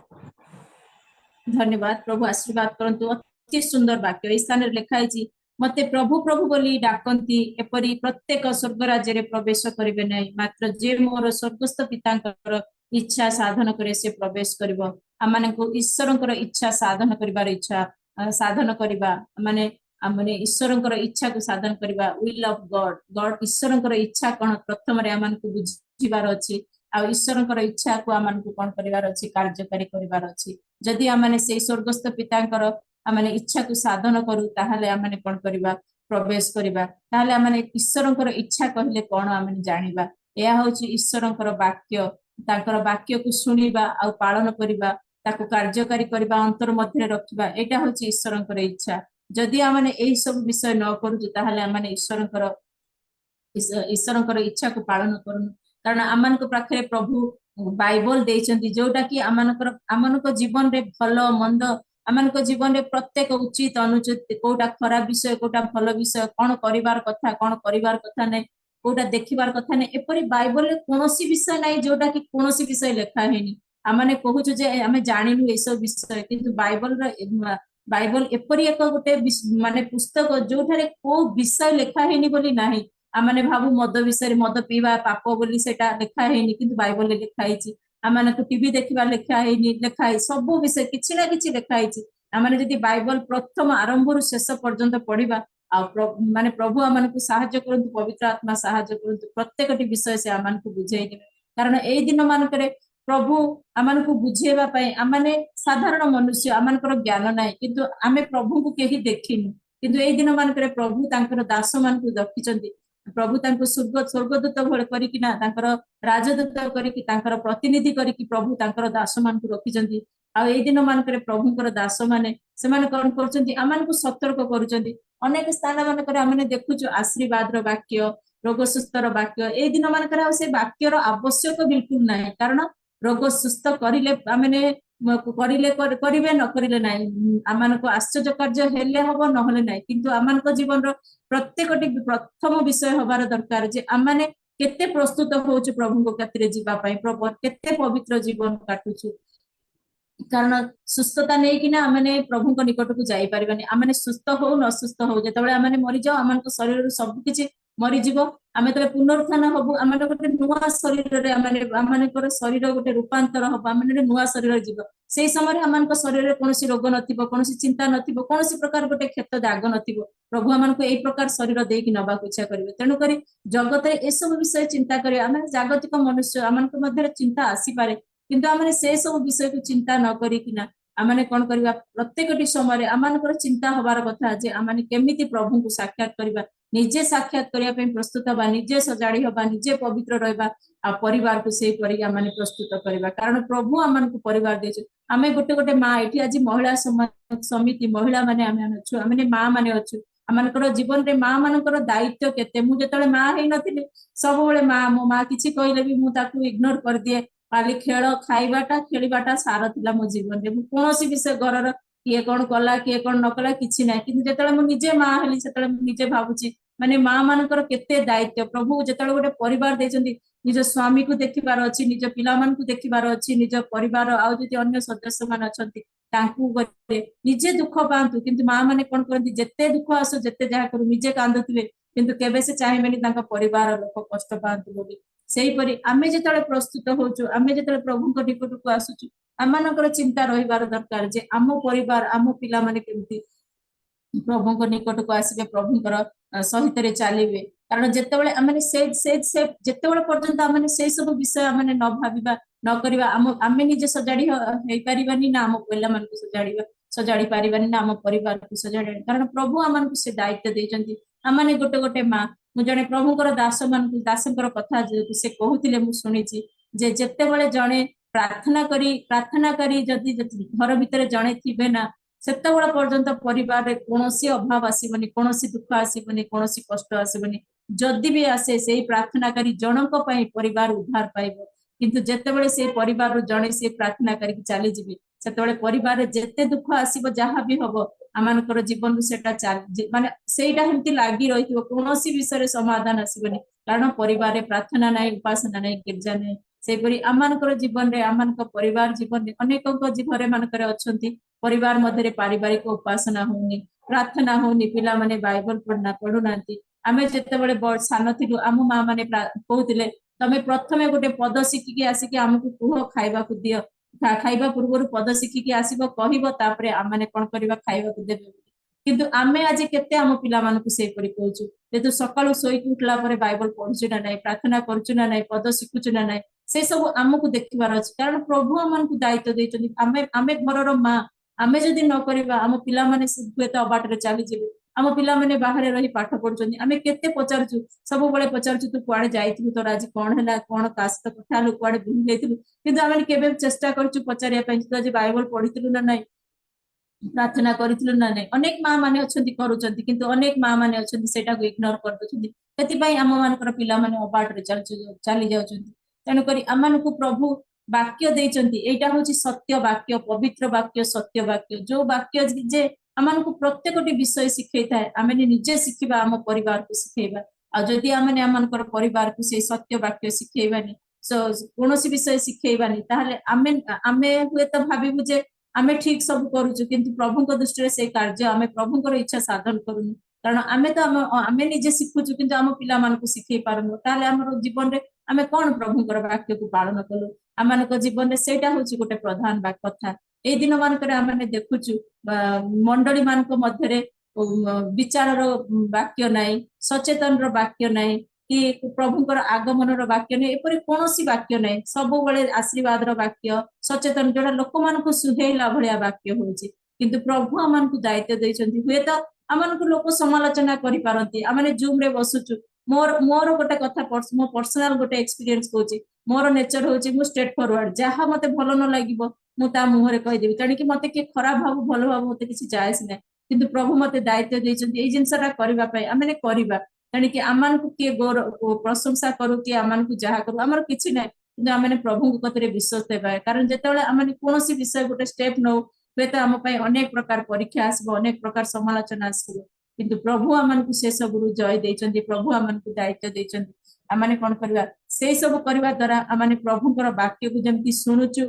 I: धन्यवाद प्रभु आशीर्वाद करंतु अति सुंदर वाक्य स्थान रे लिखा है मते प्रभु प्रभु बोली डाकंती एपरि प्रत्येक स्वर्ग राज्य रे प्रवेश करिवे नै मात्र जे मोर स्वर्गस्थ पितांकर इच्छा साधन करे से प्रवेश करिवो आमाने को ईश्वरंकर इच्छा साधन करिबार इच्छा साधन करिबा माने आमने ईश्वरंकर इच्छा को साधन करबा विल ऑफ गॉड गॉड ईश्वरंकर इच्छा कोन प्रथम रे आमन को बुझिबार अछि आ ईश्वरंकर इच्छा को आमन को कोन करिवार अछि कार्यकारी करिवार अछि जदि आमने से स्वर्गस्थ पितांकर आमने इच्छा को साधन करू ताहाले आमने कोन करिबा प्रवेश करिबा ताहाले आमने ईश्वरंकर इच्छा कहले कोन आमने जानिबा या होछि ईश्वरंकर वाक्य तांकर वाक्य को सुनिबा आ पालन करिबा ताको कार्यकारी करबा अंतर मध्य रखिबा एटा होछि ईश्वरंकर इच्छा जदि आमने एही सब विषय न करू ताहाले आमने ईश्वरंकर इच्छा को पालन करू कारण आमनक पाखरे प्रभु बाइबल देइचंती जोटा कि आमनक जीवन रे भलो मंद आमनक जीवन रे प्रत्येक उचित अनुचित कोटा खराब विषय कोटा भलो विषय कोन करिवार कथा नै कोटा देखिबार कथा नै एपरि बाइबल रे कोनोसी विषय नै जोटा कि कोनोसी विषय लेखा हेनी आमने कहूछु जे आमे जानिनु ए सब विषय किंतु बाइबल एपरि एक गोटे माने पुस्तक जोठारे को विषय लेखा हेनी बोली नाही आमने भाबु मद विषय मद पीवा पाप बोली सेटा लेखा हेनी किंतु बाइबल रे लेखा हिची आमने को टीवी देखिबा लेखा हेनी लेखा है सब विषय किछि ना किछि लेखा हिची आमने जदि बाइबल प्रथम आरंभ रु शेष पर्यंत पढिबा आ माने प्रभु आमन को सहाय्य करंतु पवित्र आत्मा सहाय्य करंतु प्रत्येकटी विषय से आमन को बुझाई देबे कारण एई दिन मान करे प्रभु आमन को बुझेबा पई आमने साधारण मनुष्य आमनकर ज्ञान नाही किंतु आमे प्रभु को केही देखिनु किंतु एई दिन मान करे प्रभु तांकर दास मान को दखिचंती प्रभु तांको स्वर्गदूत भले करिकिना तांकर राजदूत करिकि तांकर प्रतिनिधि करिकि प्रभु तांकर दास मान को रखिचंती आ एई दिन मान करे प्रभुकर दास माने सेमाने कोन करचंती आमन को सतर्क करूचंती अनेक स्थान मान करे आमने देखुचु आशीर्वाद रो वाक्य रोग सुस्थ रो वाक्य एई दिन मान करे से वाक्य रो आवश्यक बिल्कुल नाही कारण रोग सुस्थ करिले आमने करिले करिवे न करिले नाही आमन को आश्चर्य कार्य हेले हबो नहले नाही किंतु आमन को जीवन रो प्रत्येकटी प्रथम विषय हबार दरकार जे आमने केते प्रस्तुत होछु प्रभु को कतरे जीवा पई प्रभु केते पवित्र जीवन काटुछु कारण सुस्थता नै कि ना आमने प्रभु को निकट को जाई परिबानी आमने सुस्थ हो न सुस्थ हो जेतबे आमने मरि जाओ आमन को शरीर सब किछि मरि जीवो आमे तले पुनरुत्थान हबो आमने गोटे नुवा शरीर रे आमने को शरीर गोटे रूपांतर हबो आमने नुवा शरीर जीव सेही समय आमन को शरीर रे कोनोसी रोग नथिबो कोनोसी चिंता नथिबो कोनोसी प्रकार गोटे क्षेत्र दाग नथिबो प्रभु आमन को एई प्रकार शरीर देई कि नबा इच्छा करिवे तेनु करी जगत रे ए सब विषय चिंता करी आमे जागतिक मनुष्य आमन को मध्ये चिंता आसी पारे किंतु आमने से सब विषय को चिंता न करी किना आमने कोन करबा प्रत्येकटी समय आमनकर चिंता हबार कथा जे आमने केमिति प्रभु को साक्षात करबा निजे साक्षात करिया पे प्रस्तुत हबा निजे सजाड़ी हबा निजे पवित्र रहबा आ परिवार को से करी आमने प्रस्तुत करबा कारण प्रभु आमन को परिवार देछ आमे गोटे गोटे मां एठी आज महिला समिति महिला माने आमे अछु आमे मां माने अछु आमनकर जीवन रे मां मानकर दायित्व केते मु जेतले मां हेइ नथिले सब बेले मां मो मां किछि कहिले भी मु ताकू इग्नोर कर दिए खाली खेल खाइबाटा खेलिबाटा सारा थिला मो जीवन रे मु कोनोसी विषय घरर किए कोन कला किए कोन न कला किछि नै किंतु जेतले मु निजे मां हेली सेतले मु निजे भाबुची माने मां मानकर केते दायित्व प्रभु जेतले गोटे परिवार देचंती निज स्वामी को देखिबार अछि निज पिला मान को देखिबार अछि निज परिवार आ जति अन्य सदस्य मान अछंती तांकू गरे निजे दुख पांतु किंतु मां माने कोन करंती जेते दुख आसो जेते जहा करू निजे कांदुथिबे किंतु केबे से चाहेबेनी तांका परिवार लोक कष्ट पांतु बोली सेही परी आमे जेतले प्रस्तुत होचु आमे जेतले प्रभु को निकट को आसुचु आमानकर चिंता रहिबार दरकार जे आमो परिवार आमो पिला माने केमती प्रभु को निकट को आसीबे प्रभुकर सहित रे चलीबे कारण जेतेबेले आमे से जेतेबेले पर्यंत आमे से सब विषय आमे न भाबिबा न करिबा आमे निजे सजाडी हेइ परिबानी ना आम पिला मान को सजाडी परिबानी ना आम परिवार को सजाडी कारण प्रभु आमन को से दायित्व देचंती आमाने गोटे गोटे मां मु जने प्रभुकर दास मान दासकर कथा जे से कहूतिले मु सुनिची जे जेतेबेले जने प्रार्थना करी जदि घर भीतर जने थिबे ना सेतेबेले पर्यंत परिवार रे कोनोसी अभाव आसीबनी कोनोसी दुख आसीबनी कोनोसी कष्ट आसीबनी जदि भी आसे सेही प्रार्थना करी जनक पई परिवार उद्धार पाइबो किंतु जेतेबेले से परिवार रो जने से प्रार्थना करी चली जिबे सेतेबेले परिवार रे जेते दुख आसीबो जहा भी हबो आमानकर जीवन सेटा माने सेटा हमति लागी रहिथिबो कोनोसी विषय रे समाधान आसीबनी कारण परिवार रे प्रार्थना नाही उपासना नाही गिरजा नाही सेपरी आमानकर जीवन रे आमानक परिवार जीवन रे अनेकक जीवन मानकर अछंती परिवार मध्य पारिवारिक उपासना होनी प्रार्थना होनी पिला माने बाइबल पढ़ु नांती आमे जेतेबेले सान थिलु आम मां माने कहउतिले तमे प्रथमे गोटे पद शिखिकी आसिकी हमकु कुह खाइबा को दियो खाइबा पूर्व पद शिखिकी आसीबो कहिबो तापरे आमाने कोन करबा खाइबा को देबे କିନ୍ତୁ ଆମେ ଆଜି କେତେ ଆମ ପିଲାମାନଙ୍କୁ ସେଇପରି କହୁଛୁ ଯେହେତୁ ସକାଳୁ ଶୋଇକି ଉଠିଲା ପରେ ବାଇବଲ ପଢୁଛୁ ନା ନାହିଁ, ପ୍ରାର୍ଥନା କରୁଛୁ ନା ନାହିଁ, ପଦ ଶିଖୁଛୁ ନା ନାହିଁ, ସେ ସବୁ ଆମକୁ ଦେଖିବାର ଅଛି। କାରଣ ପ୍ରଭୁ ଆମକୁ ଦାୟିତ୍ୱ ଦେଇଛନ୍ତି। ଆମେ ଘରର ମା, ଆମେ ଯଦି ନ କରିବା ଆମ ପିଲାମାନେ ହୁଏତ ଅବାଟରେ ଚାଲିଯିବେ। ଆମ ପିଲାମାନେ ବାହାରେ ରହି ପାଠ ପଢୁଛନ୍ତି, ଆମେ କେତେ ପଚାରୁଛୁ, ସବୁବେଳେ ପଚାରୁଛୁ ତୁ କୁଆଡେ ଯାଇଥିଲୁ, ତୋର ଆଜି କଣ ହେଲା, କଣ କାହା ସହିତ କଥା ହେଲୁ, କୁଆଡେ ବୁଲି ଯାଇଥିଲୁ, କିନ୍ତୁ ଆମେ କେବେ ଚେଷ୍ଟା କରୁଛୁ ପଚାରିବା ପାଇଁ ତୁ ଆଜି ବାଇବଲ ପଢିଥିଲୁ ନା ନାହିଁ, ପ୍ରାର୍ଥନା କରିଥିଲୁ ନା ନାହିଁ। ଅନେକ ମା ମାନେ ଅଛନ୍ତି କରୁଛନ୍ତି, କିନ୍ତୁ ଅନେକ ମା ମାନେ ଅଛନ୍ତି ସେଇଟାକୁ ଇଗ୍ନୋର କରିଦଉଛନ୍ତି। ସେଥିପାଇଁ ଆମ ମାନଙ୍କର ପିଲାମାନେ ଅବାଟରେ ଚାଲି ଯାଉଛନ୍ତି। ତେଣୁକରି ଆମମାନଙ୍କୁ ପ୍ରଭୁ ବାକ୍ୟ ଦେଇଛନ୍ତି, ଏଇଟା ହଉଛି ସତ୍ୟ ବାକ୍ୟ, ପବିତ୍ର ବାକ୍ୟ, ସତ୍ୟ ବାକ୍ୟ, ଯୋଉ ବାକ୍ୟ ଯେ ଆମମାନଙ୍କୁ ପ୍ରତ୍ୟେକଟି ବିଷୟ ଶିଖେଇଥାଏ। ଆମେ ନିଜେ ଶିଖିବା, ଆମ ପରିବାରକୁ ଶିଖେଇବା। ଆଉ ଯଦି ଆମେ ଆମମାନଙ୍କର ପରିବାରକୁ ସେଇ ସତ୍ୟ ବାକ୍ୟ ଶିଖେଇବାନି, କୌଣସି ବିଷୟ ଶିଖେଇବାନି, ତାହେଲେ ଆମେ ହୁଏତ ଭାବିବୁ ଯେ ଆମେ ଠିକ ସବୁ କରୁଛୁ, କିନ୍ତୁ ପ୍ରଭୁଙ୍କ ଦୃଷ୍ଟିରେ ସେଇ କାର୍ଯ୍ୟ ଆମେ ପ୍ରଭୁଙ୍କର ଇଚ୍ଛା ସାଧନ କରୁନୁ। କାରଣ ଆମେ ନିଜେ ଶିଖୁଛୁ କିନ୍ତୁ ଆମ ପିଲାମାନଙ୍କୁ ଶିଖେଇ ପାରୁନୁ। ତାହେଲେ ଆମର ଜୀବନରେ ଆମେ କଣ ପ୍ରଭୁଙ୍କର ବାକ୍ୟକୁ ପାଳନ କଲୁ? ଆମମାନଙ୍କ ଜୀବନରେ ସେଇଟା ହଉଛି ଗୋଟେ ପ୍ରଧାନ କଥା। ଏଇ ଦିନ ମାନଙ୍କରେ ଆମେ ଦେଖୁଛୁ ମଣ୍ଡଳୀ ମାନଙ୍କ ମଧ୍ୟରେ ବିଚାରର ବାକ୍ୟ ନାହିଁ, ସଚେତନର ବାକ୍ୟ ନାହିଁ, କି ପ୍ରଭୁଙ୍କର ଆଗମନର ବାକ୍ୟ ନାହିଁ, ଏପରି କୌଣସି ବାକ୍ୟ ନାହିଁ। ସବୁବେଳେ ଆଶୀର୍ବାଦର ବାକ୍ୟ, ସଚେତନ, ଯୋଉଟା ଲୋକମାନଙ୍କୁ ସୁହେଇଲା ଭଳିଆ ବାକ୍ୟ ହଉଛି। କିନ୍ତୁ ପ୍ରଭୁ ଆମମାନଙ୍କୁ ଦାୟିତ୍ୱ ଦେଇଛନ୍ତି। ହୁଏତ ଆମମାନଙ୍କୁ ଲୋକ ସମାଲୋଚନା କରିପାରନ୍ତି, ଆମେ ଜୁମ ରେ ବସୁଛୁ। ମୋର ଗୋଟେ କଥା, ମୋ ପର୍ସନାଲ ଗୋଟେ ଏକ୍ସପିରିଏନ୍ସ କହୁଛି। ମୋର ନେଚର ହଉଛି ମୁଁ ଷ୍ଟ୍ରେଟ ଫରୱାର୍ଡ, ଯାହା ମତେ ଭଲ ନ ଲାଗିବ ମୁଁ ତା ମୁହଁରେ କହିଦେବି। ତେଣିକି ମତେ କିଏ ଖରାପ ଭାବୁ ଭଲ ଭାବୁ ମତେ କିଛି ଯାଏସ ନାହିଁ, କିନ୍ତୁ ପ୍ରଭୁ ମତେ ଦାୟିତ୍ୱ ଦେଇଛନ୍ତି ଏଇ ଜିନିଷଟା କରିବା ପାଇଁ, ଆମେ କରିବା। ତେଣିକି ଆମମାନଙ୍କୁ କିଏ ପ୍ରଶଂସା କରୁ, କିଏ ଆମମାନଙ୍କୁ ଯାହା କରୁ, ଆମର କିଛି ନାହିଁ, କିନ୍ତୁ ଆମେ ପ୍ରଭୁଙ୍କ କତିରେ ବିଶ୍ୱାସ ଦେବା। କାରଣ ଯେତେବେଳେ ଆମେ କୌଣସି ବିଷୟ ଗୋଟେ ଷ୍ଟେପ ନଉ, ହୁଏତ ଆମ ପାଇଁ ଅନେକ ପ୍ରକାର ପରୀକ୍ଷା ଆସିବ, ଅନେକ ପ୍ରକାର ସମାଲୋଚନା ଆସିବ, କିନ୍ତୁ ପ୍ରଭୁ ଆମମାନଙ୍କୁ ସେ ସବୁରୁ ଜୟ ଦେଇଛନ୍ତି। ପ୍ରଭୁ ଆମମାନଙ୍କୁ ଦାୟିତ୍ୱ ଦେଇଛନ୍ତି। ଆମେ କଣ କରିବା? ସେଇ ସବୁ କରିବା ଦ୍ୱାରା ଆମେ ପ୍ରଭୁଙ୍କର ବାକ୍ୟକୁ ଯେମିତି ଶୁଣୁଛୁ,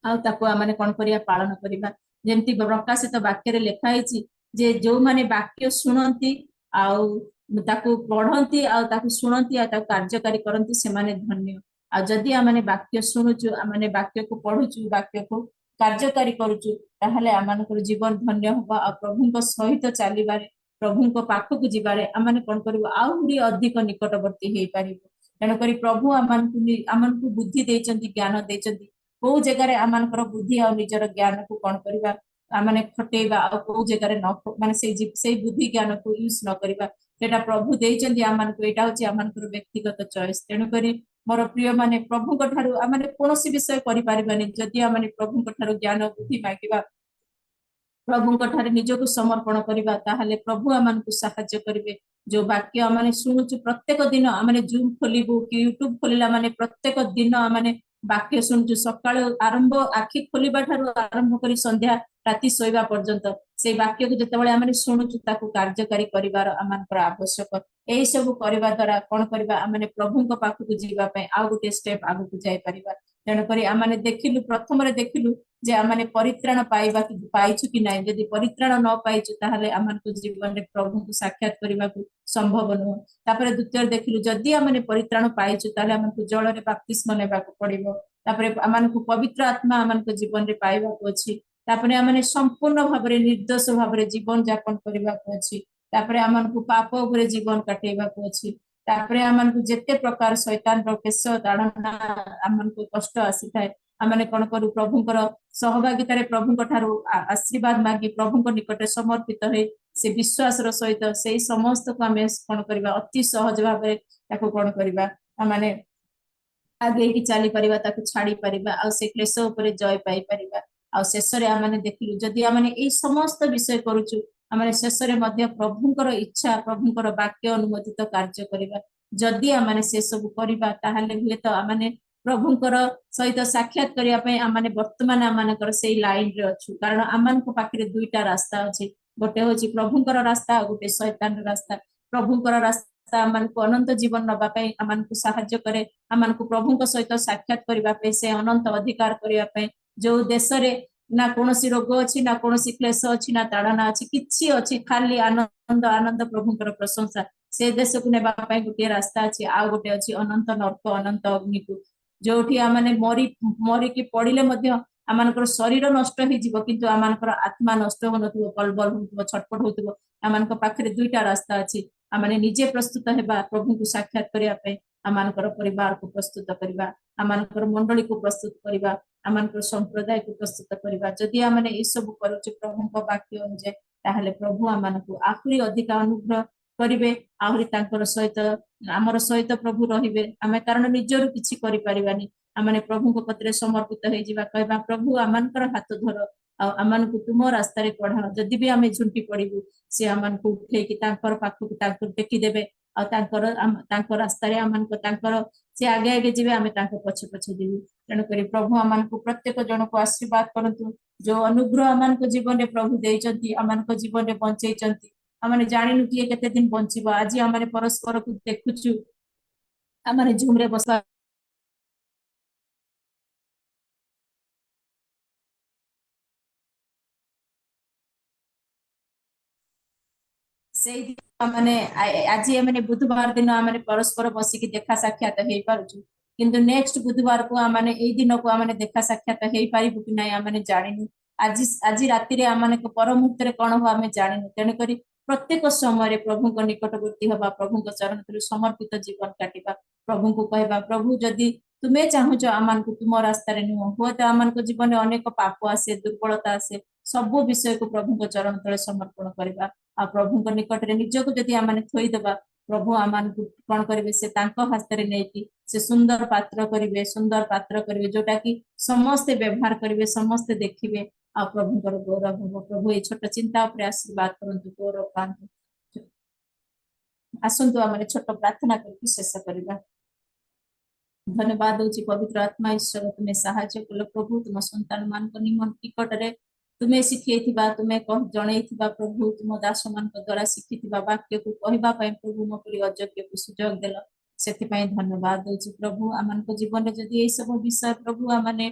I: ଆଉ ତାକୁ ଆମେ କଣ କରିବା? ପାଳନ କରିବା। ଯେମିତି ପ୍ରକାଶିତ ବାକ୍ୟରେ ଲେଖା ହେଇଛି ଯେ ଯୋଉମାନେ ବାକ୍ୟ ଶୁଣନ୍ତି ଆଉ ତାକୁ ପଢନ୍ତି, ଆଉ ତାକୁ ଶୁଣନ୍ତି, ଆଉ ତାକୁ କାର୍ଯ୍ୟକାରୀ କରନ୍ତି, ସେମାନେ ଧନ୍ୟ। ଆଉ ଯଦି ଆମେ ବାକ୍ୟ ଶୁଣୁଛୁ, ଆମେ ବାକ୍ୟକୁ ପଢୁଛୁ, ବାକ୍ୟକୁ କାର୍ଯ୍ୟକାରୀ କରୁଛୁ, ତାହେଲେ ଆମମାନଙ୍କର ଜୀବନ ଧନ୍ୟ ହବ। ଆଉ ପ୍ରଭୁଙ୍କ ସହିତ ଚାଲିବାରେ, ପ୍ରଭୁଙ୍କ ପାଖକୁ ଯିବାରେ ଆମେ କଣ କରିବୁ? ଆହୁରି ଅଧିକ ନିକଟବର୍ତ୍ତୀ ହେଇପାରିବୁ। ତେଣୁକରି ପ୍ରଭୁ ଆମମାନଙ୍କୁ ବୁଦ୍ଧି ଦେଇଛନ୍ତି, ଜ୍ଞାନ ଦେଇଛନ୍ତି। କୋଉ ଜାଗାରେ ଆମମାନଙ୍କର ବୁଦ୍ଧି ଆଉ ନିଜର ଜ୍ଞାନକୁ କଣ କରିବା? ଆମେ ଖଟେଇବା, ଆଉ କୋଉ ଜାଗାରେ ସେଇ ବୁଦ୍ଧି ଜ୍ଞାନକୁ ୟୁଜ ନ କରିବା, ସେଟା ପ୍ରଭୁ ଦେଇଛନ୍ତି ଆମମାନଙ୍କୁ। ଏଇଟା ହଉଛି ଆମମାନଙ୍କର ବ୍ୟକ୍ତିଗତ ଚଏସ। ତେଣୁକରି ମୋର ପ୍ରିୟ ମାନେ, ପ୍ରଭୁଙ୍କ ଠାରୁ ଆମେ କୌଣସି ବିଷୟ କରିପାରିବାନି ଯଦି ଆମେ ପ୍ରଭୁଙ୍କ ଠାରୁ ଜ୍ଞାନ ବୁଦ୍ଧି ମାଗିବା, ପ୍ରଭୁଙ୍କ ଠାରେ ନିଜକୁ ସମର୍ପଣ କରିବା, ତାହେଲେ ପ୍ରଭୁ ଆମମାନଙ୍କୁ ସାହାଯ୍ୟ କରିବେ। ଯୋଉ ବାକ୍ୟ ଆମେ ଶୁଣୁଛୁ ପ୍ରତ୍ୟେକ ଦିନ, ଆମେ ଜୁମ ଖୋଲିବୁ କି ୟୁଟ୍ୟୁବ ଖୋଲିଲା ମାନେ ପ୍ରତ୍ୟେକ ଦିନ ଆମେ ବାକ୍ୟ ଶୁଣୁଛୁ। ସକାଳୁ ଆରମ୍ଭ, ଆଖି ଖୋଲିବା ଠାରୁ ଆରମ୍ଭ କରି ସନ୍ଧ୍ୟା ରାତି ଶୋଇବା ପର୍ଯ୍ୟନ୍ତ ସେଇ ବାକ୍ୟକୁ ଯେତେବେଳେ ଆମେ ଶୁଣୁଛୁ, ତାକୁ କାର୍ଯ୍ୟକାରୀ କରିବାର ଆମମାନଙ୍କର ଆବଶ୍ୟକ। ଏଇ ସବୁ କରିବା ଦ୍ୱାରା କଣ କରିବା? ଆମେ ପ୍ରଭୁଙ୍କ ପାଖକୁ ଯିବା ପାଇଁ ଆଉ ଗୋଟେ ଷ୍ଟେପ ଆଗକୁ ଯାଇପାରିବା। ତେଣୁକରି ଆମେ ଦେଖିଲୁ, ପ୍ରଥମରେ ଦେଖିଲୁ ଯେ ଆମେ ପରିତ୍ରାଣ ପାଇଛୁ କି ନାହିଁ। ଯଦି ପରିତ୍ରାଣ ନ ପାଇଛୁ, ତାହେଲେ ଆମମାନଙ୍କ ଜୀବନରେ ପ୍ରଭୁଙ୍କୁ ସାକ୍ଷାତ କରିବାକୁ ସମ୍ଭବ ନୁହଁ। ତାପରେ ଦ୍ୱିତୀୟରେ ଦେଖିଲୁ, ଯଦି ଆମେ ପରିତ୍ରାଣ ପାଇଛୁ, ତାହେଲେ ଆମକୁ ଜଳରେ ବାପ୍ତିସ୍ମ ନେବାକୁ ପଡିବ। ତାପରେ ଆମମାନଙ୍କୁ ପବିତ୍ର ଆତ୍ମା ଆମମାନଙ୍କ ଜୀବନରେ ପାଇବାକୁ ଅଛି। ତାପରେ ଆମେ ସମ୍ପୂର୍ଣ୍ଣ ଭାବରେ ନିର୍ଦ୍ଦୋଷ ଭାବରେ ଜୀବନ ଯାପନ କରିବାକୁ ଅଛି। ତାପରେ ଆମମାନଙ୍କୁ ପାପ ଉପରେ ଜୀବନ କାଟେଇବାକୁ ଅଛି। ତାପରେ ଆମମାନଙ୍କୁ ଯେତେ ପ୍ରକାର ଶୈତାନର କେଶ ତାଡ଼ନା ଆମମାନଙ୍କୁ କଷ୍ଟ ଆସିଥାଏ, ଆମେ କଣ କରୁ? ପ୍ରଭୁଙ୍କର ସହଭାଗିତାରେ ପ୍ରଭୁଙ୍କ ଠାରୁ ଆଶୀର୍ବାଦ ମାଗି ପ୍ରଭୁଙ୍କ ନିକଟରେ ସମର୍ପିତ ହେଇ ସେ ବିଶ୍ୱାସର ସହିତ ସେଇ ସମସ୍ତକୁ ଆମେ କଣ କରିବା? ଅତି ସହଜ ଭାବରେ ତାକୁ କଣ କରିବା? ଆମେ ଆଗେଇକି ଚାଲି ପାରିବା, ତାକୁ ଛାଡି ପାରିବା, ଆଉ ସେ କ୍ଲେଶ ଉପରେ ଜୟ ପାଇପାରିବା। ଆଉ ଶେଷରେ ଆମେ ଦେଖିଲୁ, ଯଦି ଆମେ ଏଇ ସମସ୍ତ ବିଷୟ କରୁଛୁ, ଆମେ ଶେଷରେ ମଧ୍ୟ ପ୍ରଭୁଙ୍କର ଇଚ୍ଛା, ପ୍ରଭୁଙ୍କର ବାକ୍ୟ ଅନୁମୋଦିତ କାର୍ଯ୍ୟ କରିବା। ଯଦି ଆମେ ସେ ସବୁ କରିବା, ତାହେଲେ ହୁଏତ ଆମେ ପ୍ରଭୁଙ୍କର ସହିତ ସାକ୍ଷାତ କରିବା ପାଇଁ ଆମେ ବର୍ତ୍ତମାନ ଆମମାନଙ୍କର ସେଇ ଲାଇନରେ ଅଛୁ। କାରଣ ଆମମାନଙ୍କ ପାଖରେ ଦୁଇଟା ରାସ୍ତା ଅଛି, ଗୋଟେ ହଉଛି ପ୍ରଭୁଙ୍କର ରାସ୍ତା, ଆଉ ଗୋଟେ ଶୈତାନର ରାସ୍ତା। ପ୍ରଭୁଙ୍କର ରାସ୍ତା ଆମମାନଙ୍କୁ ଅନନ୍ତ ଜୀବନ ନବା ପାଇଁ ଆମମାନଙ୍କୁ ସାହାଯ୍ୟ କରେ, ଆମମାନଙ୍କୁ ପ୍ରଭୁଙ୍କ ସହିତ ସାକ୍ଷାତ କରିବା ପାଇଁ, ସେ ଅନନ୍ତ ଅଧିକାର କରିବା ପାଇଁ। ଯୋଉ ଦେଶରେ ନା କୌଣସି ରୋଗ ଅଛି, ନା କୌଣସି କ୍ଲେଶ ଅଛି, ନା ତାଡ଼ନା ଅଛି, କିଛି ଅଛି, ଖାଲି ଆନନ୍ଦ ଆନନ୍ଦ, ପ୍ରଭୁଙ୍କର ପ୍ରଶଂସା। ସେ ଦେଶକୁ ନେବା ପାଇଁ ଗୋଟିଏ ରାସ୍ତା ଅଛି, ଆଉ ଗୋଟେ ଅଛି ଅନନ୍ତ ନର୍କ, ଅନନ୍ତ ଅଗ୍ନିକୁ, ଯୋଉଠି ଆମେ ମରିକି ପଡିଲେ ମଧ୍ୟ आमनकर शरीर नष्ट हो जीव किंतु आमनकर आत्मा नष्ट हो नथिबो कलबल होतबो छटपट होतबो आमनकर पाखरे दुईटा रास्ता अछि आमने निजे प्रस्तुत हेबा प्रभु को साक्षात करिया पे आमनकर परिवार को प्रस्तुत करिबा आमनकर मंडली को प्रस्तुत करिबा आमनकर संप्रदाय को प्रस्तुत करिबा जदि आमने ए सब करूछु प्रभु को वाक्य अनुसार ताहले प्रभु आमनकु आहुरी अधिक अनुग्रह करिवे आहुरी तांकर सहित आमर सहित प्रभु रहिबे आमे कारण निजरु किछि करि परिबानी आमने प्रभु को पत्रे समर्पित हे जिबा कहबा प्रभु आमनकर हाथ धर आमनकु तुम रास्ता रे पढ़ा जदि भी आमे झुंटी पड़िबु से आमनकु उठे कि तांकर पाखु तांकर टेकी देबे आ तांकर रास्ता रे आमनकु तांकर से आगे आगे जिबे आमे तांकर पछे पछे दिबु तेणु करी प्रभु आमनकु प्रत्येक जन को आशीर्वाद करंतु जो अनुग्रह आमनकु जीवन रे प्रभु देइचंती आमनकु जीवन रे बंचैचंती आमने जानिनु कि केते दिन बंचिबो आज आमने परस्पर को देखुछु आमने झुम रे बसा से माने आज माने बुधवार दिन आमने परस्पर बसिकी देखा साक्षात हेई पारुछु किंतु नेक्स्ट बुधवार को आमने एई दिन को आमने देखा साक्षात हेई पारिबु कि नै आमने जानिनु आज राति रे आमने को पर मुहूर्त रे कोन हो आमे जानिनु तेनु करी प्रत्येक समय प्रभु को निकटवर्ती हवा प्रभु को चरण समर्पित जीवन काटिबा प्रभु को कहबा प्रभु जदि तुमे चाहूच आमान को तुम रास्ता रे नुह हो तो आमान को जीवन में अनेक पाप आसे दुर्बलता आसे सब विषय को प्रभु को चरण तले समर्पण करबा आ प्रभु को निकट रे निज को जदि आमाने थोई देबा प्रभु आमान को कोन करबे से तांको हस्त रे नेकी से सुंदर पात्र करिवे जोटा कि समस्त व्यवहार करिवे समस्त देखिबे आ प्रभु को गौरव हो प्रभु ए छोट चिंता पर आशीर्वाद करंतु गौरव पांतु आसंतु आमाने छोट प्रार्थना करके शेष करबा धन्यवाद होची पवित्र आत्मा ईश्वर तुम्हें साहाय्य कल प्रभु तुम संतान मान को निकट रे तुम्हें शिखैथिबा तुम्हें कह जणैथिबा प्रभु तुम दास मान को द्वारा शिखिथिबा वाक्य को कहबा पय प्रभु मो परि अयोग्य को सुजोग देल सेति पय धन्यवाद होची प्रभु आमान को जीवन रे जदी ए सब विषय प्रभु आमाने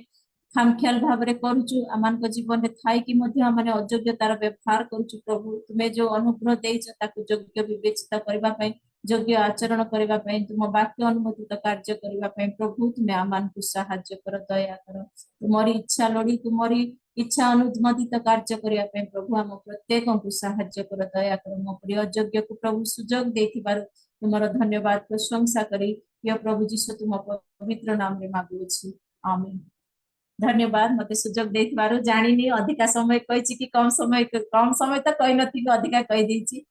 I: खामख्याल भाव रे करूछु आमान को जीवन रे थाई कि मध्ये आमाने अयोग्यतार व्यवहार करूछु प्रभु तुम्हें जो अनुग्रह देइछ ताकु योग्य विवेचित करबा पय योग्य आचरण करबा पय तुम वाक्य अनुमोदित कार्य करबा पय प्रभु तुमे आमान को सहाय्य कर दया कर तुम्हारी इच्छा लोड़ी तुम्हारी इच्छा अनुमोदित कार्य करबा पय प्रभु हम प्रत्येक को सहाय्य कर दया कर मो प्रिय योग्य को प्रभु सुजोग देथिबार तुमरो धन्यवाद प्रशंसा करी या प्रभु जीसु तुम पवित्र नाम रे मागु छी आमीन धन्यवाद मते सुजोग देथिबार जानिनी अधिका समय कहिछि कि कम समय तो कहि नथि अधिका कहि देछि